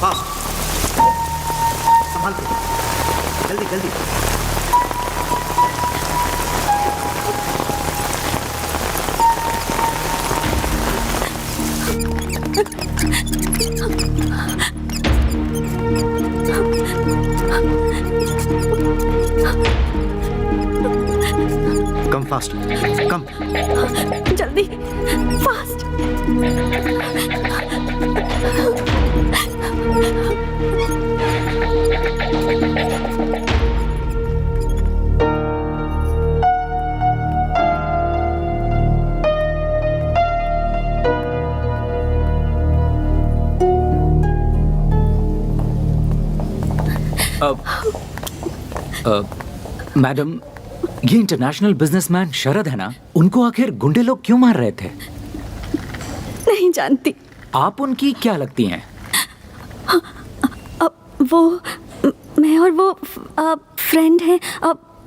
Fast, संभाल के, जल्दी जल्दी। कम फास्ट, कम जल्दी, फास्ट। मैडम, ये इंटरनेशनल बिजनेसमैन शरद है ना, उनको आखिर गुंडे लोग क्यों मार रहे थे? नहीं जानती। आप उनकी क्या लगती हैं? वो मैं और वो फ्रेंड हैं।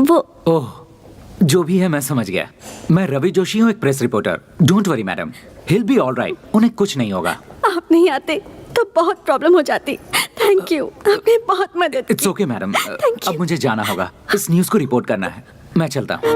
वो ओह, जो भी है मैं समझ गया। मैं रवि जोशी हूँ, एक press reporter. Don't worry madam, hill be all right. उन्हें कुछ नहीं होगा। आप नहीं आते तो बहुत प्रॉब्लम हो जाती। थैंक यू, आपने बहुत मदद की। It's okay madam, Thank you. अब मुझे जाना होगा। इस न्यूज़ को रिपोर्ट करना है। मैं चलता हूँ।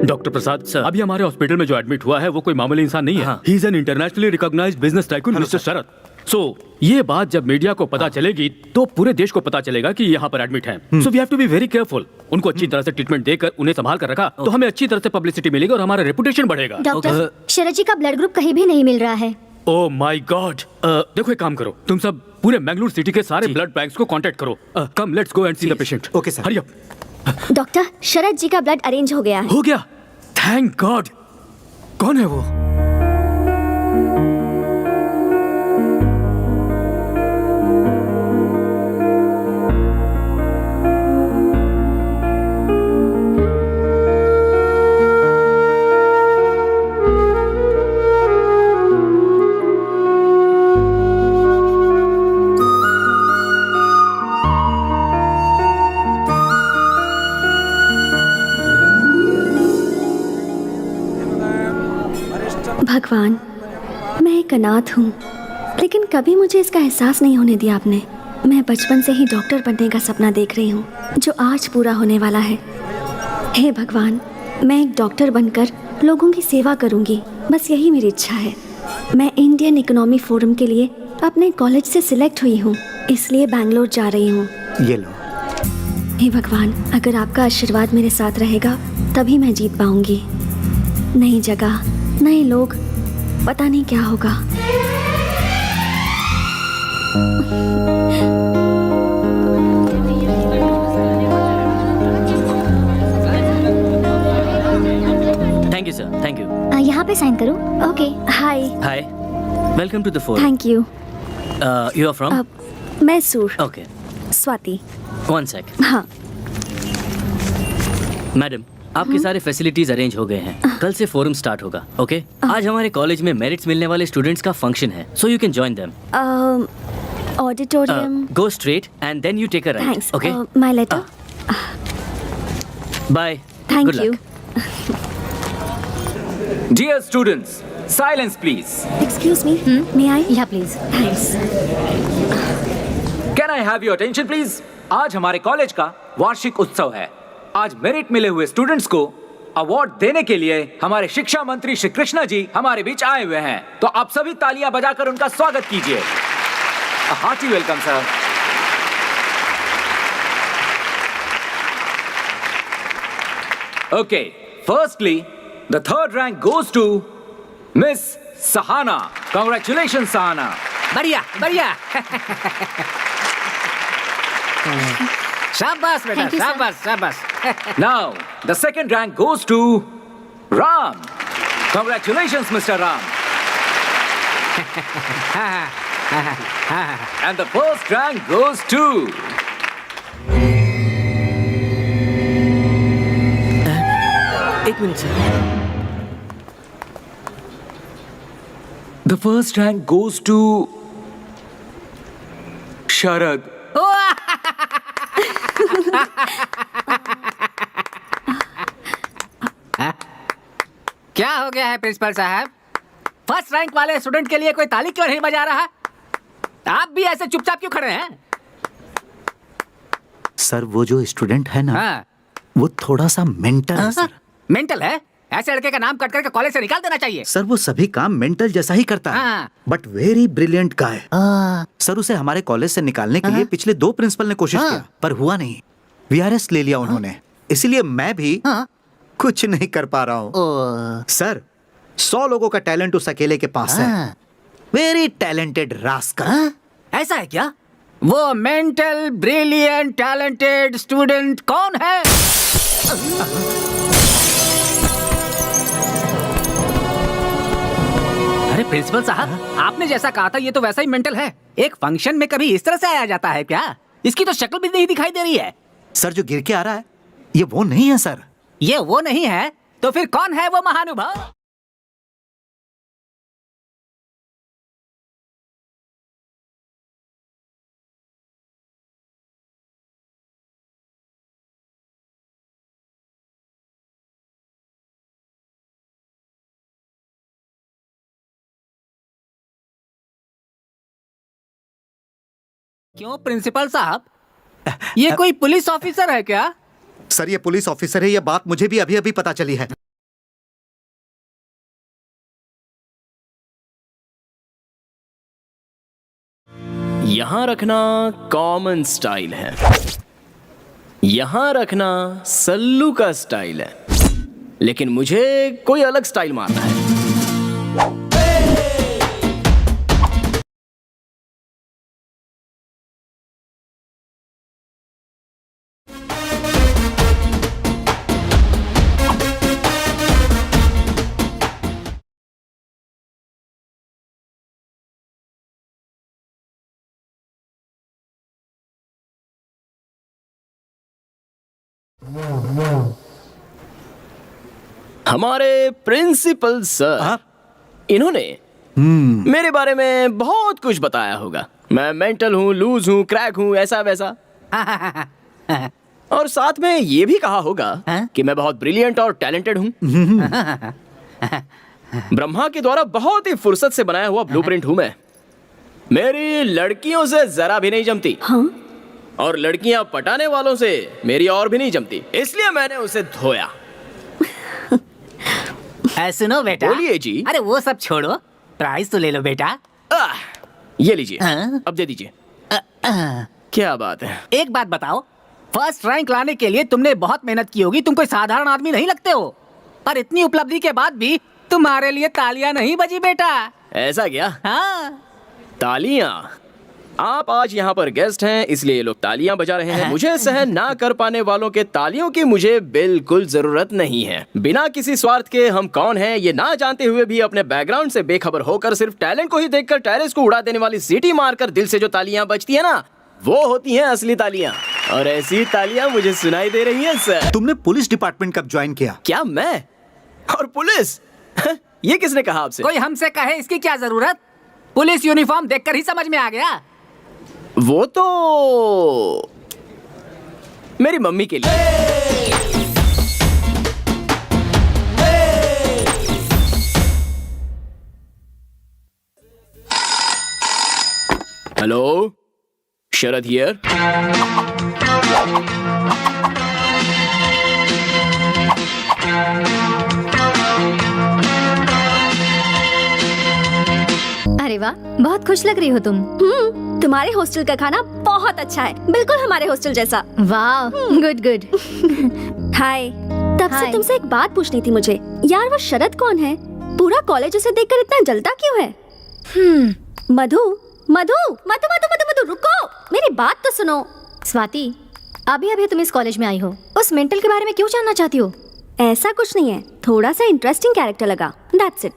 डॉक्टर प्रसाद सर, अभी हमारे हॉस्पिटल में जो एडमिट हुआ है वो कोई मामूली इंसान नहीं है। He is an internationally recognised business tycoon mister Sharad. So ये बात जब मीडिया को पता चलेगी तो पूरे देश को पता चलेगा कि यहाँ पर एडमिट हैं। So we have to be very careful. उनको अच्छी तरह से ट्रीटमेंट देकर उन्हें संभाल कर रखा तो हमें अच्छी तरह से पब्लिसिटी मिलेगी और हमारा रेपुटेशन बढ़ेगा। डॉक्टर, शरद जी का ब्लड ग्रुप कहीं भी नहीं मिल रहा है। ओह माय गॉड। देखो एक काम करो, तुम सब पूरे मैंगलोर सिटी के सारे ब्लड बैंक्स को कांटेक्ट करो। Come let's go and see the patient. Okay sir. Hurry up. Doctor, Sharad ji का ब्लड अरेंज हो गया है। हो गया? Thank God. कौन है वो? भगवान, मैं एक अनाथ हूँ, लेकिन कभी मुझे इसका एहसास नहीं होने दिया आपने। मैं बचपन से ही डॉक्टर बनने का सपना देख रही हूँ, जो आज पूरा होने वाला है। हे भगवान, मैं एक डॉक्टर बनकर लोगों की सेवा करूँगी, बस यही मेरी इच्छा है। मैं इंडियन इकोनॉमी फोरम के लिए अपने कॉलेज से सिलेक्ट हुई हूँ, इसलिए बैंगलोर जा रही हूँ। ये लो। हे भगवान, अगर आपका आशीर्वाद मेरे साथ रहेगा तभी मैं जीत पाऊंगी। नई जगह, नए लोग, पता नहीं क्या होगा। Thank you sir, thank you. यहाँ पे साइन करूँ? Okay. Hi. Hi, welcome to the forum. Thank you. You are from? Mysore. Okay, Swati. One sec. हाँ। मैडम, आपके सारे फैसिलिटीज अरेंज हो गए हैं। कल से फोरम स्टार्ट होगा। ओके? आज हमारे कॉलेज में मेरिट्स मिलने वाले स्टूडेंट्स का फंक्शन है, so you can join them. Auditorium. Go straight and then you take a right. Thanks. Okay? My letter. Bye. Thank you. Dear students, silence please. Excuse me, may I? Yeah please. Thanks. Can I have your attention please? आज हमारे college का वार्षिक उत्सव है। आज merit मिले हुए students को अवार्ड देने के लिए हमारे शिक्षा मंत्री श्री कृष्णा जी हमारे बीच आए हुए हैं, तो आप सभी तालियां बजाकर उनका स्वागत कीजिए। Hearty welcome sir. Okay, firstly the third rank goes to Miss Sahana. Congratulations Sahana. बढ़िया बढ़िया। शाबाश बेटा, Thank you, sir. शाबाश शाबाश। Now, the second rank goes to Ram. Congratulations, Mr. Ram. And the first rank goes to एक minute sir. the first rank goes to Sharad. हो गया है प्रिंसिपल साहब? फर्स्ट रैंक वाले स्टूडेंट के लिए कोई ताली क्यों नहीं बजा रहा? आप भी ऐसे चुपचाप क्यों खड़े हैं? सर वो जो स्टूडेंट है ना, हाँ। वो थोड़ा सा मेंटल है सर। मेंटल है? ऐसे लड़के का नाम कट करके कॉलेज से निकाल देना चाहिए। सर वो सभी काम मेंटल जैसा ही करता है, हाँ। But very brilliant guy. Sir उसे हमारे कॉलेज से निकालने के लिए पिछले 2 प्रिंसिपल ने कोशिश किया, पर हुआ नहीं। वीआरएस ले लिया उन्होंने, इसीलिए मैं भी कुछ नहीं कर पा रहा हूँ। सर 100 लोगों का टैलेंट उस अकेले के पास है। Very talented rascal. ऐसा है क्या? वो मेंटल ब्रिलियंट टैलेंटेड स्टूडेंट कौन है? अरे प्रिंसिपल साहब, आपने जैसा कहा था ये तो वैसा ही मेंटल है। एक फंक्शन में कभी इस तरह से आया जाता है क्या? इसकी तो शक्ल भी नहीं दिखाई दे रही है। सर जो गिर के आ रहा है ये वो नहीं है सर। ये वो नहीं है तो फिर कौन है वो महानुभाव? क्यों प्रिंसिपल साहब, ये कोई पुलिस ऑफिसर है क्या? सर ये पुलिस ऑफिसर है, ये बात मुझे भी अभी अभी पता चली है। यहां रखना कॉमन स्टाइल है, यहां रखना सल्लू का स्टाइल है, लेकिन मुझे कोई अलग स्टाइल मारना है। हमारे प्रिंसिपल सर, इन्होंने मेरे बारे में बहुत कुछ बताया होगा। मैं मेंटल हूँ, लूज हूँ, क्रैक हूँ, ऐसा वैसा। और साथ में ये भी कहा होगा कि मैं बहुत ब्रिलियंट और टैलेंटेड हूँ। ब्रह्मा के द्वारा बहुत ही फुर्सत से बनाया हुआ ब्लूप्रिंट हूँ मैं। मेरी लड़कियों से जरा भी नहीं जमती। और लड़कियां पटाने वालों से मेरी और भी नहीं जमती, इसलिए मैंने उसे धोया। सुनो बेटा। बोलिए जी। अरे वो सब छोड़ो, प्राइज तो ले लो बेटा। ये लीजिए, अब दे दीजिए। क्या बात है। एक बात बताओ, फर्स्ट रैंक लाने के लिए तुमने बहुत मेहनत की होगी, तुम कोई साधारण आदमी नहीं लगते हो। पर इतनी उपलब्धि के बाद भी तुम्हारे लिए तालियां नहीं बजी बेटा। ऐसा क्या? हाँ। तालियां? आप आज यहाँ पर गेस्ट हैं इसलिए ये लोग तालियां बजा रहे हैं। मुझे सहन ना कर पाने वालों के तालियों की मुझे बिल्कुल जरूरत नहीं है। बिना किसी स्वार्थ के हम कौन हैं ये ना जानते हुए भी अपने बैकग्राउंड से बेखबर होकर सिर्फ टैलेंट को ही देखकर टेरेस को उड़ा देने वाली सीटी मारकर दिल से जो तालियां बजती है ना, वो होती हैं असली तालियां। और ऐसी तालियां मुझे सुनाई दे रही हैं सर। तुमने पुलिस डिपार्टमेंट कब ज्वाइन किया? क्या मैं? और पुलिस? ये किसने कहा आपसे? कोई हमसे कहे इसकी क्या जरूरत? पुलिस यूनिफॉर्म देखकर ही समझ में आ गया। वो तो मेरी मम्मी के लिए। Hello, Sharad here. अरे वाह, बहुत खुश लग रही हो तुम। तुम्हारे हॉस्टल का खाना बहुत अच्छा है, बिल्कुल हमारे हॉस्टल जैसा। वाह, गुड गुड। हाय। तब से हाय। तुमसे एक बात पूछनी थी मुझे। यार वो शरद कौन है? पूरा कॉलेज उसे देखकर इतना जलता क्यों है? मधु मधु मधु मधु मधु मधु रुको, मेरी बात तो सुनो। स्वाति, अभी अभी तुम इस कॉलेज में आई हो, उस मेंटल के बारे में क्यों जानना चाहती हो? ऐसा कुछ नहीं है, थोड़ा सा इंटरेस्टिंग कैरेक्टर लगा, दैट्स इट।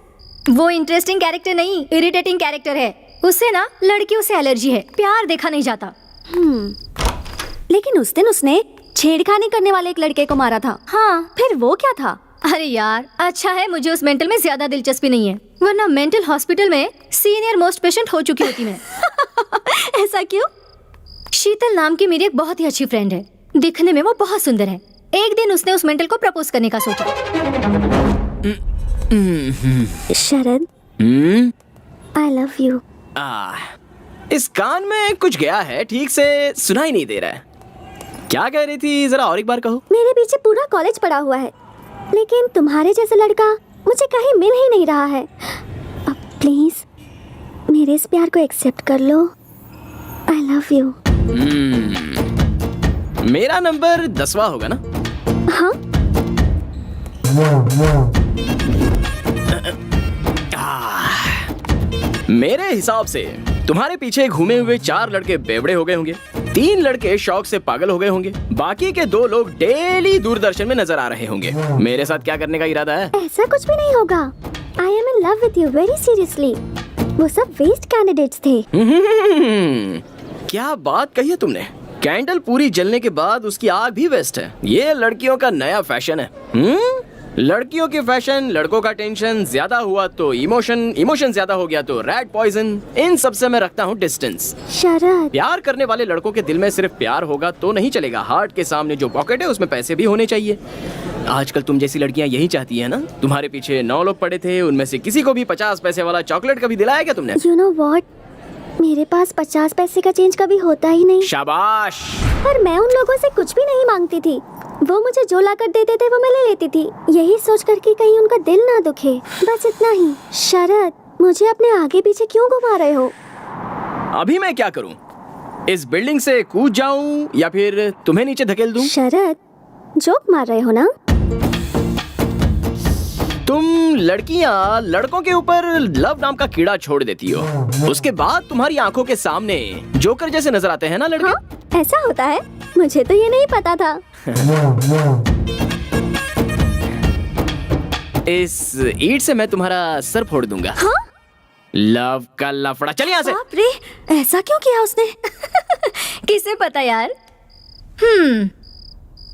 वो इंटरेस्टिंग कैरेक्टर नहीं, इरिटेटिंग कैरेक्टर है। उससे ना लड़कियों से एलर्जी है, प्यार देखा नहीं जाता। लेकिन उस दिन उसने छेड़खानी करने वाले एक लड़के को मारा था। हाँ, फिर वो क्या था? अरे यार, अच्छा है मुझे उस मेंटल में ज्यादा दिलचस्पी नहीं है, वरना मेंटल हॉस्पिटल में सीनियर मोस्ट पेशेंट हो चुकी होती मैं। ऐसा क्यों? शीतल नाम की मेरी एक बहुत ही अच्छी फ्रेंड है, दिखने में वो बहुत सुंदर है। एक दिन उसने उस मेंटल को प्रपोज करने का सोचा। शरद, आई लव यू। इस कान में कुछ गया है, ठीक से सुनाई नहीं दे रहा है। क्या कह रही थी, जरा और एक बार कहो। मेरे पीछे पूरा कॉलेज पड़ा हुआ है, लेकिन तुम्हारे जैसा लड़का मुझे कहीं मिल ही नहीं रहा है। अब प्लीज मेरे इस प्यार को एक्सेप्ट कर लो। I love you. मेरा नंबर 10वां होगा ना? हाँ। मेरे हिसाब से तुम्हारे पीछे घूमे हुए 4 लड़के बेवड़े हो गए होंगे, 3 लड़के शौक से पागल हो गए होंगे, बाकी के 2 लोग डेली दूरदर्शन में नजर आ रहे होंगे। मेरे साथ क्या करने का इरादा है? ऐसा कुछ भी नहीं होगा। I am in love with you very seriously. वो सब वेस्ट कैंडिडेट्स थे। क्या बात कही है तुमने। कैंडल पूरी जलने के बाद उसकी आग भी वेस्ट है। ये लड़कियों का नया फैशन है। लड़कियों की फैशन, लड़कों का टेंशन, ज्यादा हुआ तो इमोशन ज्यादा हो गया तो रेड पॉइजन। इन सब से मैं रखता हूँ डिस्टेंस। शरद, प्यार करने वाले लड़कों के दिल में सिर्फ प्यार होगा तो नहीं चलेगा, हार्ट के सामने जो पॉकेट है उसमें पैसे भी होने चाहिए। आजकल तुम जैसी लड़कियां यही चाहती है ना। तुम्हारे पीछे 9 लोग पड़े थे, उनमें से किसी को भी 50 पैसे वाला चॉकलेट कभी दिलाया क्या तुमने? यू नो व्हाट, मेरे पास 50 पैसे का चेंज कभी होता ही नहीं। शाबाश। पर मैं उन लोगों से कुछ भी नहीं मांगती थी। वो मुझे जो ला कर देते थे वो मैं ले लेती थी, यही सोच कर कि कहीं उनका दिल ना दुखे, बस इतना ही। शरद, मुझे अपने आगे पीछे क्यों घुमा रहे हो? अभी मैं क्या करूं? इस बिल्डिंग से कूद जाऊं या फिर तुम्हें नीचे धकेल दूं? शरद, जोक मार रहे हो ना? तुम लड़कियां लड़कों के ऊपर लव नाम का कीड़ा छोड़ देती हो, उसके बाद तुम्हारी आंखों के सामने जोकर जैसे नजर आते हैं ना लड़के। हाँ, ऐसा होता है? मुझे तो ये नहीं पता था। इस ईंट से मैं तुम्हारा सर फोड़ दूंगा। हाँ? लव का लफड़ा। चल यहाँ से। बाप रे, ऐसा क्यों किया उसने? किसे पता यार।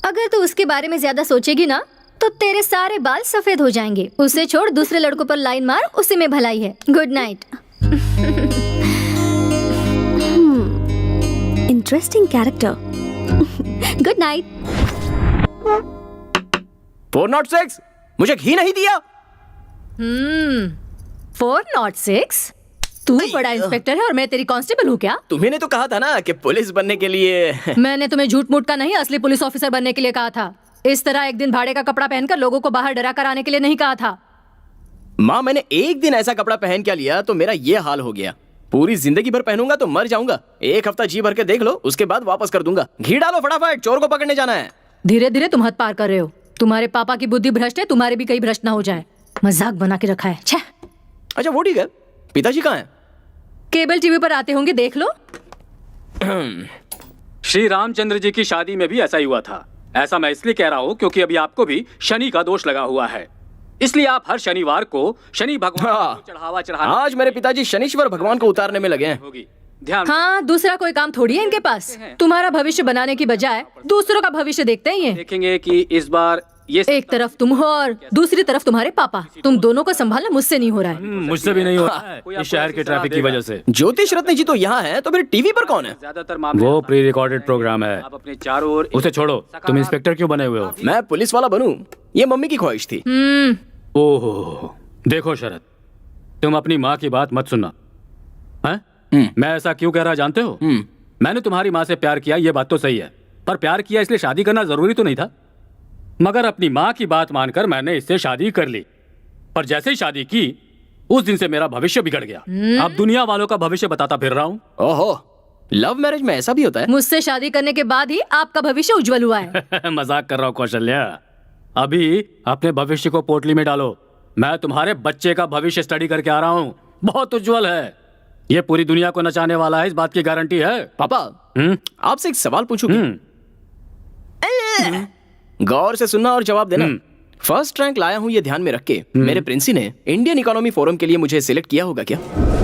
अगर तू उसके बारे में ज्यादा सोचेगी ना तो तेरे सारे बाल सफेद हो जाएंगे। उसे छोड़, दूसरे लड़कों पर लाइन मार, उसी में भलाई है। Good night. Interesting character. Good night. 406, मुझे घी नहीं दिया। 406? तू बड़ा इंस्पेक्टर है और मैं तेरी कांस्टेबल हूँ क्या? तुम्ही तो कहा था ना कि पुलिस बनने के लिए। मैंने तुम्हें झूठ मूठ का नहीं, असली पुलिस ऑफिसर बनने के लिए कहा था। इस तरह एक दिन भाड़े का कपड़ा पहनकर लोगों को बाहर डरा कर आने के लिए नहीं कहा था। माँ, मैंने एक दिन ऐसा कपड़ा पहन क्या लिया तो मेरा ये हाल हो गया। पूरी जिंदगी भर पहनूंगा तो मर जाऊंगा। 1 हफ्ता जी भर के देख लो, उसके बाद वापस कर दूंगा। घी डालो फटाफट, चोर को पकड़ने जाना है। धीरे धीरे तुम हद पार कर रहे हो। तुम्हारे पापा की बुद्धि भ्रष्ट है, तुम्हारे भी कहीं भ्रष्ट ना हो जाए। मजाक बना के रखा है। छे। अच्छा वो ठीक है, पिताजी कहाँ हैं? केबल टीवी पर आते होंगे, देख लो। श्री रामचंद्र जी की शादी में भी ऐसा ही हुआ था। ऐसा मैं इसलिए कह रहा हूँ क्योंकि अभी आपको भी शनि का दोष लगा हुआ है, इसलिए आप हर शनिवार को शनि भगवान को चढ़ावा चढ़ाना। आज मेरे पिताजी शनीश्वर भगवान को उतारने में लगे हैं। होगी ध्यान। हाँ, दूसरा कोई काम थोड़ी है इनके पास। तुम्हारा भविष्य बनाने की बजाय दूसरों का भविष्य देखते हैं ये। देखेंगे कि इस बार ये एक तरफ तुम हो और दूसरी तरफ तुम्हारे पापा। तुम दोनों को संभालना मुझसे नहीं हो रहा है। मुझसे भी नहीं हो रहा है इस शहर के ट्रैफिक की वजह से। ज्योतिष रत्न जी तो यहाँ है, तो फिर टीवी पर कौन है? ज्यादातर मामले वो प्री रिकॉर्डेड प्रोग्राम है। आप अपने चारों ओर उसे छोड़ो। तुम इंस्पेक्टर क्यों बने हुए हो? मैं पुलिस वाला बनूं, ये मम्मी की ख्वाहिश थी। ओहो, देखो शरद, तुम अपनी माँ की बात मत सुनना। हैं? मैं ऐसा क्यों कह रहा जानते हो? मैंने तुम्हारी माँ से प्यार किया, ये बात तो सही है, पर प्यार किया इसलिए शादी करना जरूरी तो नहीं था। मगर अपनी माँ की बात मानकर मैंने इससे शादी कर ली, पर जैसे ही शादी की उस दिन से मेरा भविष्य बिगड़ गया। अब दुनिया वालों का भविष्य बताता फिर रहा हूँ। ओहो, लव मैरिज में ऐसा भी होता है? मुझसे शादी करने के बाद ही आपका भविष्य उज्जवल हुआ है। मजाक कर रहा हूँ कौशल्या। अभी अपने भविष्य को पोटली में डालो। मैं तुम्हारे बच्चे का भविष्य स्टडी करके आ रहा हूँ, बहुत उज्जवल है। ये पूरी दुनिया को नचाने वाला है, इस बात की गारंटी है। पापा, आपसे एक सवाल पूछूं क्या? गौर से सुनना और जवाब देना। फर्स्ट रैंक लाया हूँ ये ध्यान में रख के। मेरे प्रिंसी ने इंडियन इकोनॉमी फोरम के लिए मुझे सिलेक्ट किया होगा क्या?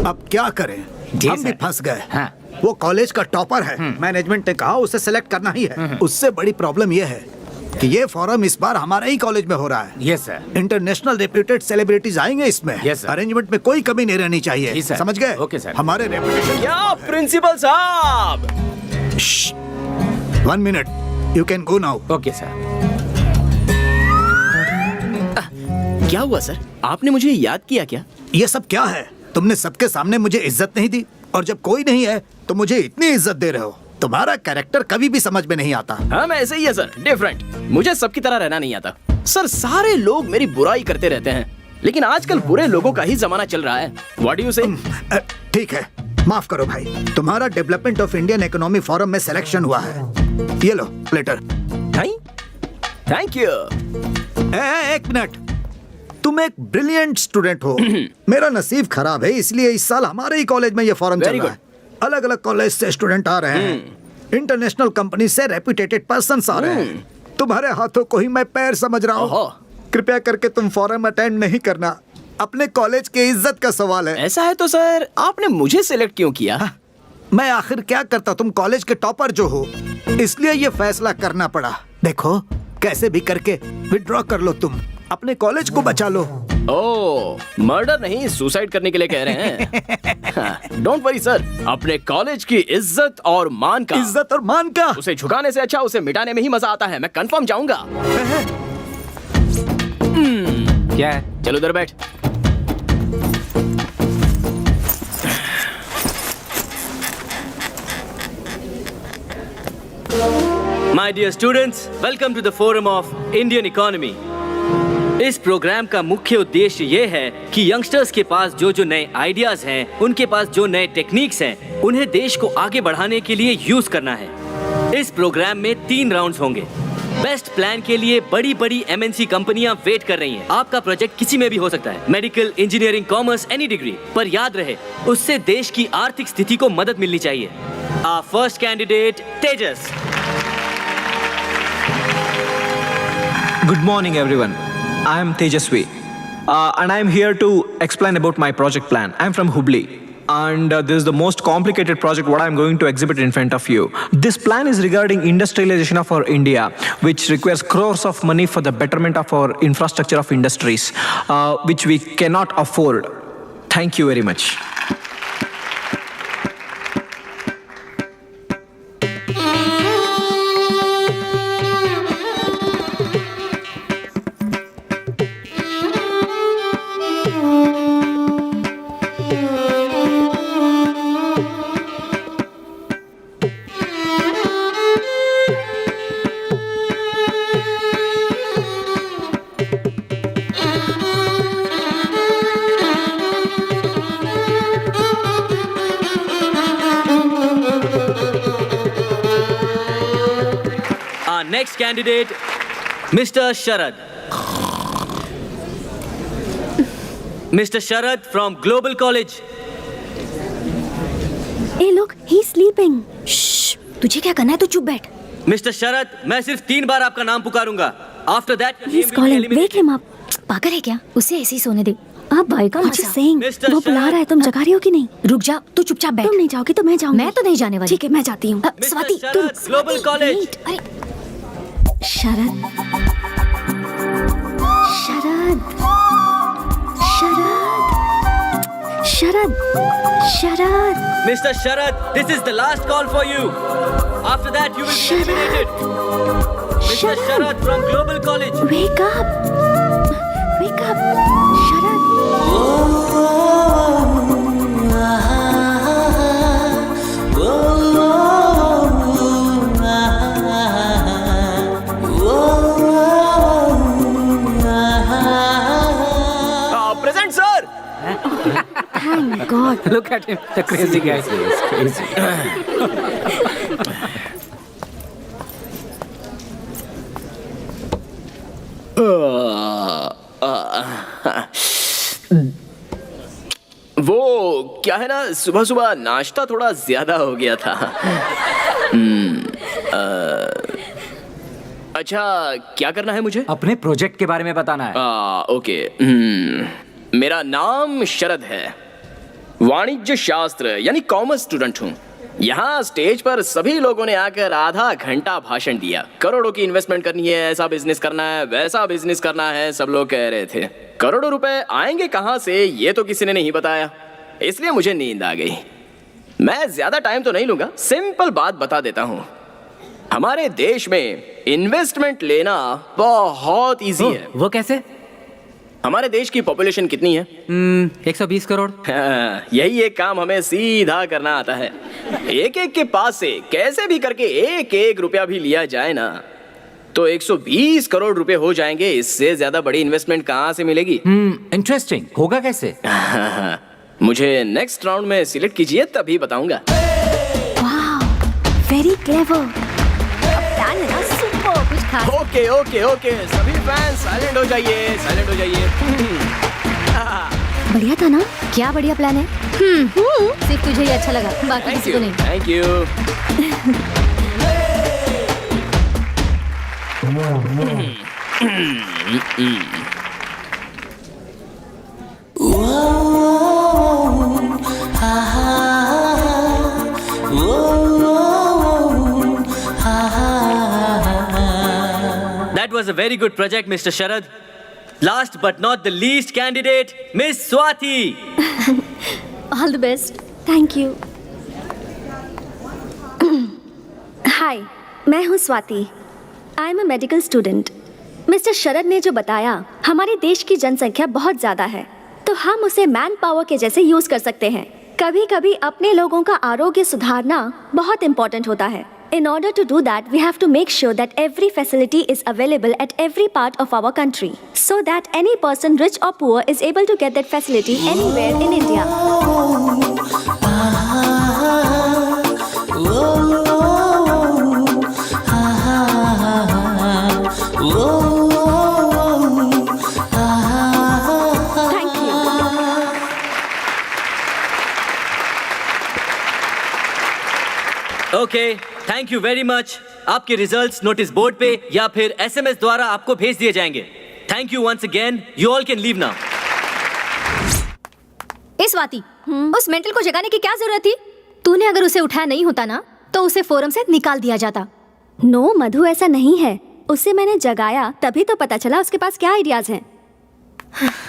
अब क्या करें, हम भी फंस गए। वो कॉलेज का टॉपर है, मैनेजमेंट ने कहा उसे सेलेक्ट करना ही है। उससे बड़ी प्रॉब्लम ये है कि ये फोरम इस बार हमारे ही कॉलेज में हो रहा है। Yes sir. International reputed celebrities आएंगे इसमें। Yes, sir. अरेंजमेंट में कोई कमी नहीं रहनी चाहिए, जी, sir. समझ गए? Okay, sir. हमारे रेपुटेशन। क्या प्रिंसिपल साहब? 1 minute, you can go now. Okay sir. क्या हुआ सर? आपने मुझे याद किया क्या? ये सब क्या है? तुमने सबके सामने मुझे इज्जत नहीं दी और जब कोई नहीं है तो मुझे इतनी इज्जत दे रहे हो। तुम्हारा कैरेक्टर कभी भी समझ में नहीं आता। हाँ, मैं ऐसे ही है सर, डिफरेंट। मुझे सबकी तरह रहना नहीं आता सर। सारे लोग मेरी बुराई करते रहते हैं, लेकिन आजकल बुरे लोगों का ही जमाना चल रहा है। व्हाट डू यू से? ठीक है, माफ करो भाई। तुम्हारा development of Indian economy forum में सिलेक्शन हुआ है। ये लो लेटर। Thank you. एक मिनट, तुम एक ब्रिलियंट स्टूडेंट हो। मेरा नसीब खराब है, इसलिए इस साल हमारे ही कॉलेज में ये फॉरम चल रहा है। अलग अलग कॉलेज से स्टूडेंट आ रहे हैं, इंटरनेशनल कंपनी से रेप्यूटेटेड पर्सन्स आ रहे हैं। तुम्हारे हाथों को ही मैं पैर समझ रहा हूँ। कृपया करके तुम फॉरम अटेंड नहीं करना, अपने कॉलेज की इज्जत का सवाल है। ऐसा है तो सर आपने मुझे सिलेक्ट क्यों किया? मैं आखिर क्या करता, तुम कॉलेज के टॉपर जो हो, इसलिए ये फैसला करना पड़ा। देखो, कैसे भी करके विड्रॉ कर लो, तुम अपने कॉलेज को बचा लो। ओह, मर्डर नहीं, सुसाइड करने के लिए कह रहे हैं। डोंट वरी सर, अपने कॉलेज की इज्जत और मान का उसे झुकाने से अच्छा उसे मिटाने में ही मजा आता है। मैं कंफर्म जाऊंगा। क्या है? चलो उधर बैठ। My dear students, welcome to the Forum of Indian Economy. इस प्रोग्राम का मुख्य उद्देश्य ये है कि यंगस्टर्स के पास जो जो नए आइडियाज हैं, उनके पास जो नए टेक्निक्स हैं, उन्हें देश को आगे बढ़ाने के लिए यूज करना है। इस प्रोग्राम में 3 राउंड्स होंगे। बेस्ट प्लान के लिए बड़ी बड़ी MNC कंपनियां वेट कर रही हैं। आपका प्रोजेक्ट किसी में भी हो सकता है, medical, engineering, commerce, any degree. पर याद रहे, उससे देश की आर्थिक स्थिति को मदद मिलनी चाहिए। Our first candidate, Tejas. Good morning, everyone. I am Tejaswi, and I am here to explain about my project plan. I am from Hubli, and this is the most complicated project what I am going to exhibit in front of you. This plan is regarding industrialization of our India, which requires crores of money for the betterment of our infrastructure of industries, which we cannot afford. Thank you very much. Next candidate, Mr. Sharad. Mr. Sharad from Global College. ए लोग, ही sleeping. तुझे क्या करना है, तू चुप बैठ। Mr. Sharad, मैं सिर्फ 3 बार आपका नाम पुकारूंगा। After that, he is calling, wake him up. पागल है क्या? उसे ऐसे ही सोने दे। आप भाई का मजा सेइंग, वो बुला रहा है, तुम जगा रही हो कि नहीं? रुक जा, तू चुपचाप बैठ। तुम नहीं जाओगी तो मैं जाऊंगी। मैं तो नहीं जाने वाली। ठीक है, मैं जाती हूँ। स्वाति, तुम global college. Sharad, Sharad, Sharad, Sharad, Sharad. Mr. Sharad, this is the last call for you. After that, you will be eliminated. Mr. Sharad from Global College. Wake up, wake up, Sharad. Present, sir. Thank God. Look at him, the crazy guy. Crazy. वो क्या है ना, सुबह सुबह नाश्ता थोड़ा ज्यादा हो गया था। अच्छा, क्या करना है मुझे? अपने प्रोजेक्ट के बारे में बताना है। ओके। मेरा नाम शरद है, वाणिज्य शास्त्र यानी कॉमर्स स्टूडेंट हूँ। यहाँ स्टेज पर सभी लोगों ने आकर आधा घंटा भाषण दिया। करोड़ों की इन्वेस्टमेंट करनी है, ऐसा बिजनेस करना है, वैसा बिजनेस करना है, सब लोग कह रहे थे। करोड़ों रुपए आएंगे कहाँ से, ये तो किसी ने नहीं बताया, इसलिए मुझे नींद आ गई। मैं ज्यादा टाइम तो नहीं लूंगा, सिंपल बात बता देता हूँ। हमारे देश में इन्वेस्टमेंट लेना बहुत इजी है। वो कैसे? हमारे देश की पॉपुलेशन कितनी है? 120 करोड़। हाँ, यही एक काम हमें सीधा करना आता है। एक एक के पास से कैसे भी करके एक एक रुपया भी लिया जाए ना, तो 120 करोड़ रुपए हो जाएंगे। इससे ज्यादा बड़ी इन्वेस्टमेंट कहाँ से मिलेगी? इंटरेस्टिंग। होगा कैसे? मुझे नेक्स्ट राउंड में सिलेक्ट कीजिए, तभी बताऊंगा। Very clever. प्लान है ना सुपर। कुछ खास ओके ओके ओके, सभी फैंस साइलेंट हो जाइए, साइलेंट हो जाइए। बढ़िया था ना? क्या बढ़िया प्लान है। सिर्फ तुझे ही अच्छा लगा, बाकी थैंक किसी यू, को नहीं। Thank you. That was a very good project, Mr. Sharad. Last but not the least candidate, Miss Swati. All the best. Thank you. Hi, मैं हूँ Swati. I am a medical student. Mister Sharad ने जो बताया, हमारे देश की जनसंख्या बहुत ज़्यादा है, तो हम उसे मैन पावर के जैसे यूज़ कर सकते हैं। कभी कभी अपने लोगों का आरोग्य सुधारना बहुत इम्पोर्टेंट होता है। In order to do that, we have to make sure that every facility is available at every part of our country, so that any person, rich or poor, is able to get that facility anywhere in India. Thank you. Okay, thank you very much. आपके results notice board पे या फिर SMS द्वारा आपको भेज दिए जाएंगे। Thank you once again. You all can leave now. ए स्वाति, उस मेंटल को जगाने की क्या जरूरत थी? तूने अगर उसे उठाया नहीं होता ना, तो उसे फोरम से निकाल दिया जाता। नो मधु, ऐसा नहीं है। उसे मैंने जगाया तभी तो पता चला उसके पास क्या आइडियाज हैं।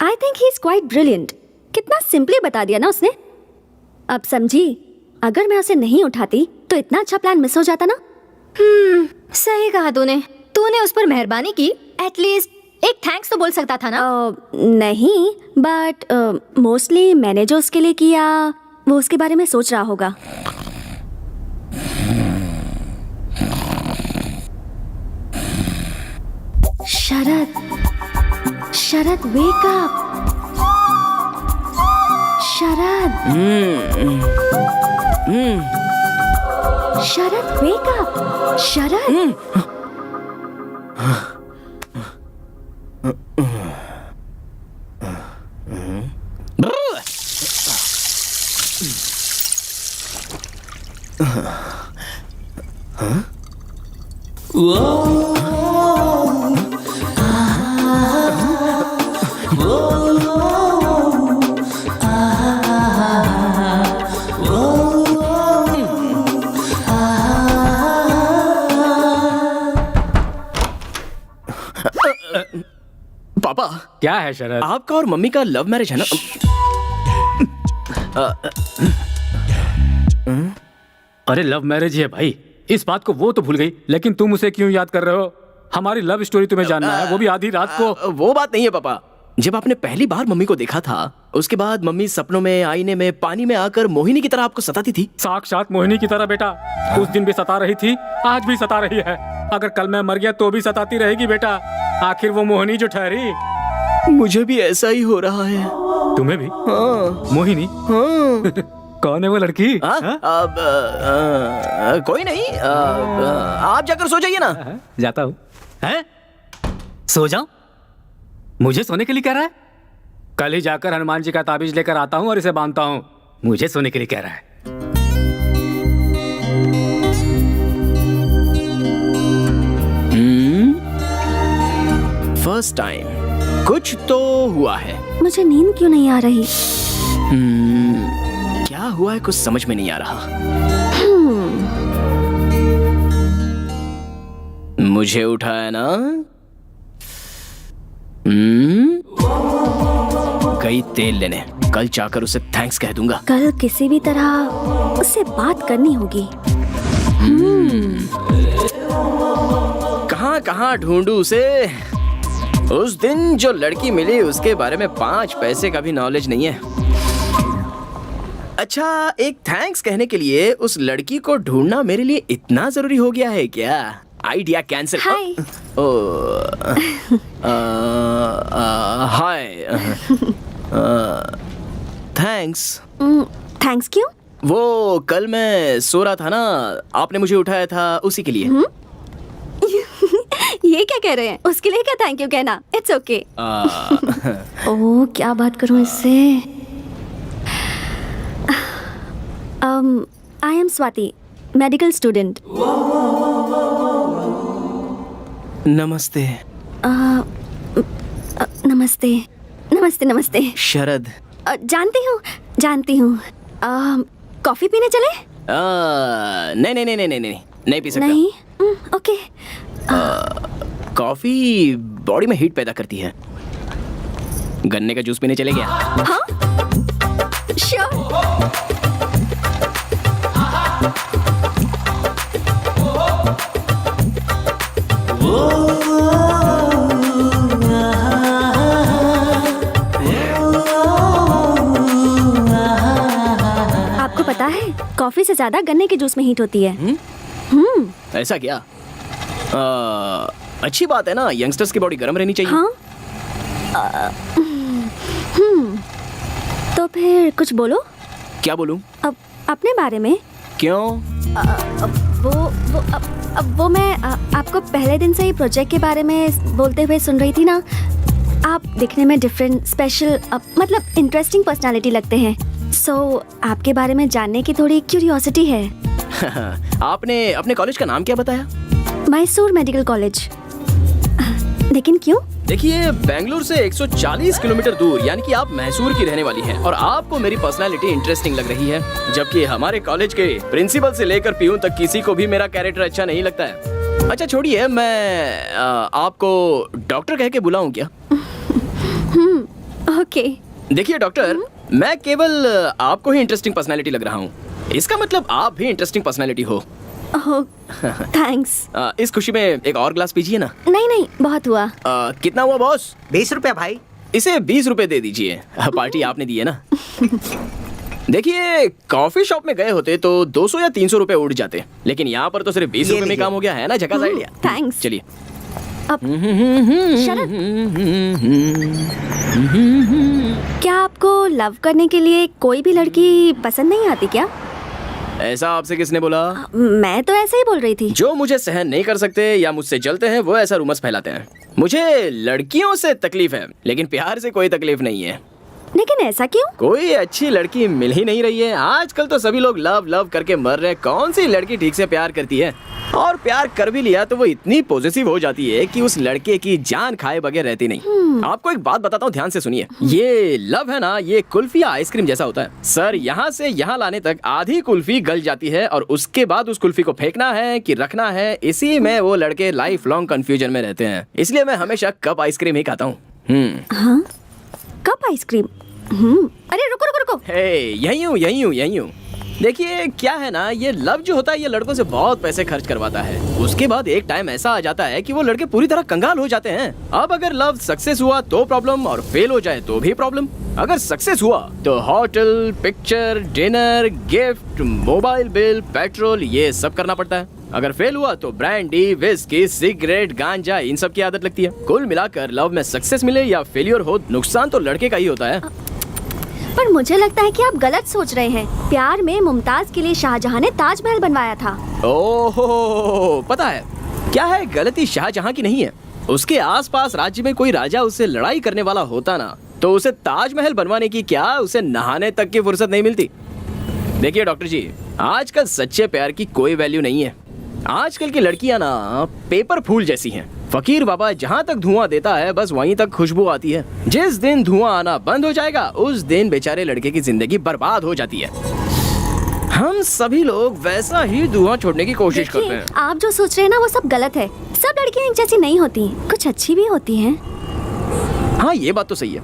I think he is quite brilliant. कितना सिंपली बता दिया ना उसने। अब समझी, अगर मैं उसे नहीं उठाती तो इतना अच्छा प्लान मिस हो जाता ना। सही कहा तूने। तूने उस पर मेहरबानी की, एटलीस्ट एक थैंक्स तो बोल सकता था ना। नहीं, बट मोस्टली मैंने जो उसके लिए किया वो उसके बारे में सोच रहा होगा। शरद, शरद वेक अप। शरद, शरद वेक अप। शरद, पापा, क्या है शरद? आपका और मम्मी का लव मैरिज है ना? अरे लव मैरिज ही है भाई, इस बात को वो तो भूल गई, लेकिन तुम उसे क्यों याद कर रहे हो? हमारी लव स्टोरी तुम्हें जानना है, वो भी आधी रात को। वो बात नहीं है पापा। जब आपने पहली बार मम्मी को देखा था, उसके बाद मम्मी सपनों में, आईने में, पानी में आकर मोहिनी की तरह आपको सताती थी। साक्षात मोहिनी की तरह बेटा। उस दिन भी सता रही थी, आज भी सता रही है। अगर कल मैं मर गया तो भी सताती रहेगी बेटा। आखिर वो मोहिनी जो ठहरी। मुझे भी ऐसा ही हो रहा है। तुम्हें भी? हाँ। मोहिनी? हाँ। कौन है वो लड़की? कोई नहीं। आप जाकर सो जाइए ना। जाता हूँ। हैं? सो जाऊं? मुझे सोने के लिए कह रहा है? कल ही जाकर हनुमान जी का ताबीज लेकर आता हूँ और इसे बांधता हूँ। मुझे सोने के लिए कह रहा है। फर्स्ट टाइम कुछ तो हुआ है। मुझे नींद क्यों नहीं आ रही? क्या हुआ है कुछ समझ में नहीं आ रहा। मुझे उठाया ना। गई तेल लेने। कल जाकर उसे थैंक्स कह दूंगा। कल किसी भी तरह उससे बात करनी होगी। कहाँ कहाँ ढूंढूं उसे? उस दिन जो लड़की मिली उसके बारे में 5 पैसे का भी नॉलेज नहीं है। अच्छा, एक थैंक्स कहने के लिए उस लड़की को ढूंढना मेरे लिए इतना जरूरी हो गया है क्या? Idea cancel. Hi. Hi. Thanks. Thanks क्यों? वो कल मैं सो रहा था ना, आपने मुझे उठाया था, उसी के लिए। ये क्या कह रहे हैं? उसके लिए क्या थैंक यू कहना? It's okay. ओह, क्या बात करूं इससे? I am Swati, medical student. नमस्ते। नमस्ते नमस्ते नमस्ते। शरद। जानती हूँ। कॉफी पीने चले? नहीं पी सकता। नहीं? ओके। कॉफी बॉडी में हीट पैदा करती है। गन्ने का जूस पीने चले गया। हाँ? श्योर। आपको पता है, कॉफी से ज्यादा गन्ने के जूस में हीट होती है। ऐसा क्या? अच्छी बात है ना, यंगस्टर्स की बॉडी गर्म रहनी चाहिए। हाँ? तो फिर कुछ बोलो। क्या बोलूं? अब अपने बारे में। क्यों? वो मैं आपको पहले दिन से ही प्रोजेक्ट के बारे में बोलते हुए सुन रही थी ना। आप दिखने में डिफरेंट, स्पेशल, मतलब इंटरेस्टिंग पर्सनालिटी लगते हैं। सो आपके बारे में जानने की थोड़ी क्यूरियोसिटी है। आपने अपने कॉलेज का नाम क्या बताया? Mysore medical college. लेकिन क्यों? देखिए, बेंगलुरु से 140 किलोमीटर दूर, यानी कि आप मैसूर की रहने वाली हैं, और आपको मेरी पर्सनालिटी इंटरेस्टिंग लग रही है, जबकि हमारे कॉलेज के प्रिंसिपल से लेकर पीयून तक किसी को भी मेरा कैरेक्टर अच्छा नहीं लगता है। अच्छा छोड़िए, मैं आपको डॉक्टर कह के बुलाऊं क्या? ओके। देखिए डॉक्टर, मैं केवल आपको ही इंटरेस्टिंग पर्सनालिटी लग रहा हूँ, इसका मतलब आप भी इंटरेस्टिंग पर्सनालिटी हो। थैंक्स। इस खुशी में एक और ग्लास पीजिए ना। नहीं, बहुत हुआ। कितना हुआ बॉस? 20 रुपया भाई। इसे 20 रुपए दे दीजिए, पार्टी आपने दी है ना। देखिए, कॉफी शॉप में गए होते तो 200 या 300 रुपए उड़ जाते, लेकिन यहाँ पर तो सिर्फ 20 रुपए में काम हो गया है ना। झकास आइडिया। थैंक्स। चलिए। शरद, क्या आपको लव करने के लिए कोई भी लड़की पसंद नहीं आती क्या? ऐसा आपसे किसने बोला? मैं तो ऐसे ही बोल रही थी। जो मुझे सहन नहीं कर सकते या मुझसे जलते हैं वो ऐसा रूमर्स फैलाते हैं। मुझे लड़कियों से तकलीफ है, लेकिन प्यार से कोई तकलीफ नहीं है। लेकिन ऐसा क्यों? कोई अच्छी लड़की मिल ही नहीं रही है। आजकल तो सभी लोग लव करके मर रहे हैं। कौन सी लड़की ठीक से प्यार करती है? और प्यार कर भी लिया तो वो इतनी पॉजिटिव हो जाती है कि उस लड़के की जान खाए बगैर रहती नहीं। आपको एक बात बताता हूँ, ध्यान से सुनिए। ये लव है ना, ये कुल्फी या आइसक्रीम जैसा होता है। सर, यहाँ से यहाँ लाने तक आधी कुल्फी गल जाती है और उसके बाद उस कुल्फी को फेंकना है कि रखना है, इसी में वो लड़के लाइफ लॉन्ग कंफ्यूजन में रहते हैं। इसलिए मैं हमेशा कप आइसक्रीम ही खाता हूँ। हाँ? Cup ice cream? अरे रुको। यही हूँ। देखिए क्या है ना, ये लव जो होता है ये लड़कों से बहुत पैसे खर्च करवाता है। उसके बाद एक टाइम ऐसा आ जाता है कि वो लड़के पूरी तरह कंगाल हो जाते हैं। अब अगर लव सक्सेस हुआ तो प्रॉब्लम, और फेल हो जाए तो भी प्रॉब्लम। अगर सक्सेस हुआ तो hotel, picture, dinner, gift, mobile bill, petrol, ये सब करना पड़ता है। अगर फेल हुआ तो ब्रांडी, विस्की, सिगरेट, गांजा, इन सब की आदत लगती है। कुल मिलाकर लव में सक्सेस मिले या फेलियर हो, नुकसान तो लड़के का ही होता है। पर मुझे लगता है कि आप गलत सोच रहे हैं। प्यार में मुमताज के लिए शाहजहां ने ताजमहल बनवाया था। ओहो, पता है क्या है, गलती शाहजहां की नहीं है। उसके आसपास राज्य में कोई राजा उससे लड़ाई करने वाला होता ना, तो उसे ताजमहल बनवाने की क्या, उसे नहाने तक की फुर्सत नहीं मिलती। देखिए डॉक्टर जी, आजकल सच्चे प्यार की कोई वैल्यू नहीं है। आजकल की लड़कियां ना पेपर फूल जैसी हैं। फकीर बाबा जहाँ तक धुआं देता है बस वहीं तक खुशबू आती है। जिस दिन धुआं आना बंद हो जाएगा उस दिन बेचारे लड़के की जिंदगी बर्बाद हो जाती है। हम सभी लोग वैसा ही धुआं छोड़ने की कोशिश करते हैं। आप जो सोच रहे हैं ना वो सब गलत है। सब लड़कियां एक जैसी नहीं होती, कुछ अच्छी भी होती हैं। हाँ, ये बात तो सही है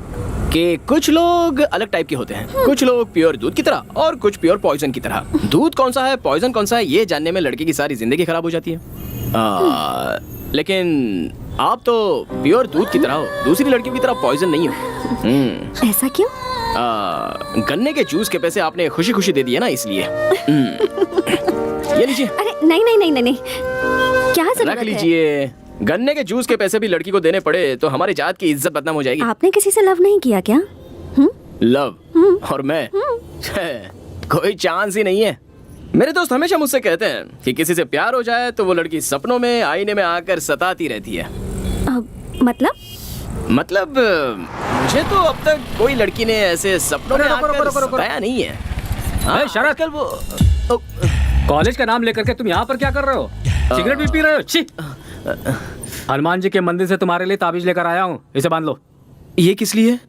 कि कुछ लोग अलग टाइप के होते हैं। कुछ लोग प्योर दूध की तरह और कुछ प्योर पॉइजन की तरह। दूध कौन सा है, पॉइजन कौन सा है, ये जानने में लड़के की सारी जिंदगी खराब हो जाती है। लेकिन आप तो प्योर दूध की तरह हो, दूसरी लड़कियों की तरह पॉइजन नहीं हो। ऐसा क्यों? गन्ने के जूस के पैसे आपने खुशी खुशी दे दिए ना, इसलिए। ये लीजिए। अरे नहीं नहीं नहीं नहीं नहीं, क्या जरूरत रख है? लीजिए। गन्ने के जूस के पैसे भी लड़की को देने पड़े तो हमारी जात की इज्जत बदनाम हो जाएगी। आपने किसी से लव नहीं किया क्या? लव और मैं कोई चांस ही नहीं है। मेरे दोस्त हमेशा मुझसे कहते हैं कि किसी से प्यार हो जाए तो वो लड़की सपनों में आईने में आकर सताती रहती है। मतलब मुझे तो अब तक कोई लड़की ने ऐसे सपनों में आकर सताया नहीं है। हाँ, शरद, कल वो कॉलेज का नाम लेकर के तुम यहाँ पर क्या कर रहे हो? सिगरेट भी पी रहे हो? छी! हनुमान जी के मंदिर से तुम्हारे लिए ताबीज लेकर आया हूँ, इसे बांध लो। ये किस लिए?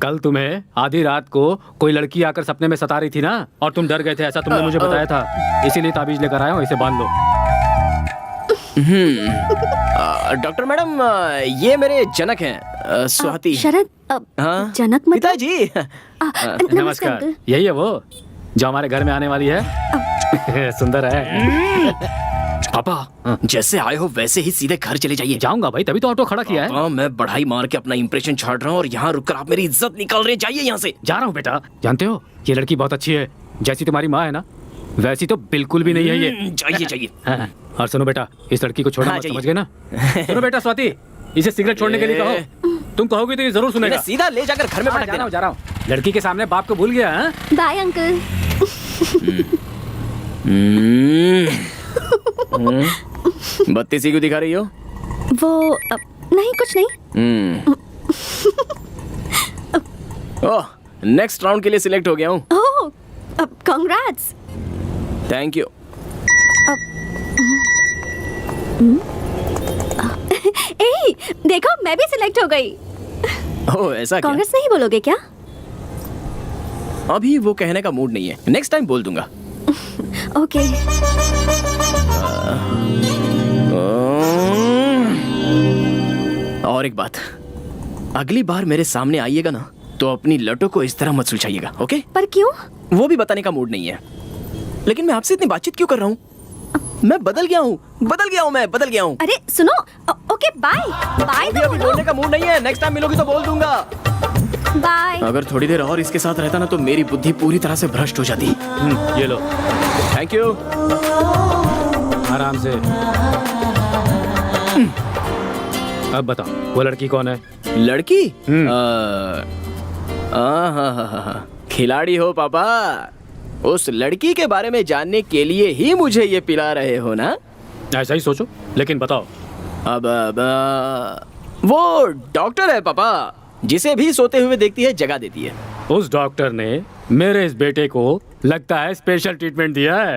कल तुम्हें आधी रात को कोई लड़की आकर सपने में सता रही थी ना, और तुम डर गए थे, ऐसा तुमने मुझे बताया था, इसीलिए ताबीज लेकर आया हूँ, इसे बांध लो। डॉक्टर मैडम, ये मेरे जनक हैं, स्वाति। शरद, हाँ? जनक मतलब? पिताजी। नमस्कार। यही है वो जो हमारे घर में आने वाली है। सुंदर है। पापा, जैसे आए हो वैसे ही सीधे घर चले जाइए। जाऊंगा भाई, तभी तो ऑटो खड़ा किया है। मैं बढ़ाई मार के अपना इंप्रेशन छाड़ रहा हूँ और यहाँ रुककर आप मेरी इज्जत निकाल रहे हैं। जाइए यहाँ से। जा रहा हूँ बेटा। जानते हो ये लड़की बहुत अच्छी है, जैसी तुम्हारी माँ है ना वैसी तो बिल्कुल भी नहीं है ये। जाइए जाइए। हाँ, और सुनो बेटा, इस लड़की को छोड़ना मत, समझ गए ना? सुनो बेटा स्वाति, इसे सिगरेट छोड़ने के लिए कहो। तुम कहोगे तो ये जरूर सुनेगा। सीधा ले जाकर घर में पटक देना। जा रहा हूँ। लड़की के सामने बाप को भूल गया। Bye uncle. बत्ती सी क्यों दिखा रही हो? वो नहीं, कुछ नहीं। ओह, नेक्स्ट राउंड के लिए सिलेक्ट हो गया हूँ। ओह, कांग्रेट्स। Thank you. ए, देखो मैं भी सिलेक्ट हो गई। ओह, ऐसा क्या? कांग्रेस नहीं बोलोगे क्या? अभी वो कहने का मूड नहीं है, नेक्स्ट टाइम बोल दूंगा। ओके। और एक बात, अगली बार मेरे सामने आइएगा ना तो अपनी लटों को इस तरह मत सुलझाइएगा, ओके? पर क्यों? वो भी बताने का मूड नहीं है, लेकिन मैं आपसे इतनी बातचीत क्यों कर रहा हूँ? मैं बदल गया हूँ, मैं बदल गया हूँ। अरे सुनो, ओके बाय बाय। अभी बोलने का मूड नहीं है, नेक्स्ट टाइम मिलोगी तो बोल दूंगा। बाय। अगर थोड़ी देर और इसके साथ रहता ना तो मेरी बुद्धि पूरी तरह से भ्रष्ट हो जाती। ये लो। Thank you. आराम से। अब बताओ वो लड़की कौन है? लड़की? खिलाड़ी हो पापा। उस लड़की के बारे में जानने के लिए ही मुझे ये पिला रहे हो ना? ऐसा ही सोचो, लेकिन बताओ। अब वो डॉक्टर है पापा, जिसे भी सोते हुए देखती है जगा देती है। उस डॉक्टर ने मेरे इस बेटे को लगता है स्पेशल ट्रीटमेंट दिया है।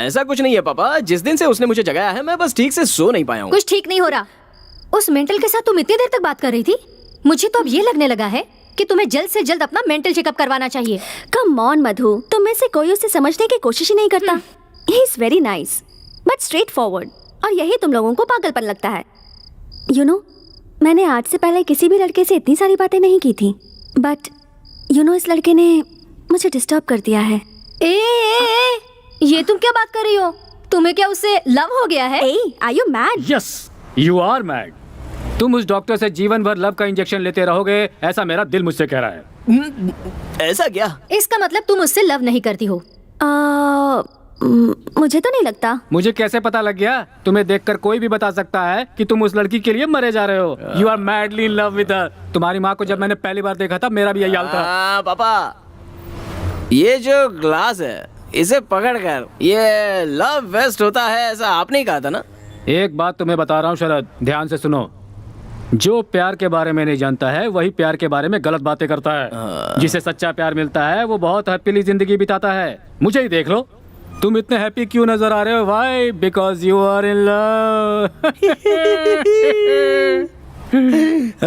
ऐसा कुछ नहीं है पापा, जिस दिन से उसने मुझे जगाया है मैं बस ठीक से सो नहीं पाया हूँ। कुछ ठीक नहीं हो रहा। उस मेंटल के साथ तुम इतनी देर तक बात कर रही थी, मुझे तो अब ये लगने लगा है कि तुम्हें जल्द से जल्द अपना मेंटल चेकअप करवाना चाहिए। कम ऑन मधु, तुम में से कोई उसे समझने की कोशिश ही नहीं करता। He is very nice but straight forward, और यही तुम लोगों को पागलपन लगता है। यू नो, मैंने आज से पहले किसी भी लड़के से इतनी सारी बातें नहीं की थी, बट यू नो इस लड़के ने मुझे डिस्टर्ब कर दिया है। ये तुम क्या बात कर रही हो? तुम्हें क्या उससे लव हो गया है? Are you mad? Yes, you are mad. तुम उस डॉक्टर से जीवन भर लव का इंजेक्शन लेते रहोगे, ऐसा मेरा दिल मुझसे कह रहा है। ऐसा क्या? इसका मतलब तुम उससे लव नहीं करती हो? मुझे तो नहीं लगता। मुझे कैसे पता लग गया? तुम्हें देखकर कोई भी बता सकता है कि तुम उस लड़की के लिए मरे जा रहे हो। You are madly in love with her. तुम्हारी माँ को जब मैंने पहली बार देखा था मेरा भी यही हाल था। पापा, ये जो ग्लास है इसे पकड़कर ये लव वेस्ट होता है, ऐसा आपने ही कहा था ना? एक बात तुम्हें बता रहा हूँ शरद, ध्यान से सुनो। जो प्यार के बारे में नहीं जानता है वही प्यार के बारे में गलत बातें करता है। जिसे सच्चा प्यार मिलता है वो बहुत हैप्पीली जिंदगी बिताता है। मुझे ही देख लो, तुम इतने हैप्पी क्यों नजर आ रहे हो? Why? Because you are in love.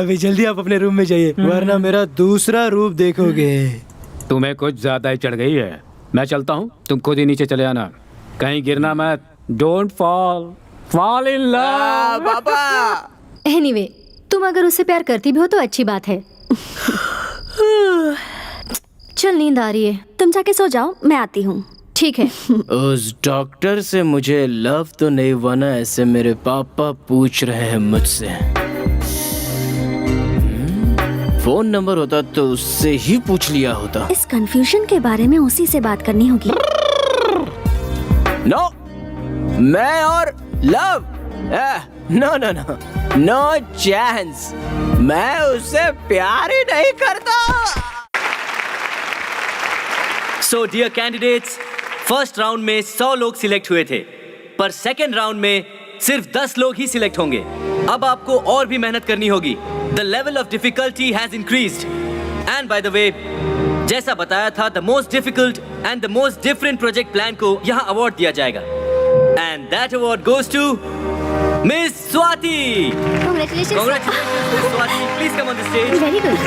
अभी जल्दी आप अपने रूम में जाइए, वरना मेरा दूसरा रूप देखोगे। तुम्हें कुछ ज्यादा ही चढ़ गई है। मैं चलता हूँ, तुम खुद ही नीचे चले आना, कहीं गिरना मत। Don't fall in love. पापा एनीवे, तुम अगर उससे प्यार करती भी हो तो अच्छी बात है। चल, नींद आ रही है, तुम जाके सो जाओ, मैं आती हूँ। ठीक है। उस डॉक्टर से मुझे लव तो नहीं हुआ ना, ऐसे मेरे पापा पूछ रहे हैं मुझसे। फोन नंबर होता तो उससे ही पूछ लिया होता। इस कंफ्यूजन के बारे में उसी से बात करनी होगी। नो, मैं और love, no no no, no chance. मैं उससे प्यार ही नहीं करता। So dear candidates, first round में 100 लोग सिलेक्ट हुए थे, पर सेकेंड राउंड में सिर्फ 10 लोग ही सिलेक्ट होंगे। अब आपको और भी मेहनत करनी होगी। The level of difficulty has increased. And by the way, जैसा बताया था, the most difficult and the most different project plan को यहाँ अवार्ड दिया जाएगा। And that award goes to Miss Swati. Congratulations. Congratulations, Miss Swati. Please come on the stage. Very good.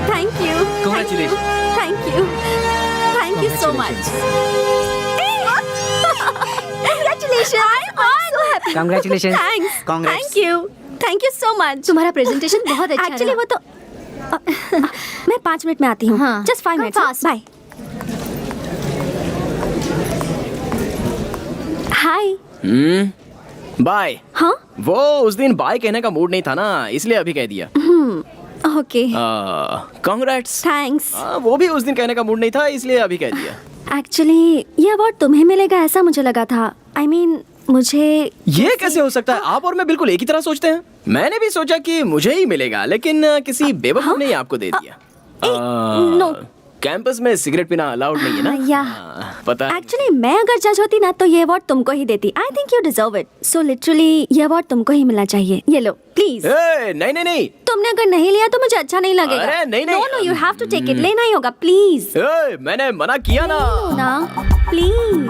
Thank you. Congratulations. Thank you. Thank you so much. Congratulations. I'm so happy. Congratulations. Thanks. Congrats. Thank you. Thank you so much. तुम्हारा presentation बहुत अच्छा actually रहा। वो तो मैं 5 minute में आती हूँ। हाँ। Just 5 Come minutes. fast. Bye. Hi. Bye. हाँ। वो उस दिन बाय कहने का मूड नहीं था ना, इसलिए अभी कह दिया। ओके। कांग्रेट्स। थैंक्स। वो भी उस दिन कहने का मूड नहीं था, इसलिए अभी कह दिया। एक्चुअली ये अवार्ड तुम्हें मिलेगा ऐसा मुझे लगा था। I mean, मुझे ये कैसे हो सकता है? आप और मैं बिल्कुल एक ही तरह सोचते हैं। मैंने भी सोचा कि मुझे ही मिलेगा, लेकिन किसी बेवकूफ ने ही आपको दे दिया। नो। कैंपस में सिगरेट पीना अलाउड नहीं है ना? या पता है। एक्चुअली मैं अगर जज होती ना तो ये अवार्ड तुमको ही देती। I think you deserve it. So literally ये अवार्ड तुमको ही मिलना चाहिए। ये लो प्लीज। नहीं नहीं नहीं। तुमने अगर नहीं लिया तो मुझे अच्छा नहीं लगेगा। अरे नहीं नहीं। No no, you have to take it. लेना ही होगा प्लीज। मैंने मना किया ना। ना प्लीज।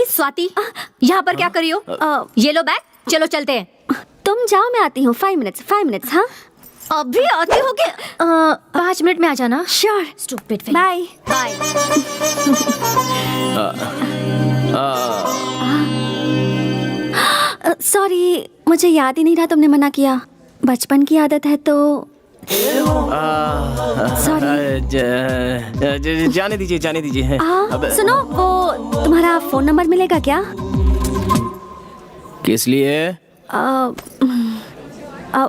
स्वाति, यहाँ पर क्या कर रही हो? ये लो बैग, चलो चलते हैं। तुम जाओ, मैं आती हूँ। 5 मिनट्स। हाँ अभी आती हो के 5 मिनट में आ जाना। Sure. Stupid. Bye bye. Sorry, मुझे याद ही नहीं रहा तुमने मना किया। बचपन की आदत है तो सॉरी। जाने दीजिए। सुनो, वो तुम्हारा फोन नंबर मिलेगा क्या? किस लिए?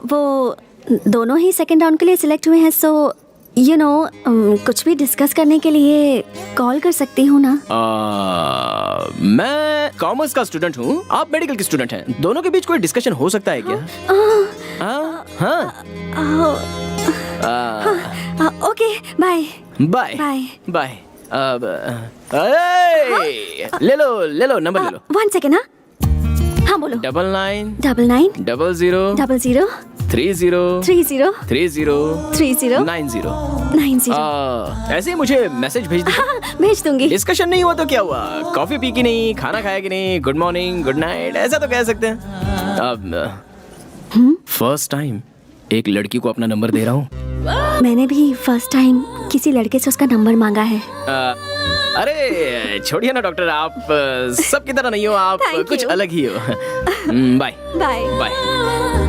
वो दोनों ही सेकंड राउंड के लिए सिलेक्ट हुए हैं, सो यू नो कुछ भी डिस्कस करने के लिए कॉल कर सकती हूँ ना? मैं कॉमर्स का स्टूडेंट हूँ, आप मेडिकल की स्टूडेंट हैं। दोनों के बीच कोई डिस्कशन हो सकता है क्या? Okay, bye bye bye. ले लो नंबर ले लो। 1 सेकेंड। हाँ बोलो। 99 99 00 00 30 30 30 30 90। 90। ऐसे ही मुझे मैसेज भेज दीजिए। हाँ, भेज दूंगी। डिस्कशन नहीं हुआ तो क्या हुआ? कॉफी पी की नहीं, खाना खाया कि नहीं, गुड मॉर्निंग गुड नाइट ऐसा तो कह सकते हैं। अब फर्स्ट टाइम एक लड़की को अपना नंबर दे रहा हूँ। मैंने भी फर्स्ट टाइम किसी लड़के से उसका नंबर मांगा है। अरे छोड़िए ना डॉक्टर, आप सबकी तरह नहीं हो, आप Thank कुछ you. अलग ही हो। Bye bye bye.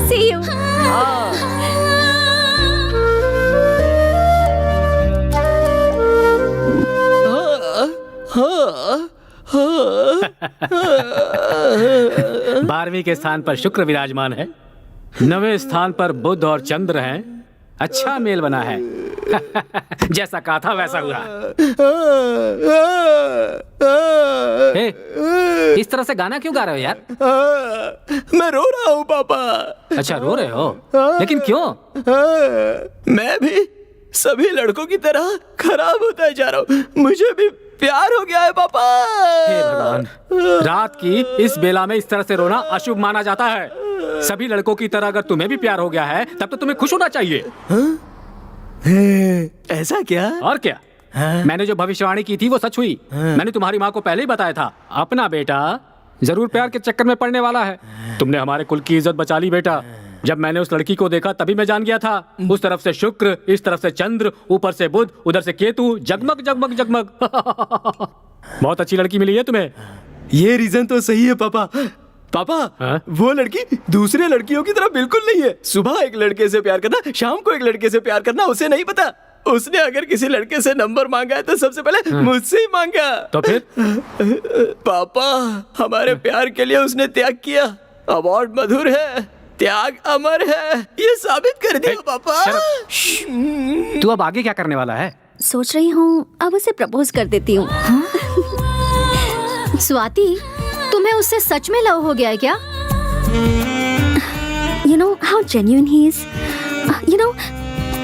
See you. बारहवीं के स्थान पर शुक्र विराजमान है, 9वें स्थान पर बुध और चंद्र हैं। अच्छा मेल बना है। जैसा कहा था वैसा हुआ। इस तरह से गाना क्यों गा रहे हो यार? मैं रो रहा हूँ पापा। अच्छा रो रहे हो, लेकिन क्यों? मैं भी सभी लड़कों की तरह खराब होता जा रहा हूँ, मुझे भी प्यार हो गया है पापा। हे भगवान, रात की इस बेला में इस तरह से रोना अशुभ माना जाता है। सभी लड़कों की तरह अगर तुम्हें भी प्यार हो गया है तब तो तुम्हें खुश होना चाहिए। ऐसा क्या? और क्या? मैंने जो भविष्यवाणी की थी वो सच हुई। मैंने तुम्हारी माँ को पहले ही बताया था, अपना बेटा जरूर प्यार के चक्कर में पड़ने वाला है। तुमने हमारे कुल की इज्जत बचा ली बेटा। जब मैंने उस लड़की को देखा तभी मैं जान गया था। उस तरफ से शुक्र, इस तरफ से चंद्र, ऊपर से बुध, उधर से केतु, जगमग जगमग जगमग। बहुत अच्छी लड़की मिली है तुम्हें। ये रीजन तो सही है पापा। पापा, वो लड़की दूसरे लड़कियों की तरह बिल्कुल नहीं है। सुबह एक लड़के से प्यार करना, शाम को एक लड़के से प्यार करना उसे नहीं पता। उसने अगर किसी लड़के से नंबर मांगा है तो सबसे पहले मुझसे ही मांगा। तो फिर? पापा, हमारे प्यार के लिए उसने त्याग किया। अवार्ड मधुर है, त्याग अमर है, ये साबित कर दिया पापा। तू अब आगे क्या करने वाला है? सोच रही हूँ अब उसे प्रपोज कर देती हूँ। स्वाति, तुम्हें उससे सच में लव हो गया है क्या? You know how genuine he is. You know,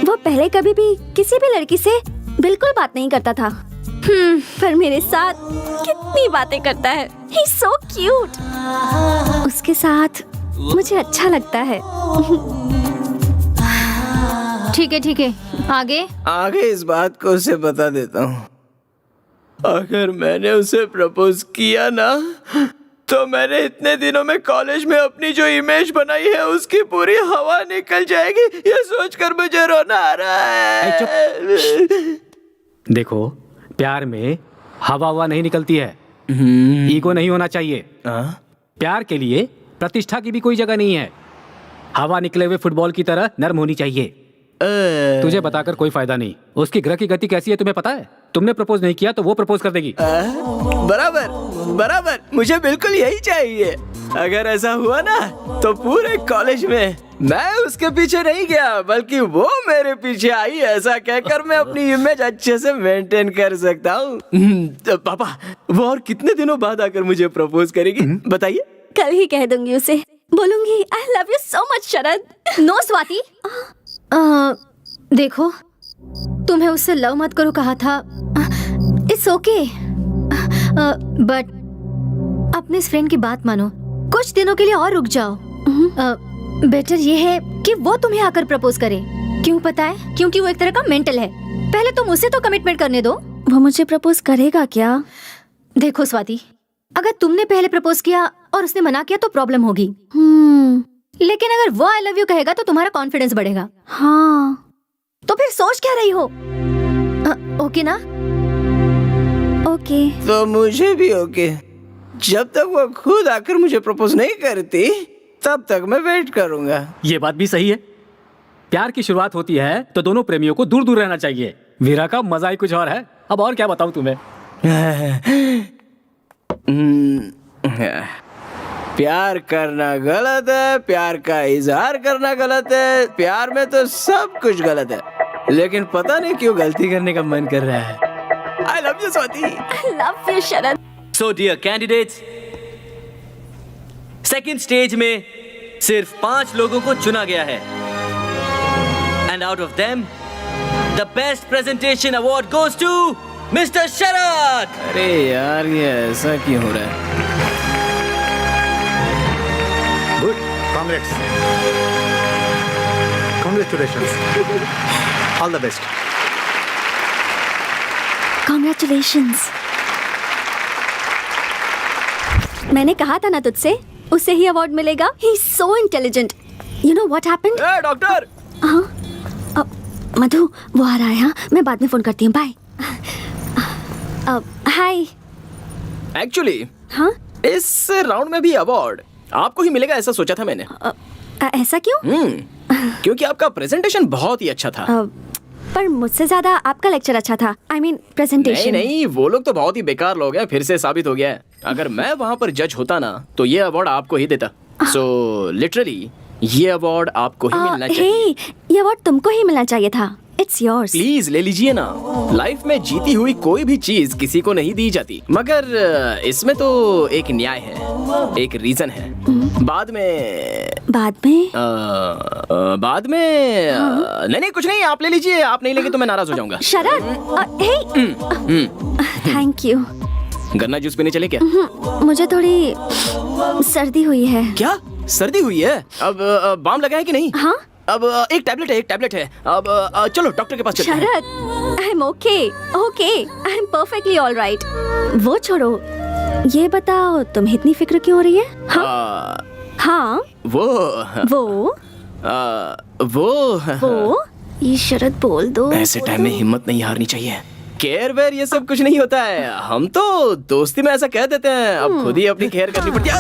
वो पहले कभी भी किसी भी लड़की से बिल्कुल बात नहीं करता था। पर मेरे साथ कितनी बातें करता है। He's so cute. उसके साथ मुझे अच्छा लगता है। ठीक है, आगे? आगे इस बात को उसे बता देता हूँ। अगर मैंने उसे प्रपोज किया ना, तो मैंने इतने दिनों में कॉलेज में अपनी जो इमेज बनाई है उसकी पूरी हवा निकल जाएगी। ये सोचकर मुझे रोना आ रहा है। देखो, प्यार में हवा नहीं निकलती है। ईगो नहीं होना चाहिए। प्यार के लिए प्रतिष्ठा की भी कोई जगह नहीं है। हवा निकले हुए फुटबॉल की तरह नर्म होनी चाहिए। तुझे बताकर कोई फायदा नहीं। उसकी ग्रह की गति कैसी है तुम्हें पता है? तुमने प्रपोज नहीं किया तो वो प्रपोज कर देगी। बराबर, मुझे बिल्कुल यही चाहिए। अगर ऐसा हुआ ना तो पूरे कॉलेज में मैं उसके पीछे नहीं गया बल्कि वो मेरे पीछे आई। ऐसा कहकर मैं अपनी इमेज अच्छे से मेंटेन कर सकता हूँ। पापा, वो और कितने दिनों बाद आकर मुझे प्रपोज करेगी बताइए? कल ही कह दूंगी उसे। बोलूंगी I love you so much Sharad. No Swati, देखो, तुम्हें उससे लव मत करो कहा था। इट्स ओके, बट अपने इस फ्रेंड की बात मानो। कुछ दिनों के लिए और रुक जाओ। बेटर ये है कि वो तुम्हें आकर प्रपोज करे। क्यों पता है? क्योंकि वो एक तरह का मेंटल है। पहले तुम उसे तो कमिटमेंट करने दो। वो मुझे प्रपोज करेगा क्या? देखो स्वाति, अगर तुमने पहले प्रपोज किया और उसने मना किया तो प्रॉब्लम होगी। लेकिन अगर वो आई लव यू कहेगा तो तुम्हारा कॉन्फिडेंस बढ़ेगा। हाँ, तो फिर सोच क्या रही हो? ओके ना? ओके। तो मुझे भी ओके। जब तक वो खुद आकर मुझे प्रपोज नहीं करती तब तक मैं वेट करूंगा। ये बात भी सही है। प्यार की शुरुआत होती है तो दोनों प्रेमियों को दूर दूर रहना चाहिए। वीरा का मजा ही कुछ और है। अब और क्या बताऊं तुम्हें? प्यार करना गलत है, प्यार का इजहार करना गलत है, प्यार में तो सब कुछ गलत है, लेकिन पता नहीं क्यों गलती करने का मन कर रहा है। I love you, Swati. I love you, Sharad. So dear candidates, second stage में सिर्फ 5 लोगों को चुना गया है। And out of them, the best presentation award goes to Mr. शरद। अरे यार, ये ऐसा क्यों हो रहा है? Good, congrats, congratulations, all the best. Congratulations। मैंने कहा था ना तुझसे, उसे ही अवार्ड मिलेगा। He's so intelligent। You know what happened? Doctor. हाँ, मधु, वो आ रहा है। हाँ, मैं बाद में फोन करती हूँ। बाय। हाय। एक्चुअली हाँ, इस राउंड में भी अवार्ड आपको ही मिलेगा ऐसा सोचा था मैंने। ऐसा क्यों? क्योंकि आपका प्रेजेंटेशन बहुत ही अच्छा था। पर मुझसे ज्यादा आपका लेक्चर अच्छा था। I mean, presentation। नहीं, वो लोग तो बहुत ही बेकार लोग हैं। फिर से साबित हो गया है। अगर मैं वहाँ पर जज होता ना तो ये अवार्ड आपको ही देता। सो लिटरली ये अवार्ड आपको ही मिलना चाहिए। ये अवार्ड तुमको ही मिलना चाहिए था। It's yours। प्लीज ले लीजिए ना। लाइफ में जीती हुई कोई भी चीज किसी को नहीं दी जाती, मगर इसमें तो एक न्याय है, एक रीजन है। बाद में नहीं कुछ नहीं, आप ले लीजिए। आप नहीं लेंगे तो मैं नाराज हो जाऊंगा। शरद, थैंक यू। गन्ना जूस पीने चले क्या? मुझे थोड़ी सर्दी हुई है। क्या? सर्दी हुई है। अब बाम लगा है कि नहीं? हाँ? अब एक टैबलेट है। अब चलो डॉक्टर के पास चलते हैं। Sharad, I am okay, I am perfectly all right. वो छोड़ो, ये बताओ तुम्हें इतनी फिक्र क्यों हो रही है? हाँ? वो ये शरद बोल दो। ऐसे टाइम में हिम्मत नहीं हारनी चाहिए। केयर वेयर ये सब कुछ नहीं होता है, हम तो दोस्ती में ऐसा कह देते हैं। अब खुद ही अपनी केयर करनी पड़ती है।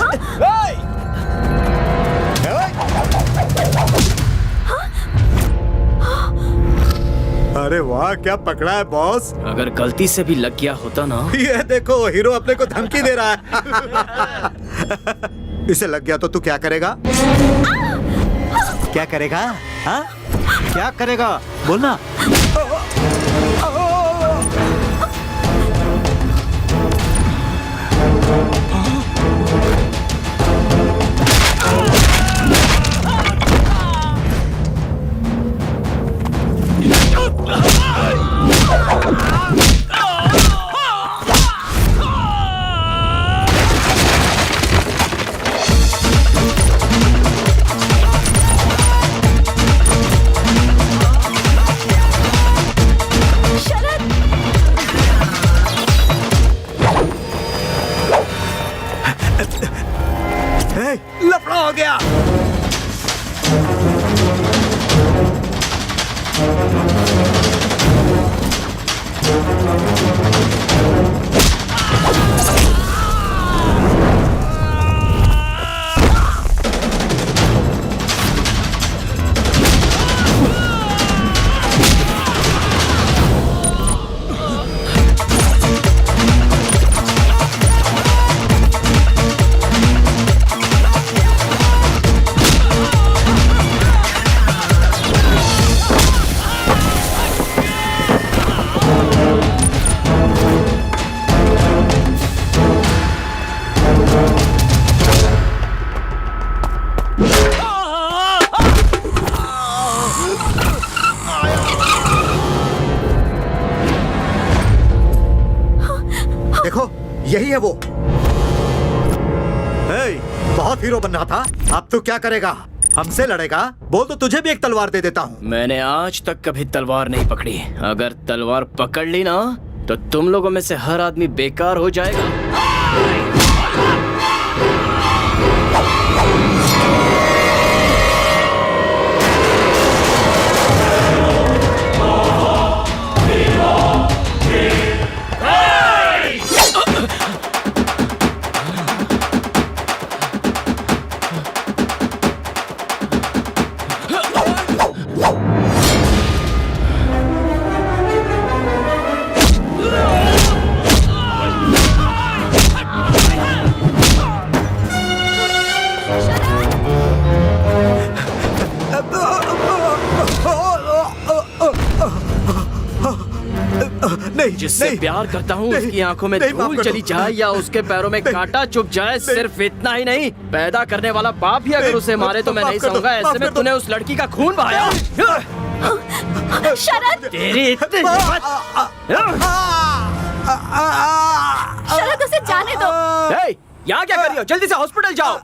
अरे वाह, क्या पकड़ा है बॉस। अगर गलती से भी लग गया होता ना। ये देखो, हीरो अपने को धमकी दे रहा है। इसे लग गया तो तू क्या करेगा? क्या करेगा? हाँ? क्या करेगा? बोलना। लफड़ा हो गया। देखो, यही है वो। बहुत हीरो बनना था, अब तू क्या करेगा? हमसे लड़ेगा? बोल तो तुझे भी एक तलवार दे देता हूँ। मैंने आज तक कभी तलवार नहीं पकड़ी। अगर तलवार पकड़ ली ना तो तुम लोगों में से हर आदमी बेकार हो जाएगा। जिससे प्यार करता हूँ उसकी आंखों में धूल चली जाए या उसके पैरों में कांटा चुभ जाए, सिर्फ इतना ही नहीं, पैदा करने वाला बाप ही अगर उसे मारे तो मैं नहीं सहूंगा। ऐसे में तूने उस लड़की का खून बहाया। शरद, तेरी इतनी शरद, उसे जाने दो। यहाँ क्या कर रही हो? जल्दी से हॉस्पिटल जाओ।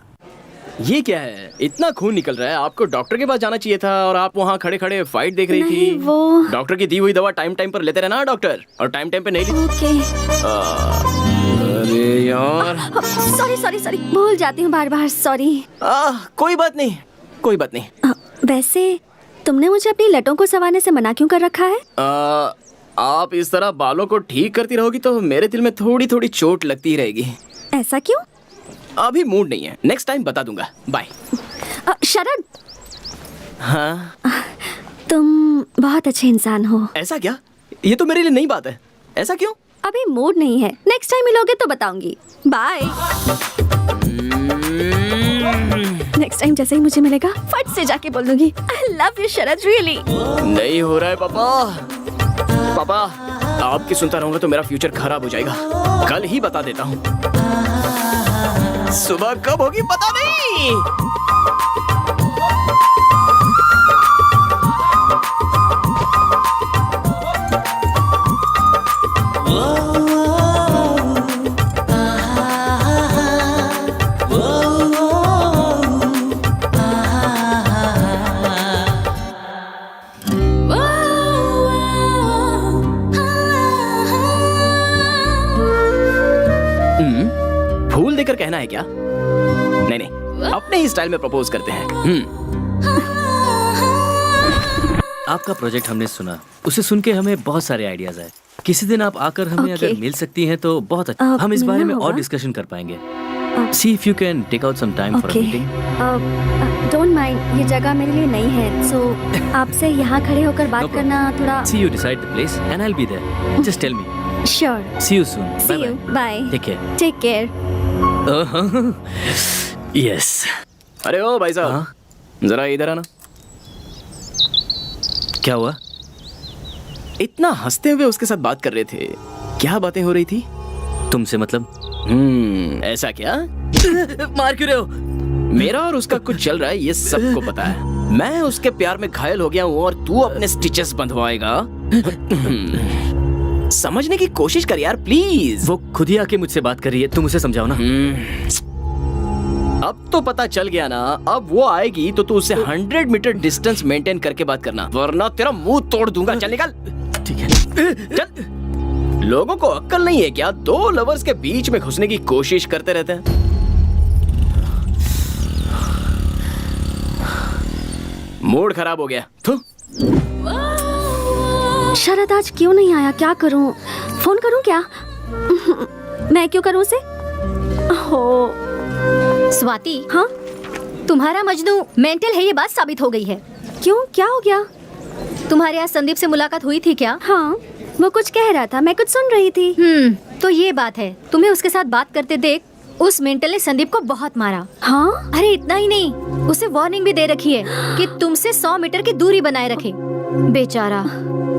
ये क्या है? इतना खून निकल रहा है, आपको डॉक्टर के पास जाना चाहिए था और आप वहाँ खड़े खड़े फाइट देख रही थी। वो डॉक्टर की दी हुई दवा टाइम टाइम पर लेते रहना डॉक्टर, और टाइम टाइम पे नहीं ली। ओके। अरे यार, सॉरी, भूल जाती हूँ बार बार, सॉरी। कोई बात नहीं। वैसे तुमने मुझे अपनी लटों को संवारने से मना क्यों कर रखा है? आप इस तरह बालों को ठीक करती रहोगी तो मेरे दिल में थोड़ी थोड़ी चोट लगती रहेगी। ऐसा क्यों? अभी मूड नहीं है, नेक्स्ट टाइम बता दूंगा। बाय। शरद, हाँ? तुम बहुत अच्छे इंसान हो। ऐसा क्या? ये तो मेरे लिए नई बात है। ऐसा क्यों? अभी मूड नहीं है, नेक्स्ट टाइम मिलोगे तो बताऊंगी। बाय। नेक्स्ट टाइम जैसे ही मुझे मिलेगा फट से जाके बोल दूंगी आई लव यू शरद, रियली। नहीं हो रहा है पापा, आपकी सुनता रहूंगा तो मेरा फ्यूचर खराब हो जाएगा। कल ही बता देता हूँ। सुबह कब होगी पता नहीं। लेकर कहना है क्या? नहीं नहीं, अपने ही स्टाइल में प्रपोज करते हैं। आपका प्रोजेक्ट हमने सुना, उसे सुन के हमें बहुत सारे आइडियाज आए। किसी दिन आप आकर हमें Okay. अगर मिल सकती हैं तो बहुत अच्छा। हम इस बारे मिलना में और होगा? डिस्कशन कर पाएंगे। See if you can take out some time for a okay meeting. Don't mind, ये जगह मेरे लिए नई है, सो आपसे यहाँ खड़े होकर बात problem. करना थोड़ा। See you decide the place and I will be there. Just tell me. Sure, see you soon. See you, bye, take care. Take care. Yes. अरे ओ भाई साहब, हाँ? जरा इधर आना। क्या हुआ? इतना हंसते हुए उसके साथ बात कर रहे थे, क्या बातें हो रही थी? तुमसे मतलब? ऐसा क्या? मार क्यों रहे हो? मेरा और उसका कुछ चल रहा है, ये सबको पता है। मैं उसके प्यार में घायल हो गया हूँ और तू अपने स्टिचेस बंधवाएगा? समझने की कोशिश कर यार प्लीज। वो खुद ही आके मुझसे बात कर रही है, तुम उसे समझाओ ना। अब तो पता चल गया ना। अब वो आएगी तो तू उससे 100 मीटर डिस्टेंस मेंटेन करके बात करना, वरना तेरा मुंह तोड़ दूंगा। चल निकल। ठीक है। चल। लोगों को अक्ल नहीं है क्या? दो लवर्स के बीच में घुसने की कोशिश करते रहते हैं। मूड खराब हो गया। थू। शरद आज क्यों नहीं आया? क्या करूं? फोन करूं क्या? मैं क्यों करूं उसे? हो स्वाति, हाँ, तुम्हारा मजनू मेंटल है, ये बात साबित हो गई है। क्यों, क्या हो गया? तुम्हारे यहाँ संदीप से मुलाकात हुई थी क्या? हाँ, वो कुछ कह रहा था, मैं कुछ सुन रही थी। तो ये बात है, तुम्हें उसके साथ बात करते देख उस मेंटल ने संदीप को बहुत मारा। हाँ, अरे इतना ही नहीं, उसे वार्निंग भी दे रखी है कि तुमसे 100 मीटर की दूरी बनाए रखे। बेचारा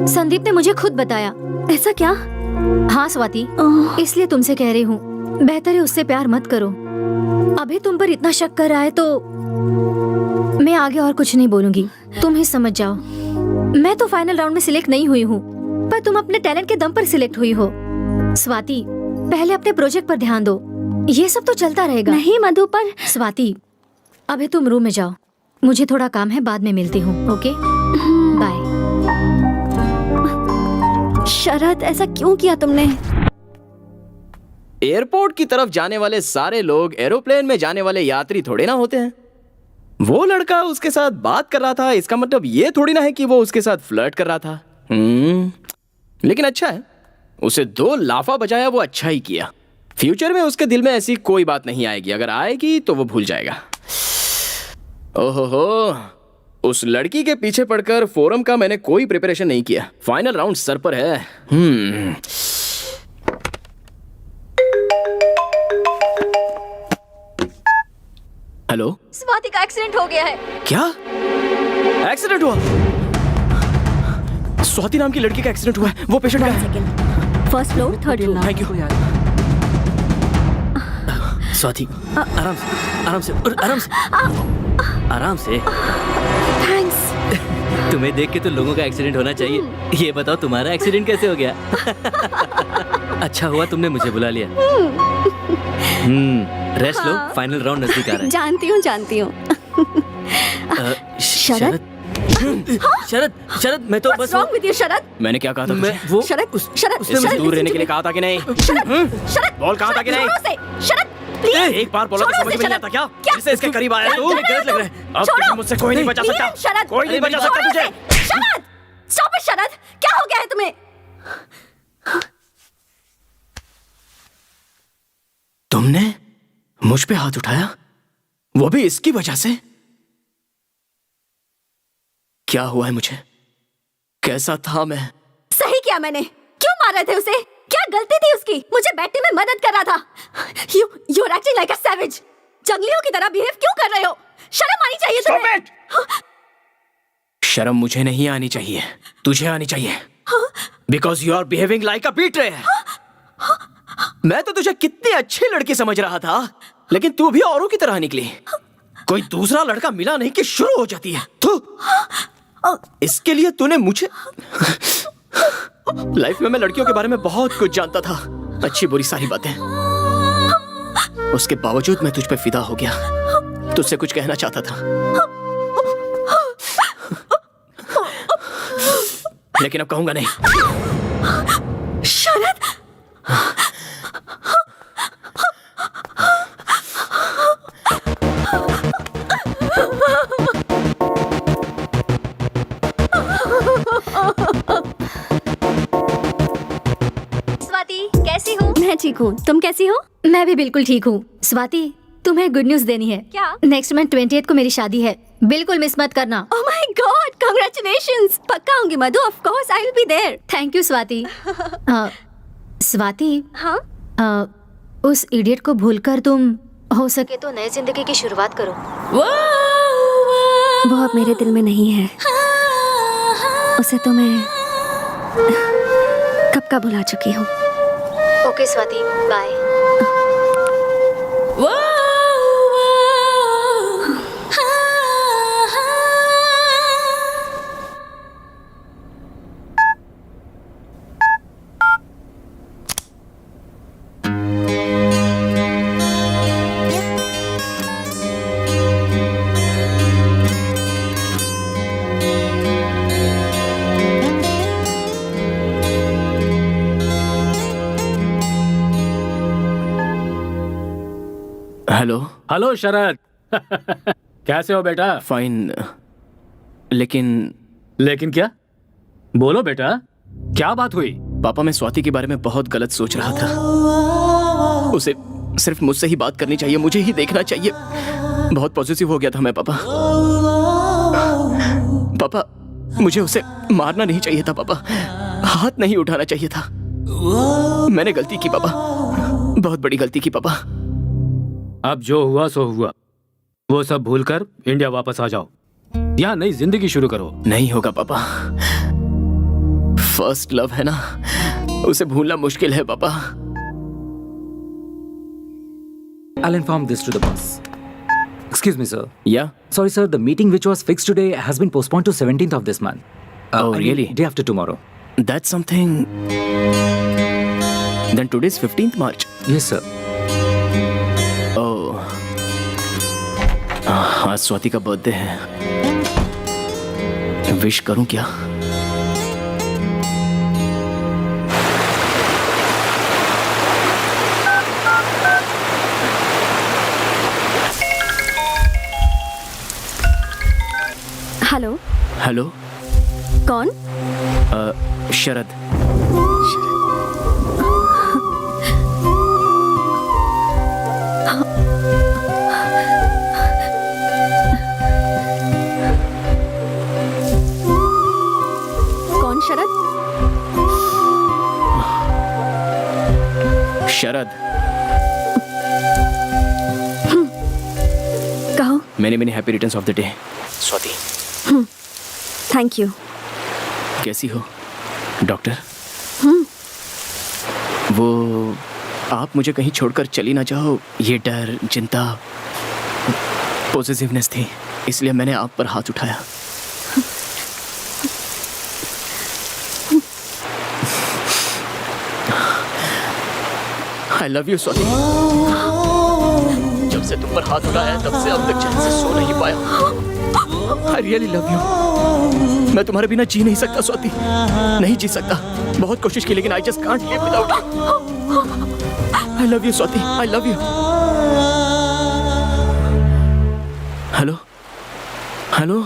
संदीप ने मुझे खुद बताया। ऐसा क्या? हाँ स्वाति, ओह। इसलिए तुमसे कह रही हूँ, बेहतर है उससे प्यार मत करो। अभी तुम पर इतना शक कर रहा है तो मैं आगे और कुछ नहीं बोलूंगी, तुम ही समझ जाओ। मैं तो फाइनल राउंड में सिलेक्ट नहीं हुई हूँ, पर तुम अपने टैलेंट के दम पर सिलेक्ट हुई हो। स्वाति, पहले अपने प्रोजेक्ट पर ध्यान दो, ये सब तो चलता रहेगा। नहीं मधु, पर स्वाति, अभी तुम रूम में जाओ, मुझे थोड़ा काम है, बाद में मिलती हूँ। Okay, bye. शरद, ऐसा क्यों किया तुमने? एयरपोर्ट की तरफ जाने वाले सारे लोग एरोप्लेन में जाने वाले यात्री थोड़े ना होते हैं। वो लड़का उसके साथ बात कर रहा था, इसका मतलब ये थोड़ी ना है कि वो उसके साथ फ्लर्ट कर रहा था। लेकिन अच्छा है, उसे 2 लाफा बजाया, वो अच्छा ही किया। फ्यूचर में उसके दिल में ऐसी कोई बात नहीं आएगी, अगर आएगी तो वो भूल जाएगा। ओहो, उस लड़की के पीछे पड़कर फोरम का मैंने कोई प्रिपरेशन नहीं किया। फाइनल राउंड सर पर है। हेलो, स्वाति का एक्सीडेंट हो गया है। क्या एक्सीडेंट हुआ? स्वाति नाम की लड़की का एक्सीडेंट हुआ है। वो पेशेंट का है। First floor, third floor. Thank you. Swati, आराम से, आराम से, आराम से, आराम से। थैंक्स। तुम्हें देख के तो लोगों का एक्सीडेंट होना चाहिए। ये बताओ तुम्हारा एक्सीडेंट कैसे हो गया? अच्छा हुआ तुमने मुझे बुला लिया। रेस्ट लो, फाइनल राउंड नजदीक आ रहा है। जानती हूँ, जानती हूँ। शरद? शरद, शरद, मैं तो What's बस wrong with you, शरद? मैंने क्या कहा था मैं तुझे? वो शरद, शरद, इससे शरद, दूर रहने listen के लिए to कहा था कि नहीं? me. शरद, बोल, कहा था कि नहीं? जोरों से, शरद, please. एक बार बोला तो छोड़ो समझ उसे, में नहीं शरद। आता क्या? क्या? इससे इसके करीब आया तू? क्या गलत लग रहा है। अब छोड़ो। तुझे मुझसे कोई नहीं बचा सकता। नीरज, शरद, कोई नहीं बचा सकता छोड़ो तुझे। उसे। शरद, stop it, शरद, क्या हो गया है तुम्हें? तुमने मुझ पे हाथ उठाया, वो भी इसकी वजह से? क्या हुआ है मुझे? कैसा था मैं? सही किया मैंने। क्यों मार रहे थे उसे? क्या गलती थी उसकी? मुझे बैठने में मदद कर रहा था। You're acting like a savage. जंगलियों की तरह बिहेव क्यों कर रहे हो? शर्म आनी चाहिए तुम्हें। शर्म मुझे नहीं आनी चाहिए, तुझे आनी चाहिए। Because you are behaving like a betrayer. मैं तो तुझे कितनी अच्छी लड़की समझ रहा था, लेकिन तू भी औरों की तरह निकली। कोई दूसरा लड़का मिला नहीं कि शुरू हो जाती है। तू इसके लिए तूने मुझे लाइफ में मैं लड़कियों के बारे में बहुत कुछ जानता था, अच्छी बुरी सारी बातें। उसके बावजूद मैं तुझ पे फिदा हो गया, तुझसे कुछ कहना चाहता था, लेकिन अब कहूंगा नहीं। शरद, कैसी हो? मैं ठीक हूँ, तुम कैसी हो? मैं भी बिल्कुल ठीक हूँ। स्वाति, तुम्हें गुड न्यूज देनी है। क्या? नेक्स्ट मंथ 28 को मेरी शादी है, बिल्कुल मिस मत करना। Oh my God, congratulations. पक्का आऊंगी Madhu, of course I will be there. Thank you Swati. Swati, हाँ? उस इडियट को भूलकर तुम हो सके तो नई जिंदगी की शुरुआत करो। वो अब मेरे दिल में नहीं है, उसे तो मैं कब का भुला चुकी हूँ। Okay Swati, bye. Hello. Hello Sharad. कैसे हो बेटा? फाइन, लेकिन क्या? बोलो बेटा, क्या बात हुई? पापा, मैं स्वाति के बारे में बहुत गलत सोच रहा था। उसे सिर्फ मुझसे ही बात करनी चाहिए, मुझे ही देखना चाहिए। बहुत पॉजिटिव हो गया था मैं पापा। पापा, मुझे उसे मारना नहीं चाहिए था पापा, हाथ नहीं उठाना चाहिए था। मैंने गलती की पापा, बहुत बड़ी गलती की पापा। अब जो हुआ सो हुआ, वो सब भूलकर इंडिया वापस आ जाओ, यहाँ नई जिंदगी शुरू करो। नहीं होगा पापा, फर्स्ट लव है ना, उसे भूलना मुश्किल है पापा। I'll inform this to the boss. Excuse me, sir. Yeah? Sorry, sir. The meeting which was fixed today has been postponed to 17th of this month. Oh, I mean, really? Day after tomorrow. That's something. Then today's 15th March. Yes, sir. ओह, आज स्वाति का birthday है। Wish करूं क्या? Hello. Hello. कौन? शरद। कौन शरद? शरद। कहो। मैंने happy returns of the day. Swati. Thank you. कैसी हो डॉक्टर? वो आप मुझे कहीं छोड़कर चली ना जाओ, ये डर, चिंता, पॉजिटिवनेस थी, इसलिए मैंने आप पर हाथ उठाया। I love you, Swati. जब से तुम पर हाथ उठाया तब से अब तक चैन से सो नहीं पाया। I really love you। मैं तुम्हारे बिना जी नहीं सकता स्वाति, नहीं जी सकता। बहुत कोशिश की लेकिन I just can't live without you। I love you Swati, I love you। Hello, hello.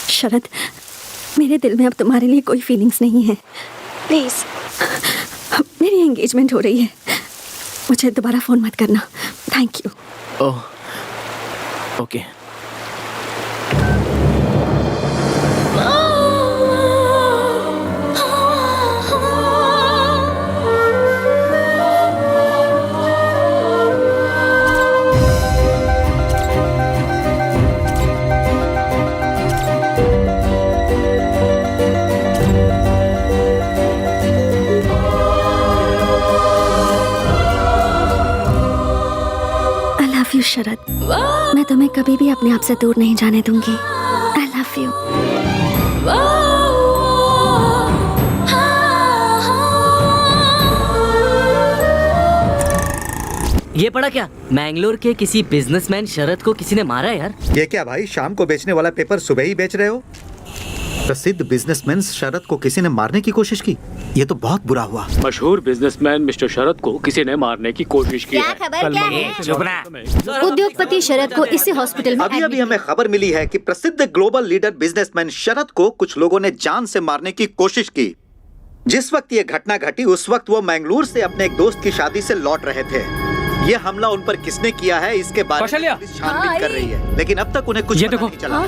Sharad, मेरे दिल में अब तुम्हारे लिए कोई फीलिंग्स नहीं है। प्लीज, मेरी एंगेजमेंट हो रही है, मुझे दोबारा फोन मत करना। Thank you. Oh, okay. Sharad, मैं तुम्हें कभी भी अपने आप से दूर नहीं जाने दूंगी। आई लव यू। ये पढ़ा क्या? मैंगलोर के किसी बिजनेसमैन शरद को किसी ने मारा यार। ये क्या भाई, शाम को बेचने वाला पेपर सुबह ही बेच रहे हो? प्रसिद्ध बिजनेसमैन शरद को किसी ने मारने की कोशिश की। ये तो बहुत बुरा हुआ। मशहूर बिजनेसमैन मिस्टर शरद को किसी ने मारने की कोशिश की है। उद्योगपति शरद को इसी हॉस्पिटल में अभी अभी हमें खबर मिली है कि प्रसिद्ध ग्लोबल लीडर बिजनेसमैन शरद को कुछ लोगों ने जान से मारने की कोशिश की। जिस वक्त ये घटना घटी उस वक्त वो मैंगलोर से अपने एक दोस्त की शादी से लौट रहे थे। ये हमला उन पर किसने किया है इसके बारे में पुलिस छानबीन कर रही है, लेकिन अब तक उन्हें कुछ पता नहीं चला।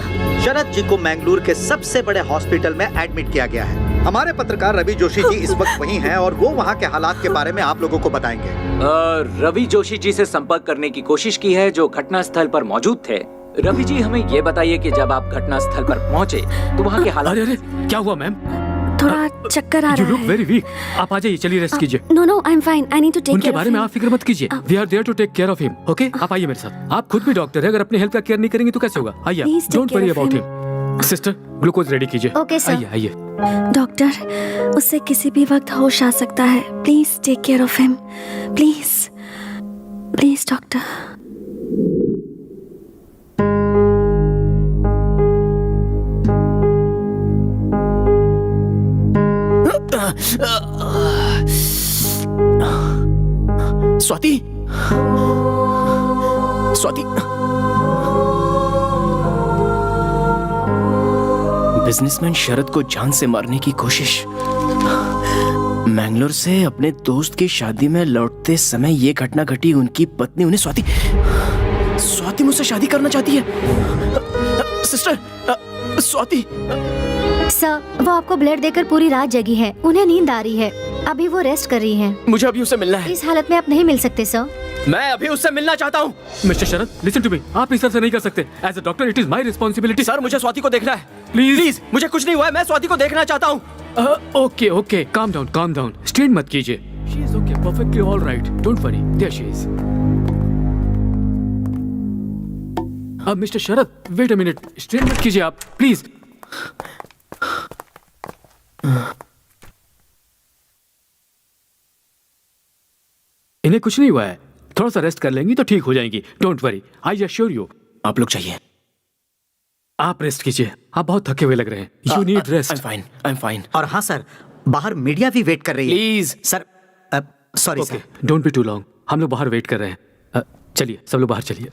शरद जी को मैंगलोर के सबसे बड़े हॉस्पिटल में एडमिट किया गया है। हमारे पत्रकार रवि जोशी जी इस वक्त वहीं हैं और वो वहाँ के हालात के बारे में आप लोगों को बताएंगे। रवि जोशी जी से संपर्क करने की कोशिश की है जो घटना स्थल पर मौजूद थे। रवि जी हमें ये बताइए कि जब आप घटना स्थल पर पहुँचे तो वहाँ के हालात। अरे क्या हुआ मैम? थोड़ा चक्कर आ You रहा look है। very weak. आप आ जाइए, चलिए रेस्ट कीजिए। No no I am fine, I need to take उनके केयर बारे में आप फिक्र मत कीजिए। We are there to take care of him. Okay? आप आइए मेरे साथ। आप खुद भी डॉक्टर है, अगर अपनी हेल्थ का केयर नहीं करेंगे तो कैसे होगा? आइए, Please take don't care worry of about him. Him. Sister, glucose ready कीजिए। Okay, sir. आइए आइए। डॉक्टर, उससे किसी भी वक्त होश आ सकता है। Please take care of him, please please doctor. Swati, Swati, businessman Sharad को जान से मारने की कोशिश। मैंगलोर से अपने दोस्त की शादी में लौटते समय ये घटना घटी। उनकी पत्नी उन्हें स्वाति मुझसे शादी करना चाहती है। सिस्टर, स्वाति। सर, वो आपको ब्लड देकर पूरी रात जगी है। उन्हें नींद आ रही है। अभी वो रेस्ट कर रही हैं। मुझे अभी उससे मिलना है। इस हालत में आप नहीं मिल सकते सर। मैं अभी उससे मिलना चाहता हूँ। Mister Sharad, listen to me. आप इस तरह से नहीं कर सकते। As a doctor it is my responsibility. Sir, मुझे स्वाति को देखना है। प्लीज मुझे कुछ नहीं हुआ है। मैं स्वाति को देखना चाहता हूँ। Okay okay, calm down, strain मत कीजिए। She is okay, perfectly all right, don't worry, there she is. अब mister Sharad, wait a minute, strain मत कीजिए आप, प्लीज। इन्हें कुछ नहीं हुआ है, थोड़ा सा रेस्ट कर लेंगी तो ठीक हो जाएंगी। Don't worry, I assure you. आप लोग चाहिए। आप रेस्ट कीजिए, आप बहुत थके हुए लग रहे हैं। You need rest. I am fine. और हाँ सर, बाहर मीडिया भी वेट कर रही है। Please sir, sorry sir. Don't be too long, हम लोग बाहर वेट कर रहे हैं। चलिए, सब लोग बाहर चलिए।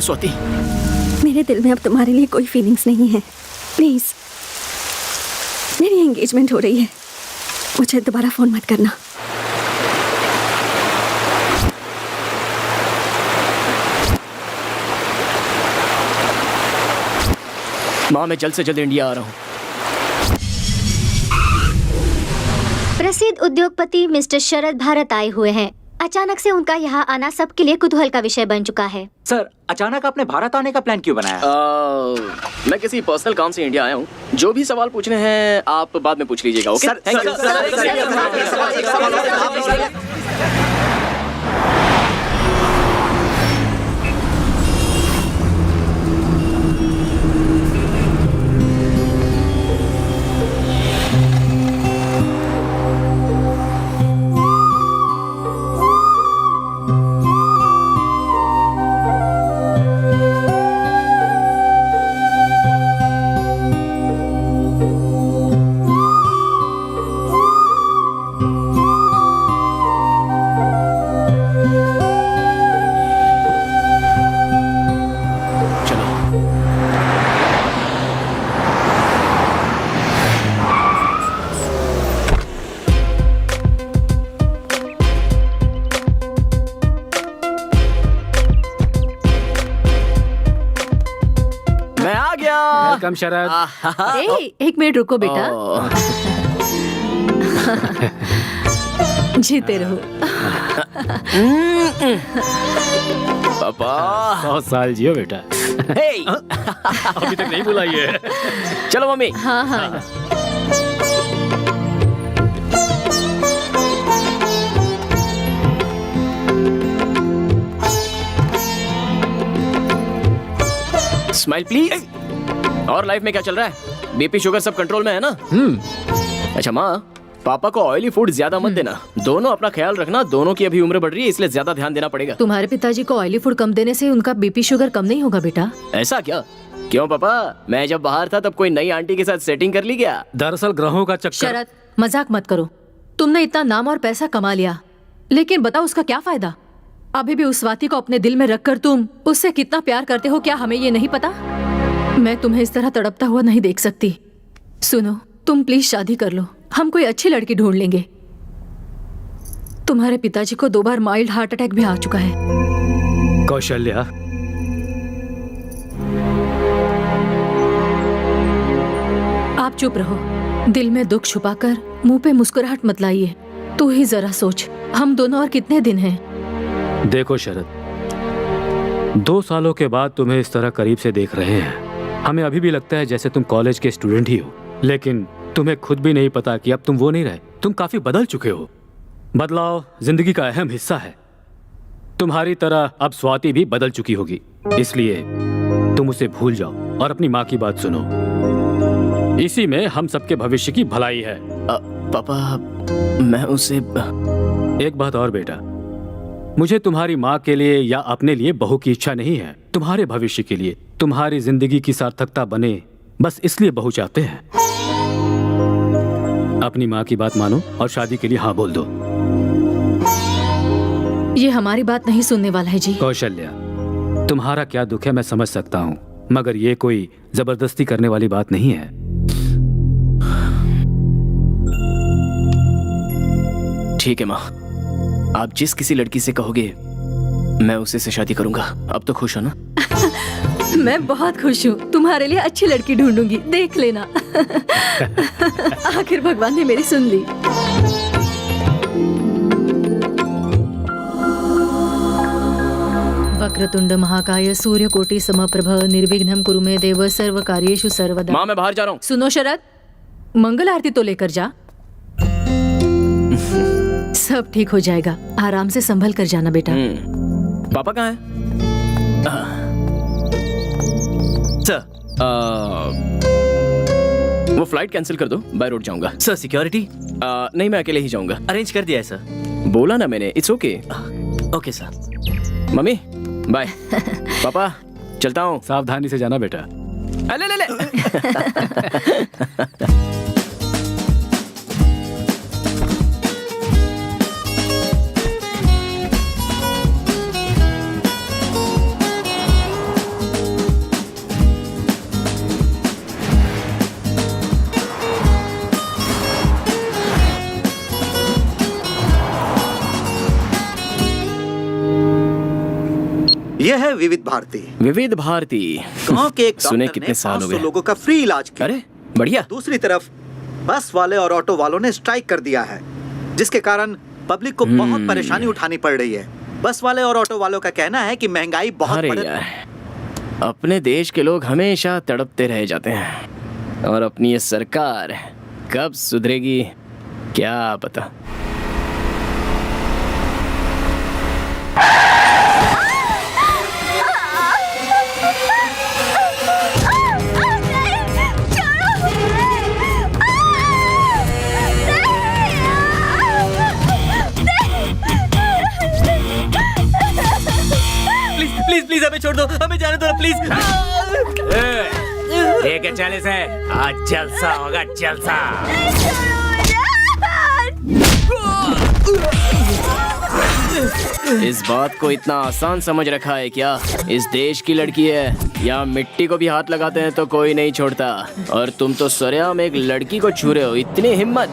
स्वाति, मेरे दिल में अब तुम्हारे लिए कोई फीलिंग्स नहीं है। प्लीज, मेरी एंगेजमेंट हो रही है, मुझे दोबारा फोन मत करना। माँ, मैं जल्द से जल्द इंडिया आ रहा हूँ। प्रसिद्ध उद्योगपति मिस्टर शरद भारत आए हुए हैं। अचानक से उनका यहाँ आना सबके लिए कुतूहल का विषय बन चुका है। सर, अचानक आपने भारत आने का प्लान क्यों बनाया? मैं किसी पर्सनल काम से इंडिया आया हूँ। जो भी सवाल पूछने हैं आप बाद में पूछ लीजिएगा। ओके? Thank you. वेलकम शरद। एक मिनट रुको बेटा। जीते रहो। पापा 100 साल जियो बेटा। हे अभी तक नहीं बुलाई है। चलो मम्मी। हाँ हाँ। Smile please. और लाइफ में क्या चल रहा है? बीपी शुगर सब कंट्रोल में है ना? अच्छा माँ, पापा को ऑयली फूड ज्यादा मत देना। दोनों अपना ख्याल रखना। दोनों की अभी उम्र बढ़ रही है, इसलिए ज्यादा ध्यान देना पड़ेगा। तुम्हारे पिताजी को ऑयली फूड कम देने से उनका बीपी शुगर कम नहीं होगा बेटा। ऐसा क्या? क्यों पापा, मैं जब बाहर था तब कोई नई आंटी के साथ सेटिंग कर ली क्या? दरअसल ग्रहों का चक्कर। शरद, मजाक मत करो। तुमने इतना नाम और पैसा कमा लिया, लेकिन बताओ उसका क्या फायदा? अभी भी उस स्वाति को अपने दिल में रखकर तुम उससे कितना प्यार करते हो, क्या हमें ये नहीं पता? मैं तुम्हें इस तरह तड़पता हुआ नहीं देख सकती। सुनो, तुम प्लीज शादी कर लो। हम कोई अच्छी लड़की ढूंढ लेंगे। तुम्हारे पिताजी को 2 बार माइल्ड हार्ट अटैक भी आ चुका है। कौशल्या, आप चुप रहो। दिल में दुख छुपाकर मुंह पे मुस्कुराहट मत लाइए। तू ही जरा सोच, हम दोनों और कितने दिन हैं? देखो शरद, 2 सालों के बाद तुम्हें इस तरह करीब से देख रहे हैं। हमें अभी भी लगता है जैसे तुम कॉलेज के स्टूडेंट ही हो, लेकिन तुम्हें खुद भी नहीं पता कि अब तुम वो नहीं रहे। तुम काफी बदल चुके हो। बदलाव जिंदगी का अहम हिस्सा है। तुम्हारी तरह अब स्वाति भी बदल चुकी होगी, इसलिए तुम उसे भूल जाओ और अपनी माँ की बात सुनो। इसी में हम सबके भविष्य की भलाई है। पापा, मैं उसे एक बात और बेटा, मुझे तुम्हारी माँ के लिए या अपने लिए बहू की इच्छा नहीं है। तुम्हारे भविष्य के लिए, तुम्हारी जिंदगी की सार्थकता बने, बस इसलिए बहू चाहते हैं। अपनी माँ की बात मानो और शादी के लिए हाँ बोल दो। ये हमारी बात नहीं सुनने वाला है जी। कौशल्या, तुम्हारा क्या दुख है मैं समझ सकता हूँ, मगर ये कोई जबरदस्ती करने वाली बात नहीं है। ठीक है माँ, आप जिस किसी लड़की से कहोगे मैं उसी से शादी करूंगा। अब तो खुश हो ना? मैं बहुत खुश हूँ। तुम्हारे लिए अच्छी लड़की ढूंढूंगी, देख लेना। आखिर भगवान ने मेरी सुन ली। वक्रतुंड महाकाय सूर्यकोटि समप्रभ निर्विघ्नं कुरु मे देव सर्व कार्येषु सर्वदा। माँ, मैं बाहर जा रहा हूँ। सुनो शरद, मंगल आरती तो लेकर जा। सब ठीक हो जाएगा, आराम से संभल कर जाना बेटा। पापा कहाँ हैं? सर, वो फ्लाइट कैंसिल कर दो, बाय रोड जाऊंगा। सर सिक्योरिटी नहीं, मैं अकेले ही जाऊंगा। अरेंज कर दिया है सर। बोला ना मैंने, it's okay. Okay sir. Mummy bye. Papa चलता हूँ। सावधानी से जाना बेटा। ले ले ले। यह है विविध भारती। विविध भारती। गांव के एक सुने डॉक्टर कितने ने साल हो 500 गए। लोगों का फ्री इलाज किया। अरे बढ़िया। दूसरी तरफ बस वाले और ऑटो वालों ने स्ट्राइक कर दिया है, जिसके कारण पब्लिक को बहुत परेशानी उठानी पड़ रही है। बस वाले और ऑटो वालों का कहना है कि महंगाई बहुत अरे बढ़ यार, अपने देश के लोग हमेशा तड़पते रह जाते हैं और अपनी ये सरकार कब सुधरेगी क्या पता। प्लीज प्लीज हमें छोड़ दो, हमें जाने दो प्लीज। लेके चले से, आज जलसा होगा जलसा। इस बात को इतना आसान समझ रखा है क्या? इस देश की लड़की है, या मिट्टी को भी हाथ लगाते हैं तो कोई नहीं छोड़ता, और तुम तो सरेआम एक लड़की को छू रहे हो। इतनी हिम्मत!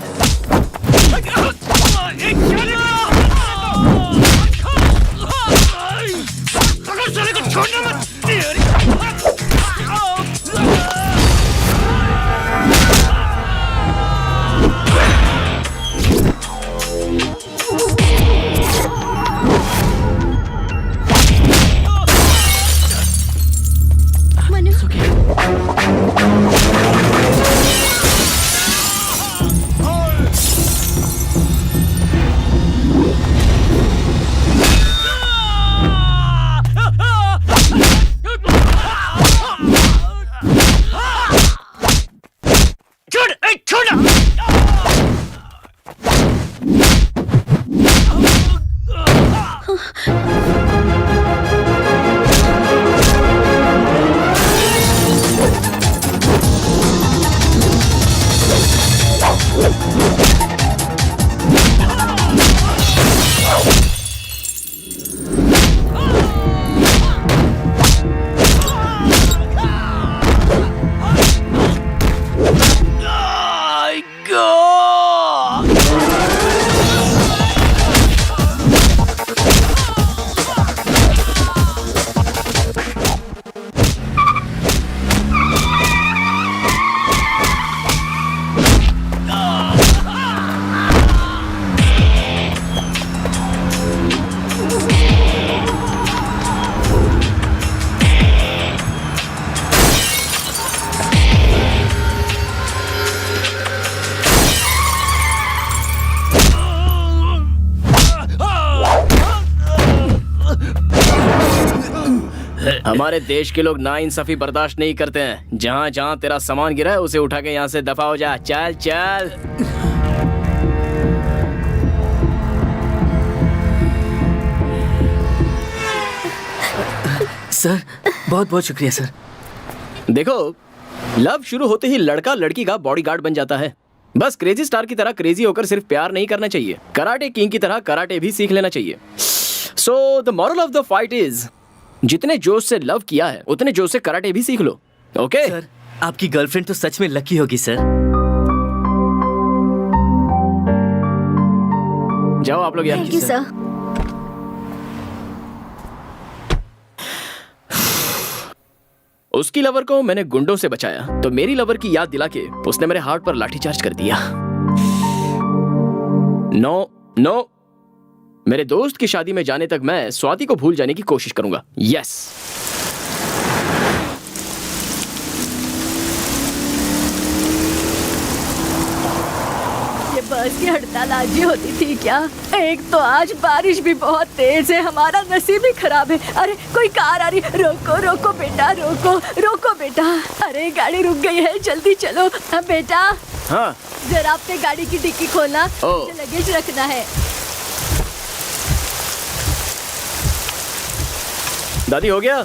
हमारे देश के लोग नाइंसाफी बर्दाश्त नहीं करते हैं। जहाँ जहाँ तेरा सामान गिरा है उसे उठा के यहाँ से दफा हो जा। चल चल। सर बहुत बहुत शुक्रिया सर। देखो, लव शुरू होते ही लड़का लड़की का बॉडीगार्ड बन जाता है। बस क्रेजी स्टार की तरह क्रेजी होकर सिर्फ प्यार नहीं करना चाहिए, कराटे किंग की तरह कराटे भी सीख लेना चाहिए। So the moral of the fight is, जितने जोश से लव किया है उतने जोश से कराटे भी सीख लो। ओके सर, आपकी गर्लफ्रेंड तो सच में लकी होगी सर। जाओ आप लोग यार। Thank you sir. उसकी लवर को मैंने गुंडों से बचाया तो मेरी लवर की याद दिला के उसने मेरे हार्ट पर लाठीचार्ज कर दिया। नो नो, मेरे दोस्त की शादी में जाने तक मैं स्वाति को भूल जाने की कोशिश करूंगा। यस। ये बस की हड़ताल आज ही होती थी क्या? एक तो आज बारिश भी बहुत तेज है, हमारा नसीब भी खराब है। अरे कोई कार आ रही, रोको रोको बेटा, रोको रोको बेटा। अरे गाड़ी रुक गई है, जल्दी चलो। बेटा हाँ जरा अपने गाड़ी की डिक्की खोलना, ओ। मुझे लगेज रखना है। दादी हो गया?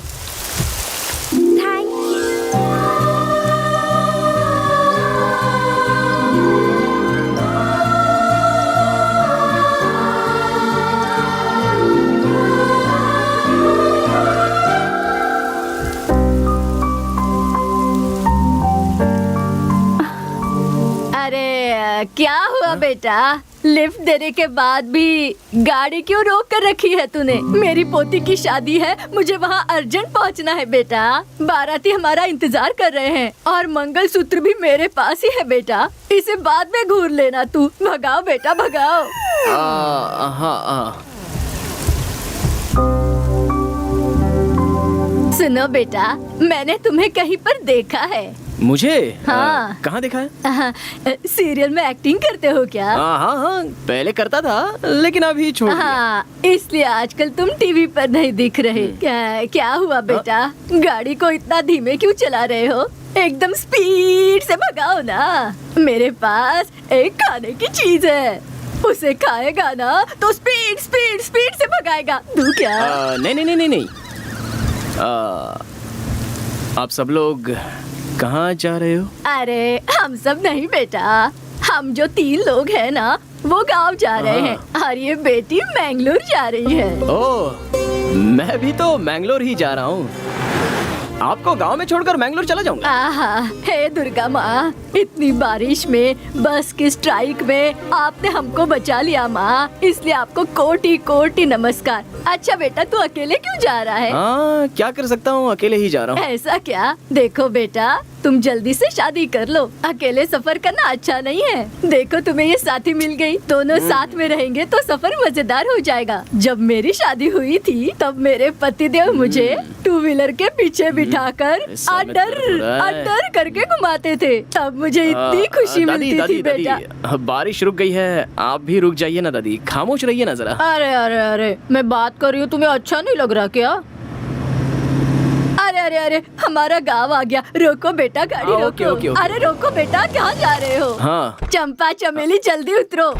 अरे क्या हुआ बेटा? लिफ्ट देने के बाद भी गाड़ी क्यों रोक कर रखी है तूने? मेरी पोती की शादी है, मुझे वहाँ अर्जेंट पहुँचना है बेटा। बाराती हमारा इंतजार कर रहे हैं और मंगलसूत्र भी मेरे पास ही है बेटा। इसे बाद में घूर लेना तू। भगाओ बेटा भगाओ। सुनो बेटा, मैंने तुम्हें कहीं पर देखा है। मुझे? हाँ। कहाँ देखा है? सीरियल में एक्टिंग करते हो क्या? हाँ, पहले करता था लेकिन अभी छोड़ दिया। हाँ, इसलिए आजकल तुम टीवी पर नहीं दिख रहे। क्या हुआ बेटा? गाड़ी को इतना धीमे क्यों चला रहे हो? एकदम स्पीड से भगाओ ना। मेरे पास एक खाने की चीज है, उसे खाएगा ना तो स्पीड स्पीड स्पीड से भगाएगा। दूं क्या? नहीं। आप सब लोग कहाँ जा रहे हो? अरे हम सब नहीं बेटा, हम जो 3 लोग हैं ना वो गांव जा रहे हैं और ये बेटी मैंगलोर जा रही है। ओह, मैं भी तो मैंगलोर ही जा रहा हूँ। आपको गांव में छोड़कर मैंगलोर चला जाऊंगा। आहा, हे दुर्गा माँ, इतनी बारिश में बस की स्ट्राइक में आपने हमको बचा लिया माँ, इसलिए आपको कोटि कोटि नमस्कार। अच्छा बेटा, तू अकेले क्यों जा रहा है? हाँ, क्या कर सकता हूँ, अकेले ही जा रहा हूँ। ऐसा क्या? देखो बेटा, तुम जल्दी से शादी कर लो, अकेले सफर करना अच्छा नहीं है। देखो तुम्हें ये साथी मिल गई, दोनों साथ में रहेंगे तो सफर मजेदार हो जाएगा। जब मेरी शादी हुई थी तब मेरे पतिदेव मुझे 2 व्हीलर के पीछे बिठाकर अडर करके घुमाते थे, तब मुझे इतनी खुशी मिलती थी बेटा। बारिश रुक गई है, आप भी रुक जाइए ना दादी, खामोश रहिए ना जरा। अरे अरे अरे, मैं बात कर रही हूँ, तुम्हें अच्छा नहीं लग रहा क्या? अरे अरे, हमारा गांव आ गया। रोको बेटा, गाड़ी रोको। ओके। अरे रोको बेटा, कहाँ जा रहे हो? हाँ। चंपा चमेली जल्दी उतरो।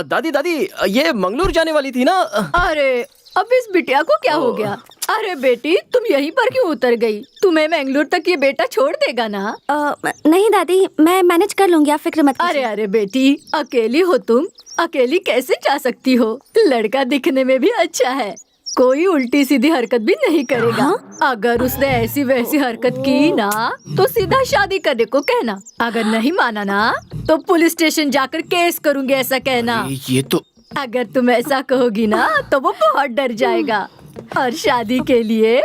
दादी, ये मंगलोर जाने वाली थी ना? अरे अब इस बिटिया को क्या हो गया? अरे बेटी, तुम यहीं पर क्यों उतर गई? तुम्हें मैंगलोर तक ये बेटा छोड़ देगा ना? नहीं दादी, मैं मैनेज कर लूंगी, आप फिक्र मत कीजिए। अरे बेटी, अकेली हो तुम, अकेली कैसे जा सकती हो? लड़का दिखने में भी अच्छा है, कोई उल्टी सीधी हरकत भी नहीं करेगा। अगर उसने ऐसी वैसी हरकत की ना तो सीधा शादी करने को कहना। अगर नहीं माना ना तो पुलिस स्टेशन जाकर केस करूंगी ऐसा कहना। ये तो अगर तुम ऐसा कहोगी ना तो वो बहुत डर जाएगा और शादी के लिए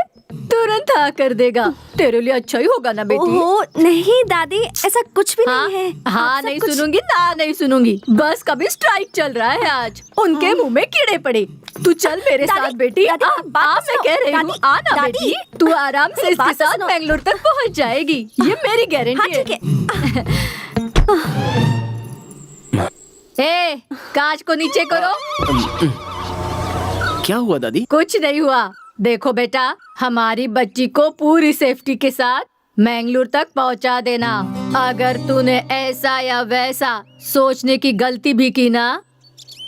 तुरंत हाँ कर देगा। तेरे लिए अच्छा ही होगा ना बेटी? ओह नहीं दादी, ऐसा कुछ भी हाँ, नहीं है। हाँ आप सब नहीं कुछ- सुनूंगी ना, नहीं सुनूंगी। बस कभी स्ट्राइक चल रहा है आज, उनके मुंह में कीड़े पड़े। तू चल मेरे दादी, साथ बेटी। दादी, आ, बात आ, मैं सुनो। कह रही हूँ, दादी, आ ना दादी, बेटी, तू आराम से मेरी इसके बात तो साथ सुनो। बेंगलोर तक पहुँच जाएगी, ये मेरी हाँ गारंटी ठीक है। ए, कांच को नीचे करो। क्या हुआ दादी? कुछ नहीं हुआ। देखो बेटा, हमारी बच्ची को पूरी सेफ्टी के साथ मैंगलोर तक पहुंचा देना। अगर तूने ऐसा या वैसा सोचने की गलती भी की ना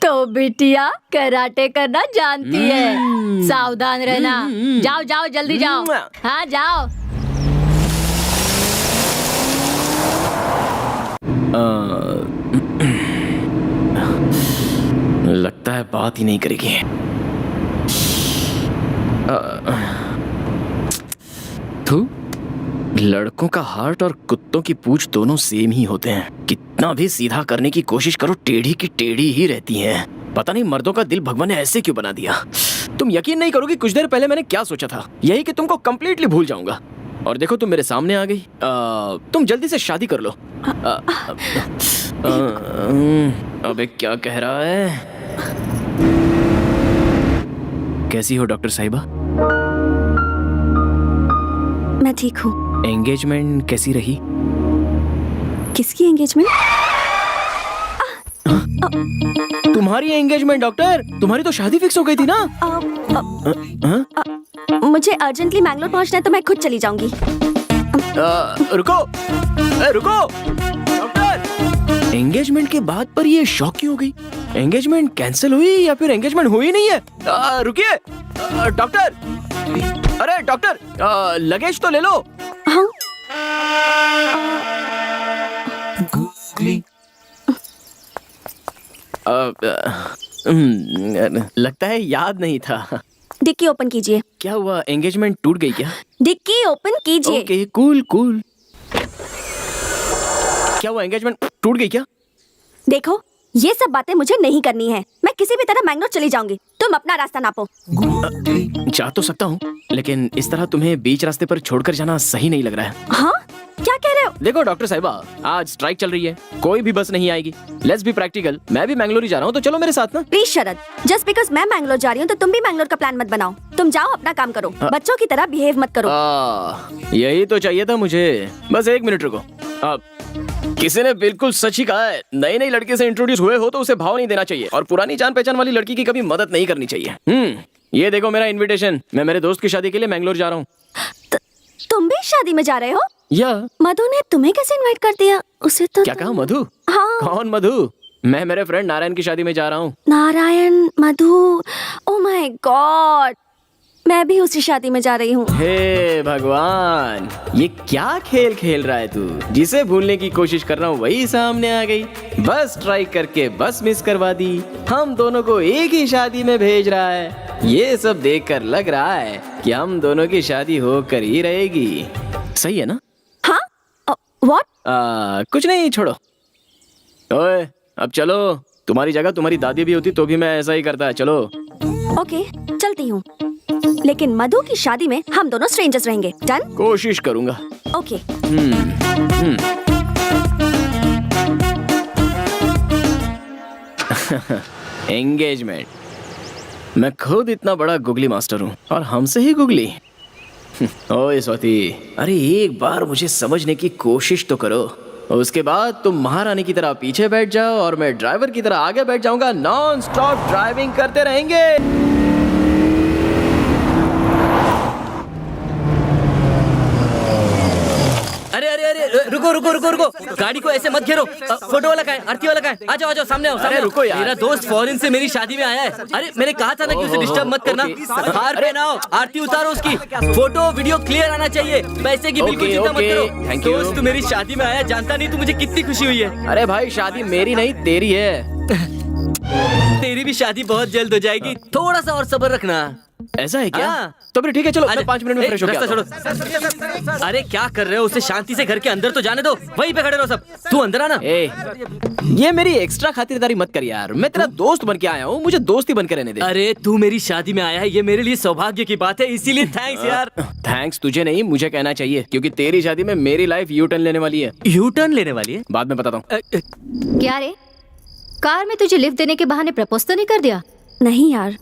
तो बिटिया कराटे करना जानती है। सावधान रहना। जाओ जाओ जल्दी जाओ। हाँ जाओ। लगता है बात ही नहीं करेगी। तू लड़कों का हार्ट और कुत्तों की पूंछ दोनों सेम ही होते हैं। कितना भी सीधा करने की कोशिश करो, टेढ़ी की टेढ़ी ही रहती हैं। पता नहीं मर्दों का दिल भगवान ने ऐसे क्यों बना दिया। तुम यकीन नहीं करोगी, कुछ देर पहले मैंने क्या सोचा था, यही कि तुमको कंप्लीटली भूल जाऊंगा। और देखो तुम मेरे सामने आ गई। तुम जल्दी से शादी कर लो। अबे क्या कह रहा है? कैसी हो डॉक्टर साहिबा? मैं ठीक हूँ। एंगेजमेंट कैसी रही? किसकी एंगेजमेंट? तुम्हारी एंगेजमेंट डॉक्टर, तुम्हारी तो शादी फिक्स हो गई थी ना? मुझे अर्जेंटली मैंगलोर पहुंचना है तो मैं खुद चली जाऊंगी। रुको, रुको डॉक्टर। एंगेजमेंट के बाद पर ये शॉक क्यों हो गई? एंगेजमेंट कैंसिल हुई या फिर एंगेजमेंट हुई नहीं है? रुकिए डॉक्टर। अरे डॉक्टर, लगेज तो ले लो। हाँ? लगता है याद नहीं था। डिक्की ओपन कीजिए। क्या हुआ, एंगेजमेंट टूट गई क्या? डिक्की ओपन कीजिए। Okay cool cool. क्या हुआ, एंगेजमेंट टूट गई क्या? देखो, ये सब बातें मुझे नहीं करनी है। मैं किसी भी तरह मैंगलोर चली जाऊंगी। तुम अपना रास्ता नापो। जा तो सकता हूँ, लेकिन इस तरह तुम्हें बीच रास्ते पर छोड़कर जाना सही नहीं लग रहा है। हाँ? क्या कह रहे हो? देखो डॉक्टर साहिबा, आज स्ट्राइक चल रही है, कोई भी बस नहीं आएगी। Let's be practical. मैं भी मैंगलोर ही जा रहा हूँ, तो चलो मेरे साथ ना। प्लीज शरद, जस्ट बिकॉज मैं मैंगलोर जा रही हूँ तो तुम भी मैंगलोर का प्लान मत बनाओ। तुम जाओ अपना काम करो, बच्चों की तरह बिहेव मत करो। यही तो चाहिए था मुझे। बस एक मिनट रुको। किसी ने बिल्कुल सच ही कहा है, नई नई लड़की से इंट्रोड्यूस हुए हो तो उसे भाव नहीं देना चाहिए और पुरानी जान पहचान वाली लड़की की कभी मदद नहीं करनी चाहिए। ये देखो मेरा इनविटेशन। मैं मेरे दोस्त की शादी के लिए मैंगलोर जा रहा हूँ। तुम भी शादी में जा रहे हो? या मधु ने तुम्हें कैसे इनवाइट कर दिया? उसे तो क्या कहा मधु? हाँ। कौन मधु? मैं मेरे फ्रेंड नारायण की शादी में जा रहा हूँ। नारायण, मधु, ओह माय गॉड, मैं भी उसी शादी में जा रही हूँ। हे भगवान, ये क्या खेल खेल रहा है तू? जिसे भूलने की कोशिश कर रहा हूँ वही सामने आ गई। बस ट्राई करके बस मिस करवा दी। हम दोनों को एक ही शादी में भेज रहा है। ये सब देखकर लग रहा है कि हम दोनों की शादी होकर ही रहेगी। सही है ना? हाँ? व्हाट? कुछ नहीं, छोड़ो। ओए अब चलो। तुम्हारी जगह तुम्हारी दादी भी होती तो भी मैं ऐसा ही करता है। चलो। ओके, चलती हूँ, लेकिन मधु की शादी में हम दोनों स्ट्रेंजर्स रहेंगे। डन? कोशिश करूंगा। ओके। एंगेजमेंट। मैं खुद इतना बड़ा गुगली मास्टर हूँ और हमसे ही गुगली। ओए स्वाति, अरे एक बार मुझे समझने की कोशिश तो करो। उसके बाद तुम महारानी की तरह पीछे बैठ जाओ और मैं ड्राइवर की तरह आगे बैठ जाऊंगा। नॉन स्टॉप ड्राइविंग करते रहेंगे। अरे अरे अरे रुको रुको रुको रुको रुको, गाड़ी को ऐसे मत घेरो। फोटो वाला कहाँ है? आरती वाला कहाँ है? आ जाओ आ जाओ, सामने आओ, सामने रुको यार। मेरा दोस्त फॉरेन से मेरी शादी में आया है। अरे मैंने कहा था ना कि उसे डिस्टर्ब मत करना। हार पहनाओ, आरती उतारो उसकी, फोटो वीडियो क्लियर आना चाहिए, पैसे की बिल्कुल चिंता मत करो। Thank you. दोस्त तू मेरी शादी में आया, जानता नहीं तू मुझे कितनी खुशी हुई है। अरे भाई शादी मेरी नहीं तेरी है। तेरी भी शादी बहुत जल्द हो जाएगी, थोड़ा सा और सब्र रखना। ऐसा है क्या? हाँ। तो फिर ठीक है, चलो अरे, मैं 5 मिनट में फ्रेश हो रास्ता गया। छोड़ो। अरे क्या कर रहे हो? उसे शांति से घर के अंदर तो जाने दो, वहीं पे खड़े रहो सब। तू अंदर आना। ये मेरी एक्स्ट्रा खातिरदारी मत कर यार, मैं तेरा दोस्त बन के आया हूँ, मुझे दोस्ती बन के रहने दे। अरे तू मेरी शादी में आया है, ये मेरे लिए सौभाग्य की बात है, इसीलिए थैंक्स यार। थैंक्स तुझे नहीं, मुझे कहना चाहिए, क्योंकि तेरी शादी में मेरी लाइफ यू टर्न लेने वाली है। यू टर्न लेने वाली है? बाद में बताता हूँ। क्या रे, कार में तुझे लिफ्ट देने के बहाने प्रपोज तो नहीं कर दिया? नहीं यार,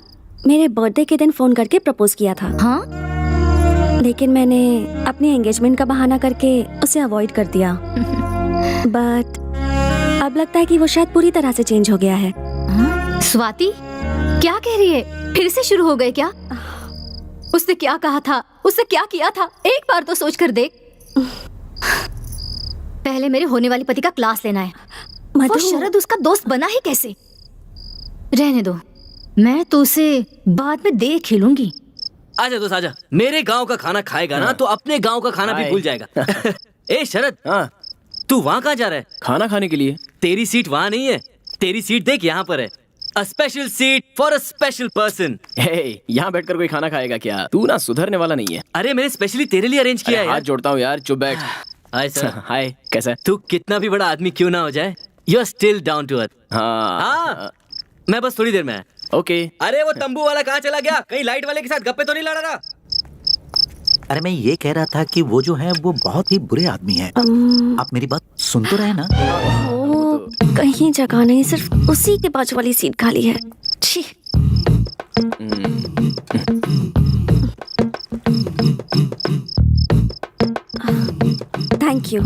मेरे बर्थडे के दिन फोन करके प्रपोज किया था, हाँ, लेकिन मैंने अपनी एंगेजमेंट का बहाना करके उसे अवॉइड कर दिया। बट अब लगता है कि वो शायद पूरी तरह से चेंज हो गया है। स्वाति क्या कह रही है? फिर से शुरू हो गए क्या? उसने क्या कहा था, उसने क्या किया था, एक बार तो सोच कर देख। पहले मेरे होने वाली पति का क्लास लेना है। वो शरद उसका दोस्त बना ही कैसे? रहने दो, मैं तो उसे बाद में देख ही लूंगी। आजा दोस्त आजा, मेरे गांव का खाना खाएगा ना तो अपने गांव का खाना भी भूल जाएगा। ए शरद, हाँ तू वहाँ कहाँ जा रहा है? खाना खाने के लिए। तेरी सीट वहाँ नहीं है, तेरी सीट देख यहाँ पर है। A special seat for a special person. यहाँ बैठकर कोई खाना खाएगा क्या? तू ना सुधरने वाला नहीं है। अरे मैंने स्पेशली तेरे लिए अरेंज किया है हाथ यार। जोड़ता हूँ यार, चुप बैठ। Hi sir. हाय, कैसा है? तू कितना भी बड़ा आदमी क्यों ना हो जाए, you are still down to earth. हाँ हाँ, मैं बस थोड़ी देर में आया। ओके। अरे वो तंबू वाला कहाँ चला गया? कहीं लाइट वाले के साथ गप्पे तो नहीं लड़ा रहा? अरे मैं ये कह रहा था कि वो जो है वो बहुत ही बुरे आदमी है। आप मेरी बात सुन तो रहे ना? वो कहीं जगह नहीं, सिर्फ उसी के बाजू वाली सीट खाली है। छी। Thank you.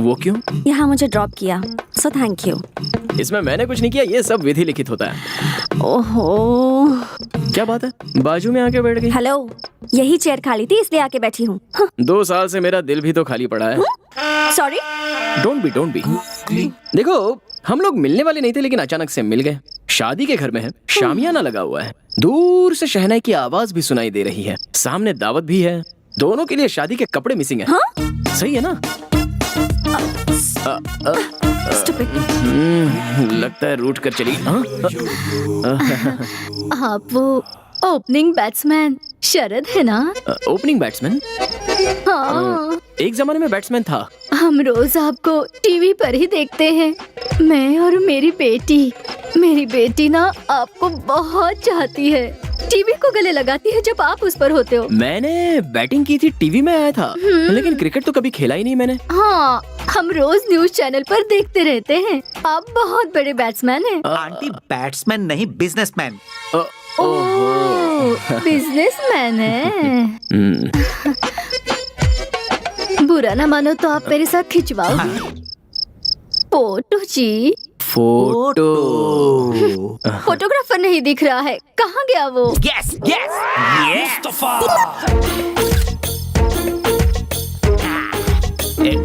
वो क्यों? यहाँ मुझे ड्रॉप किया, सो थैंक यू। इसमें मैंने कुछ नहीं किया, ये सब विधि लिखित होता है। ओहो, क्या बात है, बाजू में आके बैठ गई? हेलो, यही चेयर खाली थी इसलिए आके बैठी हूँ। 2 साल से मेरा दिल भी तो खाली पड़ा है। सॉरी। Don't be. देखो हम लोग मिलने वाले नहीं थे, लेकिन अचानक से मिल गए। शादी के घर में है, शामियाना लगा हुआ है, दूर से शहनाई की आवाज भी सुनाई दे रही है, सामने दावत भी है, दोनों के लिए शादी के कपड़े मिसिंग है। सही है ना? लगता है रूठ कर चली। आप वो ओपनिंग बैट्समैन शरद है ना? Opening batsman? हाँ, एक जमाने में बैट्समैन था। हम रोज आपको टीवी पर ही देखते हैं, मैं और मेरी बेटी। मेरी बेटी ना आपको बहुत चाहती है, टीवी को गले लगाती है जब आप उस पर होते हो। मैंने बैटिंग की थी, टीवी में आया था, लेकिन क्रिकेट तो कभी खेला ही नहीं मैंने। हाँ, हम रोज न्यूज चैनल पर देखते रहते हैं। आप बहुत बड़े बैट्समैन हैं। आंटी बैट्समैन नहीं, बिजनेसमैन। ओह, बिजनेसमैन है। बुरा ना मानो तो आप मेरे साथ खिंचवाओगे फोटो जी? फोटो? फोटोग्राफर नहीं दिख रहा है, कहाँ गया वो? Yes yes Mustafa.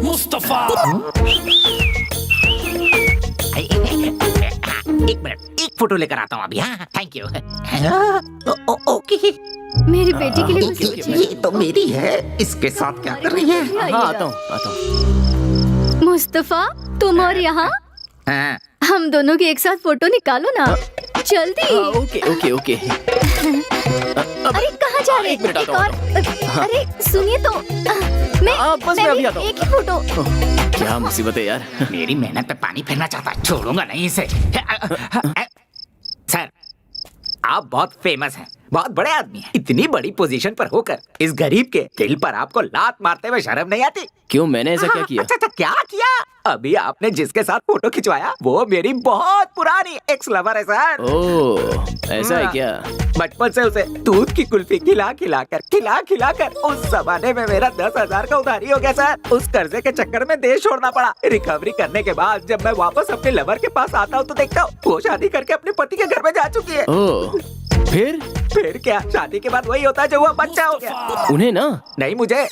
मुस्तफा, एक मिनट, एक फोटो लेकर आता हूँ अभी। हाँ थैंक यू। ओके, मेरी बेटी के लिए कुछ सोचिए। ये तो मेरी है, इसके साथ क्या कर रही है? हाँ आता हूँ। मुस्तफा, तुम और यहाँ? हाँ, हम दोनों की एक साथ फोटो निकालो ना, जल्दी। ओके। अरे कहाँ जा रहे? एक मिनट आता हूँ। अरे सुनिए तो, बस मैं अभी आता हूँ। एक ही फोटो। क्या मुसीबत है यार। मेरी मेहनत पे पानी फेरना चाहता, छोड़ूंगा नहीं इसे। सर, आप बहुत फेमस हैं, बहुत बड़े आदमी हैं। इतनी बड़ी पोजीशन पर होकर इस गरीब के दिल पर आपको लात मारते हुए शर्म नहीं आती? क्यों, मैंने ऐसा क्या किया? अच्छा, क्या किया? अभी आपने जिसके साथ फोटो खिंचवाया वो मेरी बहुत पुरानी एक्स लवर है सर। ओह, ऐसा है क्या? बचपन से उसे दूध की कुल्फी खिला कर उस जमाने में मेरा 10,000 का उधारी हो गया सर। उस कर्जे के चक्कर में देश छोड़ना पड़ा। रिकवरी करने के बाद जब मैं वापस अपने लवर के पास आता हूँ तो देखता हूँ वो शादी करके अपने पति के घर में जा चुकी है। ओह, फिर क्या, शादी के बाद वही होता है जो हुआ, बच्चा हो गया। उन्हें ना? नहीं, मुझे।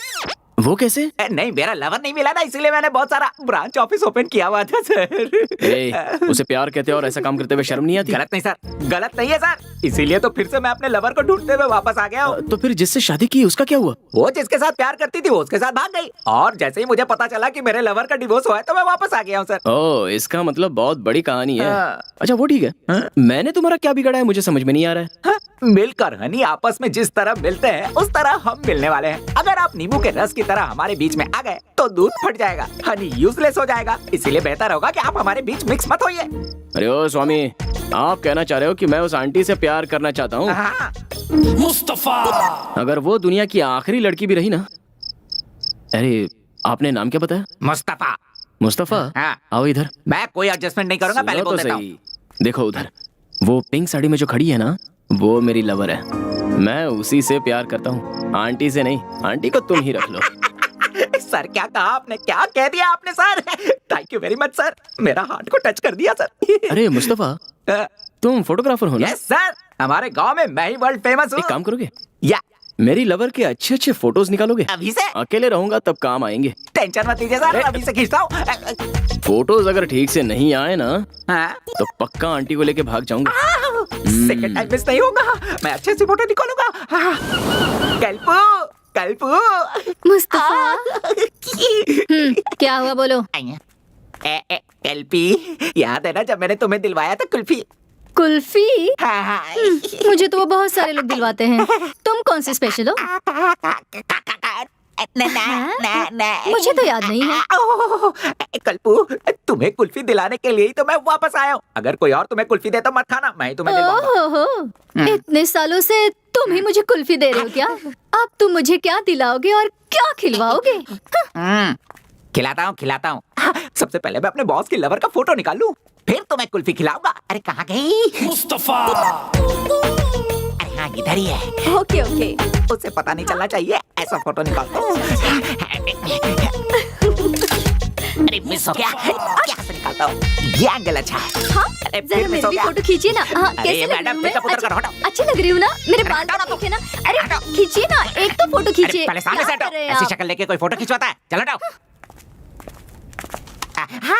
वो कैसे? नहीं, मेरा लवर नहीं मिला ना, इसीलिए मैंने बहुत सारा ब्रांच ऑफिस ओपन किया हुआ था सर। उसे प्यार कहते हैं और ऐसा काम करते हुए शर्म नहीं आती? गलत नहीं सर, गलत नहीं है सर, इसीलिए तो फिर से मैं अपने लवर को ढूंढते हुए वापस आ गया हूँ। तो फिर जिससे शादी की उसका क्या हुआ? वो जिसके साथ प्यार करती थी वो उसके साथ भाग गई, और जैसे ही मुझे पता चला कि मेरे लवर का डिवोर्स हुआ है तो मैं वापस आ गया हूँ सर। ओह, इसका मतलब बहुत बड़ी कहानी है। हाँ। अच्छा वो ठीक है, मैंने तुम्हारा क्या बिगाड़ा है मुझे समझ में नहीं आ रहा है। हाँ, मिलकर हनी आपस में जिस तरह मिलते हैं उस तरह हम मिलने वाले हैं। अगर आप नींबू के रस की तरह हमारे बीच में आ गए तो दूध फट जाएगा, हनी यूजलेस हो जाएगा, इसीलिए बेहतर होगा कि आप हमारे बीच मिक्स मत होइए। अरे ओ स्वामी, आप कहना चाह रहे हो कि मैं उस आंटी से प्यार करना चाहता हूँ? हाँ। मुस्तफा। अगर वो दुनिया की आखिरी लड़की भी रही ना। अरे आपने नाम क्या बताया? मुस्तफा। मुस्तफा? हाँ। आओ इधर। मैं कोई एडजस्टमेंट नहीं करूंगा, पहले सुनो बोल तो देता हूँ। सही। देखो उधर, वो पिंक साड़ी में जो खड़ी है ना, वो मेरी लवर है। मैं उसी से प्यार करता हूँ, आंटी से नहीं। आंटी को तुम ही रख लो। सर क्या कहा आपने, क्या कह दिया आपने sir? Thank you very much sir, मेरा हार्ट को टच कर दिया सर। अरे मुस्तफा, तुम फोटोग्राफर हो ना? यस सर, हमारे गांव में मैं ही वर्ल्ड फेमस हूँ। एक काम करोगे, या मेरी लवर के अच्छे अच्छे फोटोज निकालोगे? अभी से? अकेले रहूंगा तब काम आएंगे। टेंशन मत लीजिए सर, अभी से खींचता हूँ। फोटोज अगर ठीक से नहीं आए ना हाँ? तो पक्का आंटी को लेके भाग जाऊंगा। सेकंड टाइम मिस नहीं होगा, मैं अच्छे से फोटो निकालूंगा। हाँ। कल्पू, कल्पू। मुस्तफा। क्या हुआ बोलो? एलपी, याद है ना जब मैंने तुम्हें दिलवाया था कुल्फी? कुल्फी? हाँ हाँ। मुझे तो वो बहुत सारे लोग दिलवाते हैं, तुम कौन से स्पेशल हो? मुझे तो याद नहीं है। कल्पू, तुम्हें कुल्फी दिलाने के लिए ही तो मैं वापस आया हूँ। अगर कोई और तुम्हें कुल्फी दे तो मत खाना, मैं ही तुम्हें दिलवाऊंगा। ओहो, इतने सालों से तुम ही मुझे कुल्फी दे रहे हो क्या? अब तुम मुझे क्या दिलाओगे और क्या खिलवाओगे? खिलाता हूँ, खिलाता हूँ। सबसे पहले मैं अपने बॉस की लवर का फोटो निकाल लूं, फिर तो मैं कुल्फी खिलाऊंगा। अरे कहाँ गई? मुस्तफा। अरे हाँ, इधर ही है। Okay okay. उसे पता नहीं चलना चाहिए, ऐसा फोटो निकालता हूँ। अरे मिस हो गया, क्या से निकालता हूँ? ये एंगल अच्छा है। हाँ, अरे जरा फिर मिस मेरी हो भी गया। फोटो खींचिए ना। हाँ, अरे कैसे लग रही मैडम, हूँ मैं? मेकअप उतर कर हटाओ। अच्छी लग रही हूँ ना? मेरे बाल हटाओ ना तो तो। देखे ना। अरे खींचिए ना, एक तो फोटो अरे खींचिए। पहले सामने से क्या हटो, कर रहे हैं ऐसी आप? शक्ल लेके कोई फोटो खिंचवाता है? चलो हटाओ।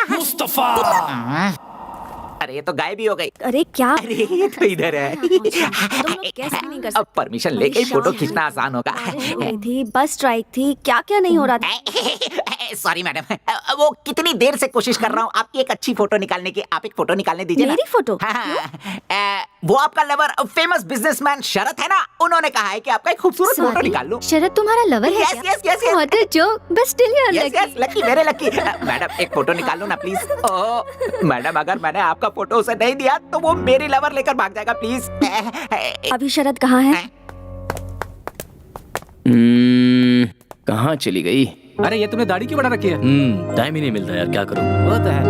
मुस्तफा। अरे ये तो गायब ही हो गई। अरे क्या? अरे ये तो इधर है। कैसे नहीं कर अब परमिशन लेके ही फोटो खींचना आसान होगा। गई थी, बस स्ट्राइक थी, क्या क्या नहीं हो रहा था। सॉरी मैडम, वो कितनी देर से कोशिश कर रहा हूँ आपकी एक अच्छी फोटो निकालने की। आप एक फोटो निकालने दीजिए ना। मेरी फोटो? हाँ, वो आपका लवर फेमस बिजनेसमैन शरद है ना, उन्होंने कहा है कि आपका एक खूबसूरत फोटो Sorry, निकाल लूं। शरद तुम्हारा लवर है Yes, क्या? yes, yes, yes. What a joke, but still you are yes lucky. Yes, lucky, very lucky. Madam एक फोटो निकाल लो ना प्लीज। ओह मैडम, अगर मैंने आपका फोटो उसे नहीं दिया तो वो मेरी लवर लेकर भाग जाएगा प्लीज। अभी शरद कहाँ है? कहाँ चली गई? अरे ये तुमने दाढ़ी क्यों बढ़ा रखी है? टाइम ही नहीं मिलता यार, क्या करूं? वो तो है।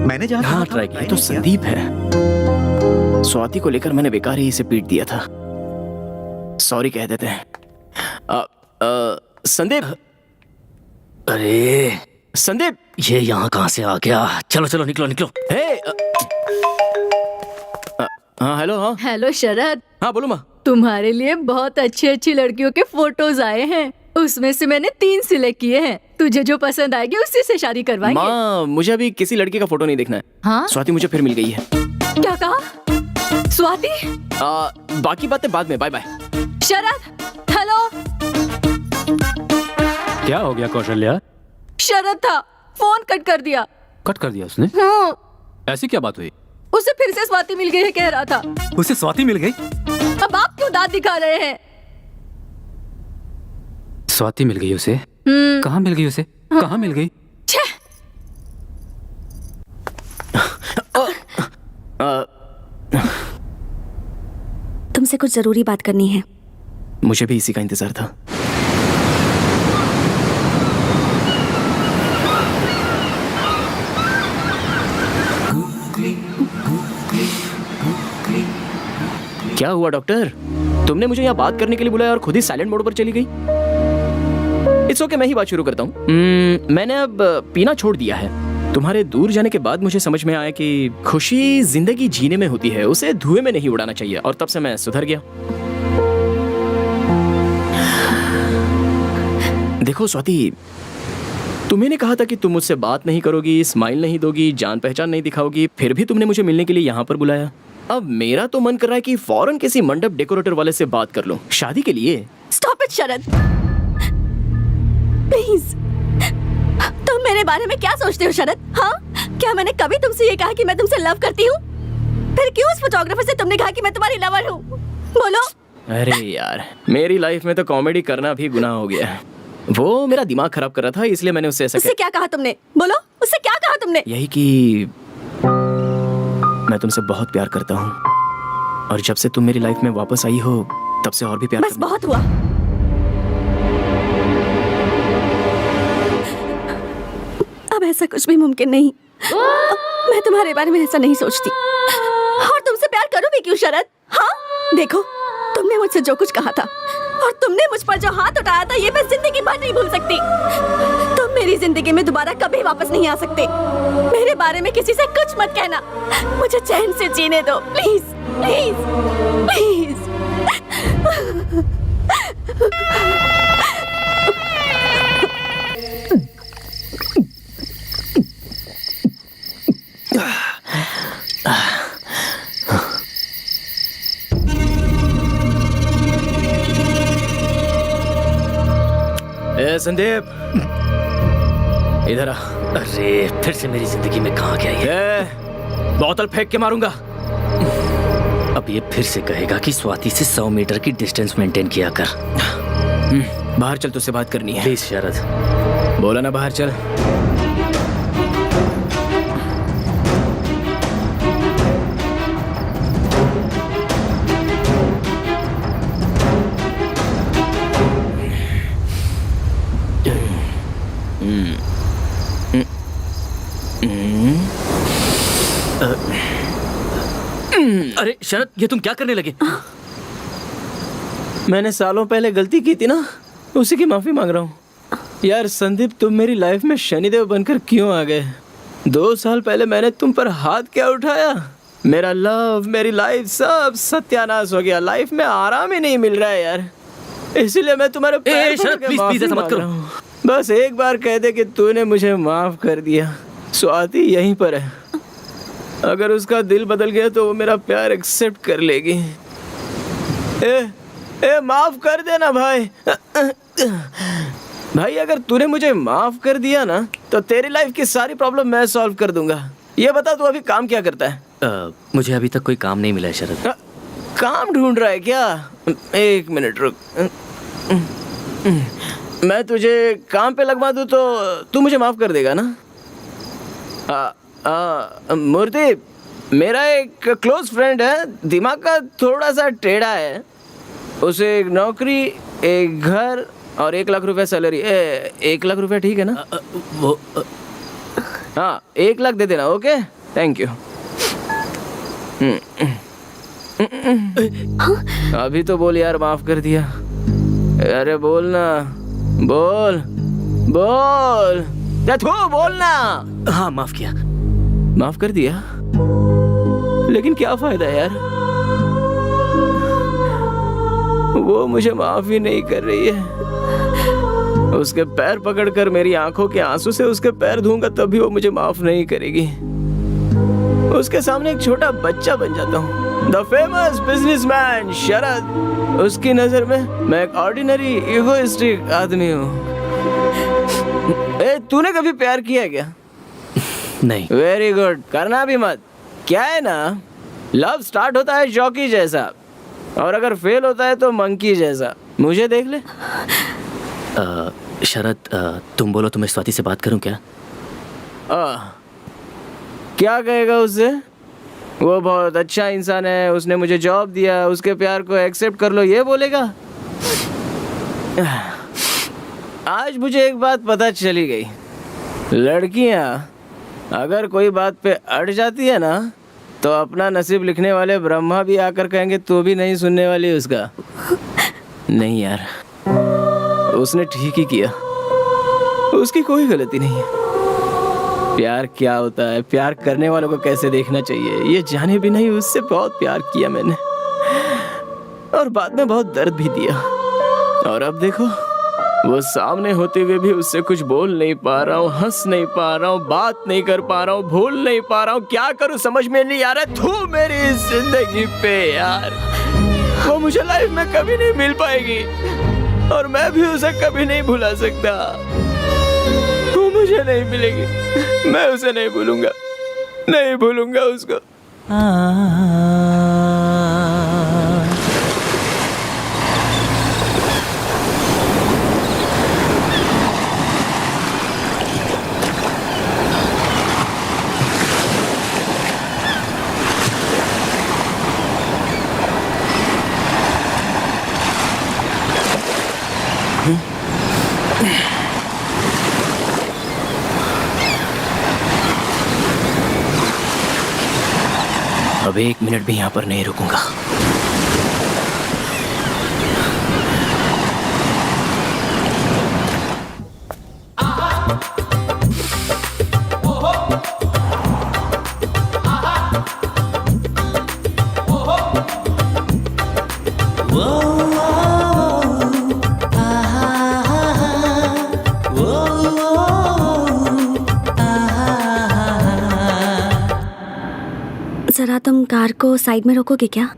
मैंने जहाँ हाँ ट्राई किया। तो संदीप है। स्वाति को लेकर मैंने बेकार ही इसे पीट दिया था। सॉरी कह देते हैं। संदीप। अरे संदीप, ये यहाँ कहाँ से आ गया? चलो चलो निकलो निकलो। हे हाँ हेलो। हाँ हेलो शरद, हाँ बोलो माँ। तुम्हारे लिए बहुत अच्छी अच्छी लड़कियों के फोटोज आए हैं, उसमें से मैंने 3 सिलेक्ट किए हैं। तुझे जो पसंद आएगी उसी से शादी करवाएंगे। माँ मुझे अभी किसी लड़की का फोटो नहीं देखना है। हाँ? स्वाति मुझे फिर मिल गई है। क्या कहा? स्वाति? बाकी बातें बाद में। Bye bye. शरद, हेलो। क्या हो गया कौशल्या? शरद था, फोन कट कर दिया। कट कर दिया उसने? हाँ, ऐसी क्या बात हुई? उसे फिर से स्वाति मिल गई है कह रहा था। उसे स्वाति मिल गई? अब आप क्यों दांत दिखा रहे हैं? स्वाति मिल गई उसे? कहाँ मिल गई उसे? कहाँ मिल गई? छह! तुमसे कुछ जरूरी बात करनी है। मुझे भी इसी का इंतजार था। क्या हुआ डॉक्टर? तुमने मुझे यहाँ बात करने के लिए बुलाया और खुद ही साइलेंट मोड पर चली गई। इट्स ओके, मैं ही बात शुरू करता हूँ। मैंने अब पीना छोड़ दिया है। तुम्हारे दूर जाने के बाद मुझे समझ में आया कि खुशी जिंदगी जीने में होती है, उसे धुएं में नहीं उड़ाना चाहिए, और तब से मैं सुधर गया। देखो स्वाति, तुम्हें कहा था कि तुम मुझसे बात नहीं करोगी, स्माइल नहीं दोगी, जान पहचान नहीं दिखाओगी, फिर भी तुमने मुझे मिलने के लिए यहाँ पर बुलाया। अब मेरा तो मन कर रहा है कि फौरन किसी मंडप डेकोरेटर वाले से बात कर लूं शादी के लिए। Stop it Sharad, please. तुम मेरे बारे में क्या सोचते हो शरद? हाँ, क्या मैंने कभी तुमसे ये कहा कि मैं तुमसे लव करती हूँ? फिर क्यों उस फोटोग्राफर से तुमने कहा कि मैं तुम्हारी लवर हूँ? बोलो। अरे यार, मेरी लाइफ में तो कॉमेडी करना भी गुनाह हो गया है। वो मेरा दिमाग खराब कर रहा था, इसलिए मैंने उससे ऐसा उससे क्या कहा तुमने? बोलो, उससे क्या कहा तुमने? यही कि मैं तुमसे बहुत प्यार करता हूँ, और जब से तुम मेरी लाइफ में वापस आई हो तब से और भी प्यार बस बहुत हुआ। अब ऐसा कुछ भी मुमकिन नहीं। मैं तुम्हारे बारे में ऐसा नहीं सोचती, और तुमसे प्यार करूं भी क्यों शरद? हाँ, देखो, तुमने मुझसे जो कुछ कहा था और तुमने मुझ पर जो हाथ उठाया था, ये मैं जिंदगी भर नहीं भूल सकती। तुम मेरी जिंदगी में दोबारा कभी वापस नहीं आ सकते। मेरे बारे में किसी से कुछ मत कहना। मुझे चैन से जीने दो, प्लीज प्लीज प्लीज। संदीप, इधर आ। अरे फिर से मेरी जिंदगी में कहाँ गया ये? बोतल फेंक के मारूंगा। अब ये फिर से कहेगा कि स्वाति से 100 मीटर की डिस्टेंस मेंटेन किया कर। बाहर चल, तुझसे बात करनी है। प्लीज शरद। बोला ना बाहर चल। अरे शरद, ये तुम क्या करने लगे? मैंने सालों पहले गलती की थी ना, उसी की माफी मांग रहा हूँ। यार संदीप, तुम मेरी लाइफ में शनिदेव बनकर क्यों आ गए? 2 साल पहले मैंने तुम पर हाथ क्या उठाया? मेरा लव, मेरी लाइफ सब सत्यानाश हो गया। लाइफ में आराम ही नहीं मिल रहा है यार, इसलिए मैं तुम्हारे पैर पकड़ के प्लीज ऐसा मत करो। बस एक बार कह दे कि तूने मुझे माफ कर दिया। स्वाति यहीं पर है, अगर उसका दिल बदल गया तो वो मेरा प्यार एक्सेप्ट कर लेगी। माफ कर देना भाई। भाई, अगर तूने मुझे माफ कर दिया ना तो तेरी लाइफ की सारी प्रॉब्लम मैं सॉल्व कर दूंगा। ये बता, तू अभी काम क्या करता है? मुझे अभी तक कोई काम नहीं मिला है शरद। काम ढूंढ रहा है क्या? 1 मिनट रुक। मैं तुझे काम पे लगवा दूं तो तू मुझे माफ कर देगा ना? मूर्ति, मेरा एक क्लोज फ्रेंड है, दिमाग का थोड़ा सा टेढ़ा है। उसे एक नौकरी, एक घर और 1 लाख रुपए सैलरी। 1 लाख रुपए ठीक है ना? हाँ, 1 लाख दे देना। Okay, thank you. अभी तो बोल यार, माफ कर दिया। अरे बोल ना, बोल बोल, बोल ना। हाँ, माफ किया। माफ कर दिया, लेकिन क्या फायदा यार? वो मुझे माफ ही नहीं कर रही है। उसके पैर पकड़कर मेरी आंखों के आंसू से उसके पैर धोऊंगा तब भी वो मुझे माफ नहीं करेगी। उसके सामने एक छोटा बच्चा बन जाता हूँ। द फेमस बिजनेसमैन शरद, उसकी नजर में मैं एक ऑर्डिनरी इगोइस्टिक आदमी हूँ। तूने कभी प्यार किया क्या? नहीं। वेरी गुड, करना भी मत। क्या है ना, लव स्टार्ट होता है जॉकी जैसा, और अगर फेल होता है तो मंकी जैसा। मुझे देख ले। शरद, तुम बोलो तो मैं स्वाति से बात करूं क्या? क्या कहेगा उससे? वो बहुत अच्छा इंसान है, उसने मुझे जॉब दिया, उसके प्यार को एक्सेप्ट कर लो, ये बोलेगा? आज मुझे एक बात पता चली गई, लड़कियां अगर कोई बात पे अड़ जाती है ना तो अपना नसीब लिखने वाले ब्रह्मा भी आकर कहेंगे तू भी नहीं सुनने वाली उसका। नहीं यार, उसने ठीक ही किया, उसकी कोई गलती नहीं है। प्यार क्या होता है, प्यार करने वालों को कैसे देखना चाहिए, ये जाने भी नहीं उससे बहुत प्यार किया मैंने, और बाद में बहुत दर्द भी दिया। और अब देखो, वो सामने होते हुए भी उससे कुछ बोल नहीं पा रहा हूँ, हंस नहीं पा रहा हूँ, बात नहीं कर पा रहा हूँ, भूल नहीं पा रहा हूँ, क्या करूँ समझ में नहीं आ रहा। तू मेरी जिंदगी पे यार, वो मुझे लाइफ में कभी नहीं मिल पाएगी और मैं भी उसे कभी नहीं भुला सकता। वो मुझे नहीं मिलेगी, मैं उसे नहीं भूलूंगा, नहीं भूलूंगा उसको। अब 1 मिनट भी यहाँ पर नहीं रुकूंगा। जरा तुम कार को साइड में रोकोगे क्या?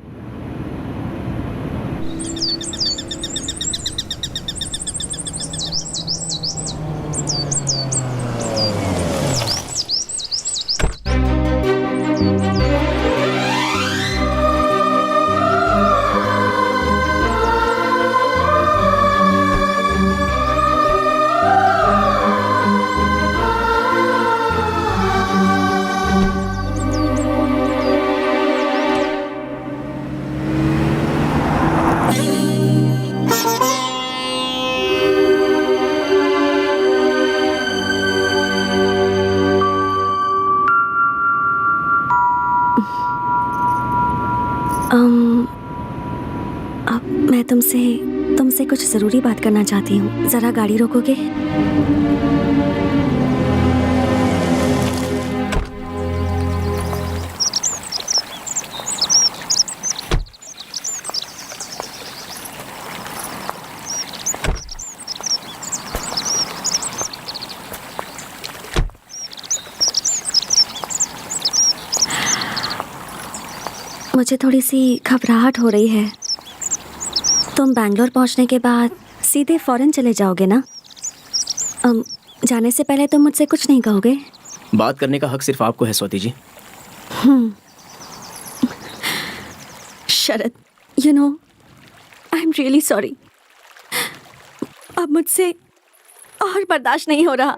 अब मैं तुमसे कुछ ज़रूरी बात करना चाहती हूँ। ज़रा गाड़ी रोकोगे? मुझे थोड़ी सी घबराहट हो रही है। तुम बैंगलोर पहुंचने के बाद सीधे फॉरेन चले जाओगे ना? जाने से पहले तुम मुझसे कुछ नहीं कहोगे? बात करने का हक सिर्फ आपको है Swati ji. Sharad, you know, I am really sorry. अब मुझसे और बर्दाश्त नहीं हो रहा।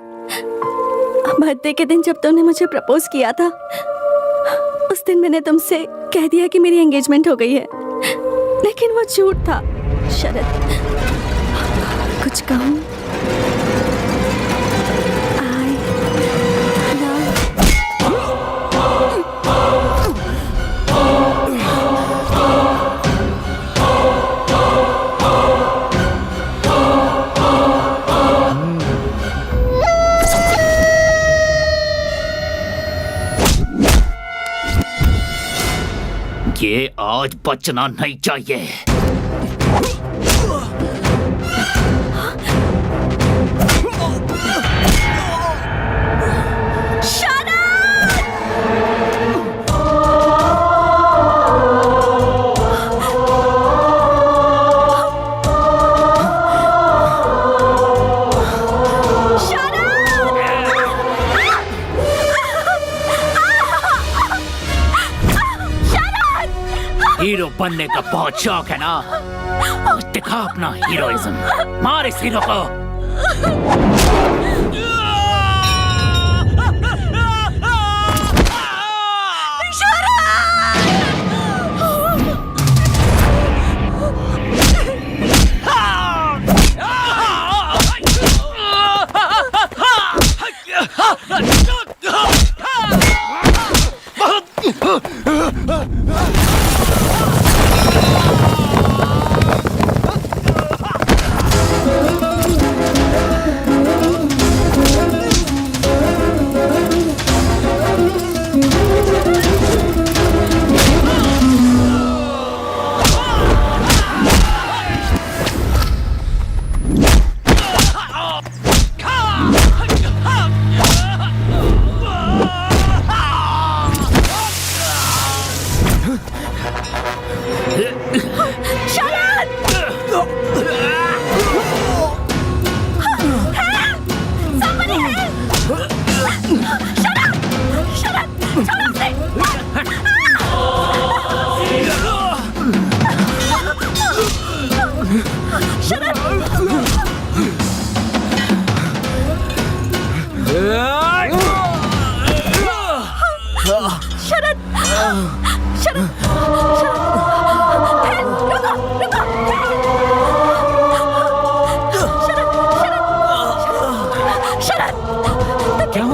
बर्थडे के दिन जब तुमने मुझे प्रपोज किया था, उस दिन मैंने तुमसे कह दिया कि मेरी एंगेजमेंट हो गई है, लेकिन वो झूठ था। शरद, कुछ कहूँ? ये आज बचना नहीं चाहिए। हीरो बनने का बहुत शौक है ना? दिखा अपना हीरोइज्म, मार इस हीरो को।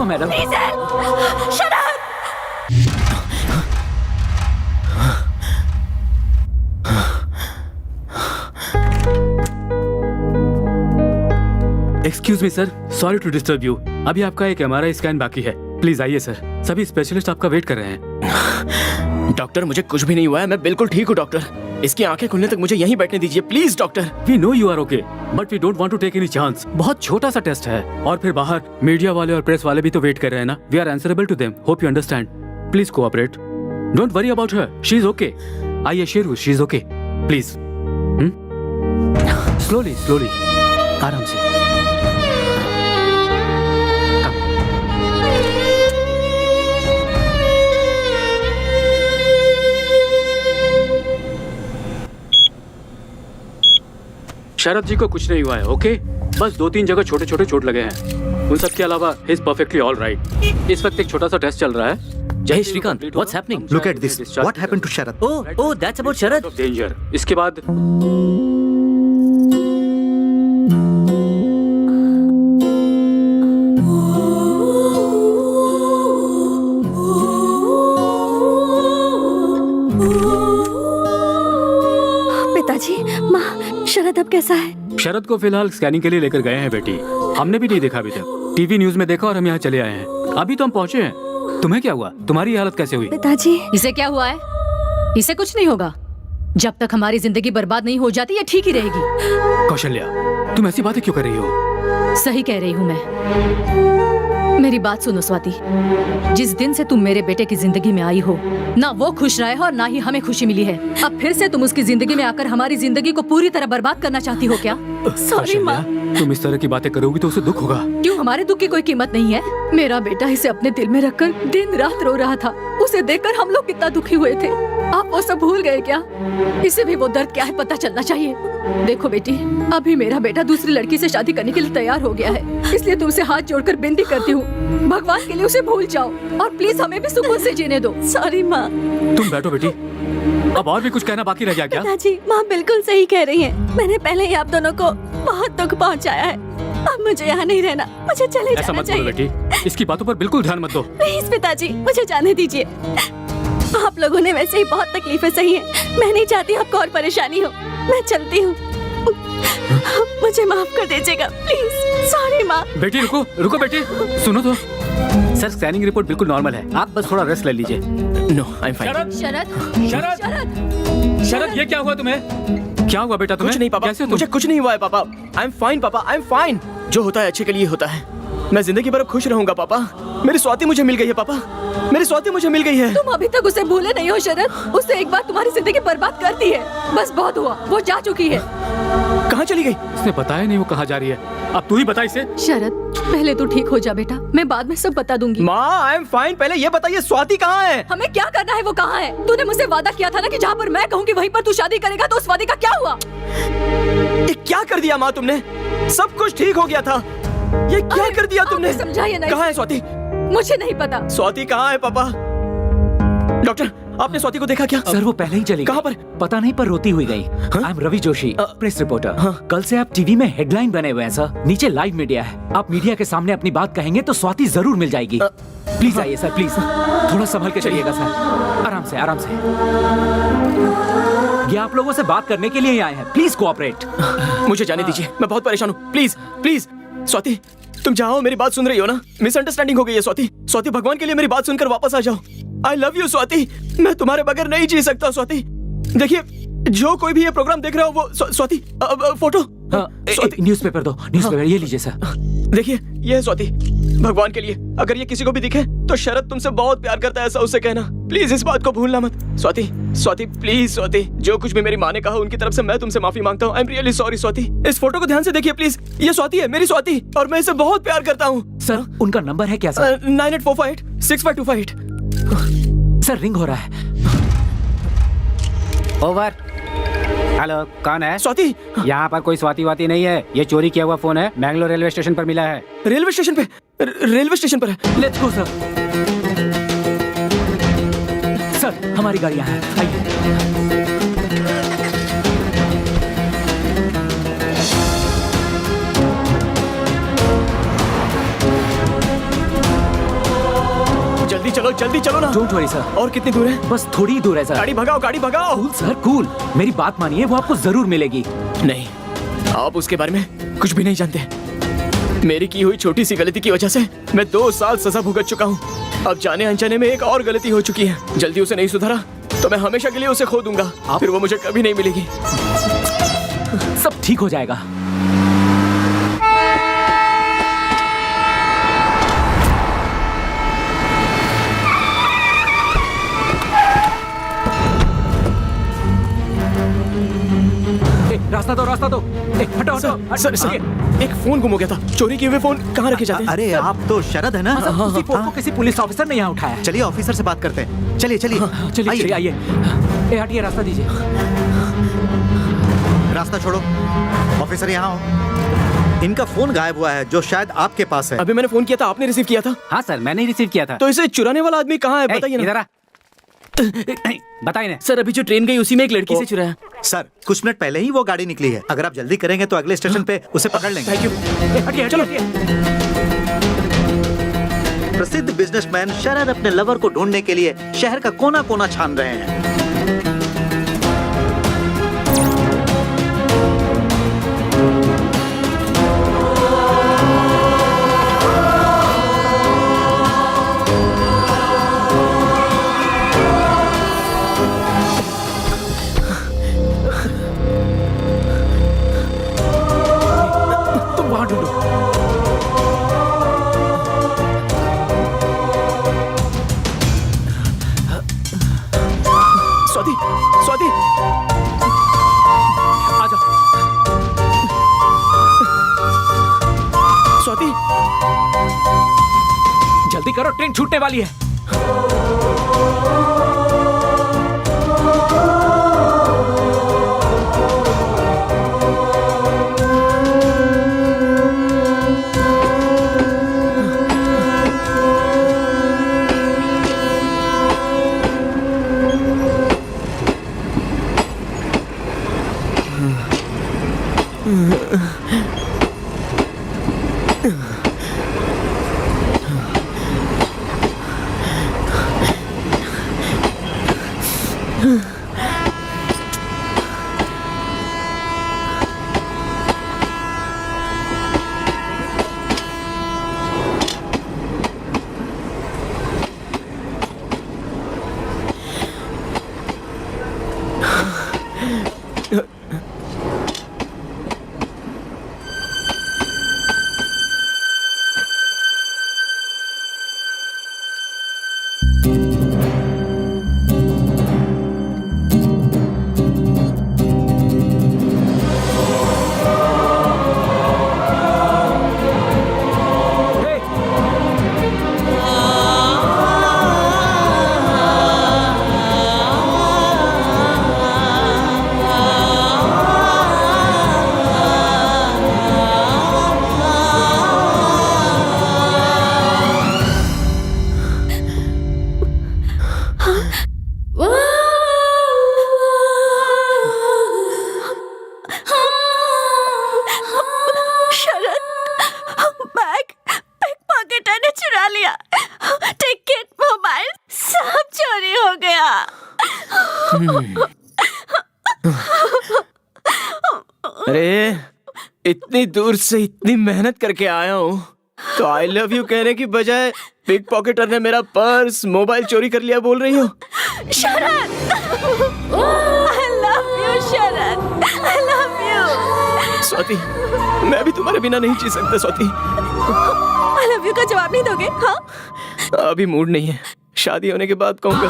Madam. Excuse me sir, sorry to disturb you. अभी आपका एक MRI स्कैन बाकी है, प्लीज आइए सर। सभी स्पेशलिस्ट आपका वेट कर रहे हैं। डॉक्टर मुझे कुछ भी नहीं हुआ है, मैं बिल्कुल ठीक हूँ डॉक्टर। इसकी आंखें खुलने तक मुझे यहीं बैठने दीजिए please doctor. We know you are okay, but we don't want to take any chance. बहुत छोटा सा टेस्ट है, और फिर बाहर मीडिया वाले और प्रेस वाले भी तो वेट कर रहे हैं ना। We are answerable to them, hope you understand. Please cooperate, don't worry about her, she is okay. I assure you she is okay. Please slowly slowly, आराम से। शरद जी को कुछ नहीं हुआ है, ओके? बस 2-3 जगह छोटे छोटे चोट लगे हैं। उन सब के अलावा he is perfectly all right. इस वक्त एक छोटा सा टेस्ट चल रहा है। Jay Shrikant, what's happening? Look at this. What happened to Sharad? Oh, that's about Sharad. Danger. इसके बाद पिताजी, माँ, शरद अब कैसा है? शरद को फिलहाल स्कैनिंग के लिए लेकर गए हैं बेटी। हमने भी नहीं देखा अभी तक, टीवी न्यूज में देखा और हम यहाँ चले आए हैं। अभी तो हम पहुँचे हैं। तुम्हें क्या हुआ? तुम्हारी हालत कैसे हुई? पिताजी, इसे क्या हुआ है? इसे कुछ नहीं होगा। जब तक हमारी जिंदगी बर्बाद नहीं हो जाती, ये ठीक ही रहेगी। कौशल्या, तुम ऐसी बातें क्यों कर रही हो? सही कह रही हूँ मैं। मेरी बात सुनो स्वाति, जिस दिन से तुम मेरे बेटे की जिंदगी में आई हो, ना वो खुश रहा है और ना ही हमें खुशी मिली है। अब फिर से तुम उसकी जिंदगी में आकर हमारी जिंदगी को पूरी तरह बर्बाद करना चाहती हो क्या? सॉरी माँ। तुम इस तरह की बातें करोगी तो उसे दुख होगा। क्यों, हमारे दुख की कोई कीमत नहीं है? मेरा बेटा इसे अपने दिल में रखकर दिन रात रो रहा था। उसे देखकर हम लोग कितना दुखी हुए थे। आप वो सब भूल गए क्या? इसे भी वो दर्द क्या है पता चलना चाहिए। देखो बेटी, अभी मेरा बेटा दूसरी लड़की से शादी करने के लिए तैयार हो गया है, इसलिए तुमसे हाथ जोड़कर विनती करती हूँ, भगवान के लिए उसे भूल जाओ और प्लीज हमें भी सुकून से जीने दो। सॉरी माँ। तुम बैठो बेटी, अब और भी कुछ कहना बाकी रह गया क्या? पिताजी, माँ बिल्कुल सही कह रही हैं। मैंने पहले ही आप दोनों को बहुत दुख पहुँचाया है। अब मुझे यहाँ नहीं रहना, मुझे चले ऐसा जाना मत बोलो चाहिए। बेटी, इसकी बातों पर बिल्कुल ध्यान मत दो। प्लीज पिताजी, मुझे जाने दीजिए। आप लोगों ने वैसे ही बहुत तकलीफें सही हैं। मैं नहीं चाहती आपको और परेशानी हो। मैं चलती हूँ। मुझे माफ कर दीजिएगा प्लीज। सॉरी माँ। बेटी रुको रुको बेटी, सुनो तो। सर, स्कैनिंग रिपोर्ट बिल्कुल नॉर्मल है, आप बस थोड़ा रेस्ट ले लीजिए। No, I am fine. Sharad, Sharad, Sharad, Sharad, Sharad, ये क्या हुआ तुम्हें? क्या हुआ बेटा तुम्हें? कुछ नहीं पापा, कैसे हो तुम? मुझे कुछ नहीं हुआ है पापा। आई एम फाइन पापा, आई एम फाइन। जो होता है अच्छे के लिए होता है। मैं जिंदगी भर खुश रहूंगा पापा। मेरी स्वाति मुझे मिल गई है पापा, मेरी स्वाति मुझे मिल गई है। तुम अभी तक उसे भूले नहीं हो शरद। उसने एक बार तुम्हारी जिंदगी बर्बाद कर दी है। बस बहुत हुआ, वो जा चुकी है। कहाँ चली गई? इसने बताया नहीं वो कहाँ जा रही है। अब तू ही बता इसे। शरद, पहले तू ठीक हो जा बेटा, मैं बाद में सब बता दूंगी। माँ, आई एम फाइन। पहले ये बताइए स्वाति कहाँ है? हमें क्या करना है वो कहाँ है? तूने मुझसे वादा किया था ना कि जहाँ पर मैं कहूँगी वहीं पर तू शादी करेगा, तो उस वादे का क्या हुआ? ये क्या कर दिया माँ तुमने? सब कुछ ठीक हो गया था, ये क्या कर दिया तुमने? समझाइए नहीं। कहाँ है स्वाति? मुझे नहीं पता। स्वाति कहाँ है पापा? डॉक्टर, आपने स्वाति को देखा क्या? सर, वो पहले ही चली गई। कहाँ पर? पता नहीं, पर रोती हुई गई। I am Ravi Joshi, press reporter. कल से आप टीवी में हेडलाइन बने हुए हैं सर। नीचे लाइव मीडिया है। आप मीडिया के सामने अपनी बात कहेंगे तो स्वाति जरूर मिल जाएगी। प्लीज आइए सर, प्लीज। थोड़ा संभल के चलिएगा सर, आराम से आराम से। ये आप लोगों से बात करने के लिए ही आए हैं, प्लीज कोऑपरेट। मुझे जाने दीजिए, मैं बहुत परेशान हूँ। प्लीज प्लीज स्वाति, तुम जाओ, मेरी बात सुन रही हो ना? मिसअंडरस्टैंडिंग हो गई है स्वाति। स्वाति, भगवान के लिए मेरी बात सुनकर वापस आ जाओ। आई लव यू स्वाति, मैं तुम्हारे बगैर नहीं जी सकता स्वाति। देखिए, जो कोई भी ये प्रोग्राम देख रहा हो वो स्वाति, फोटो। न्यूज़पेपर दो, न्यूज़पेपर ये लीजिए सर। देखिए, ये है स्वाति। भगवान के लिए अगर ये किसी को भी दिखे तो शरद तुमसे बहुत प्यार करता है, ऐसा उससे कहना। प्लीज इस बात को भूलना मत। स्वाति, स्वाति प्लीज स्वाति, जो कुछ भी मेरी माँ ने कहा उनकी तरफ से मैं तुमसे माफी मांगता हूँ। आई एम रियली सॉरी स्वाति। इस फोटो को ध्यान से देखिए प्लीज, ये स्वाति है, मेरी स्वाति, और मैं इसे बहुत प्यार करता हूँ। सर, उनका नंबर है क्या सर? 9845 सर, रिंग हो रहा है। ओवर। हेलो, कौन है? स्वाति। यहाँ पर कोई स्वाति वाती नहीं है, ये चोरी किया हुआ फोन है, मैंगलोर रेलवे स्टेशन पर मिला है। रेलवे स्टेशन पे? रेलवे स्टेशन पर है। Let's go sir. सर, हमारी गाड़ियाँ हैं, आइए। चलो जल्दी चलो ना। Don't worry sir. और कितनी दूर है? बस थोड़ी ही दूर है सर। गाड़ी भगाओ, गाड़ी भगाओ। Cool sir, cool. मेरी बात मानिए, वो आपको जरूर मिलेगी। नहीं, आप उसके बारे में कुछ भी नहीं जानते। मेरी की हुई छोटी सी गलती की वजह से मैं 2 साल सजा भुगत चुका हूँ। अब जाने अनजाने में एक और गलती हो चुकी है। जल्दी उसे नहीं सुधारा तो मैं हमेशा के लिए उसे खो दूंगा। फिर वो मुझे कभी नहीं मिलेगी। सब ठीक हो जाएगा। रास्ता दो, रास्ता दो। हटो, हटो। सर, एक फोन गुम हो गया था। चोरी किए हुए फोन कहाँ रखे जाते हैं? अरे आप तो शरद है ना? उसी फोन को किसी पुलिस ऑफिसर ने यहाँ उठाया। चलिए ऑफिसर से बात करते हैं। चलिए चलिए चलिए आइए। हटिए, रास्ता दीजिए। रास्ता छोड़ो। ऑफिसर यहाँ हो। इनका फोन गायब हुआ है जो शायद आपके पास है। अभी मैंने फोन किया था, आपने रिसीव किया था? हाँ सर, मैंने ही रिसीव किया था। तो इसे चुराने वाला आदमी कहाँ है बताइए ना। इधर आ। बताइए ना सर, अभी जो ट्रेन गई उसी में एक लड़की से चुराया। सर, कुछ मिनट पहले ही वो गाड़ी निकली है। अगर आप जल्दी करेंगे तो अगले स्टेशन पे उसे पकड़ लेंगे। Thank you. हटिए, चलो। प्रसिद्ध बिजनेसमैन शरद अपने लवर को ढूंढने के लिए शहर का कोना कोना छान रहे हैं। तुम वहां ढूंढो। स्वाति, स्वाति, आ जाओ। स्वाति, जल्दी करो, ट्रेन छूटने वाली है। अरे इतनी दूर से इतनी मेहनत करके आया हूँ तो आई लव यू कहने की बजाय पिक पॉकेटर ने मेरा पर्स मोबाइल चोरी कर लिया बोल रही हो। शरद, I love you, Sharad, I love you। Swati, मैं भी तुम्हारे बिना नहीं जी सकता स्वाति। I love you का जवाब नहीं दोगे? हाँ? अभी मूड नहीं है, शादी होने के बाद कहूँगा।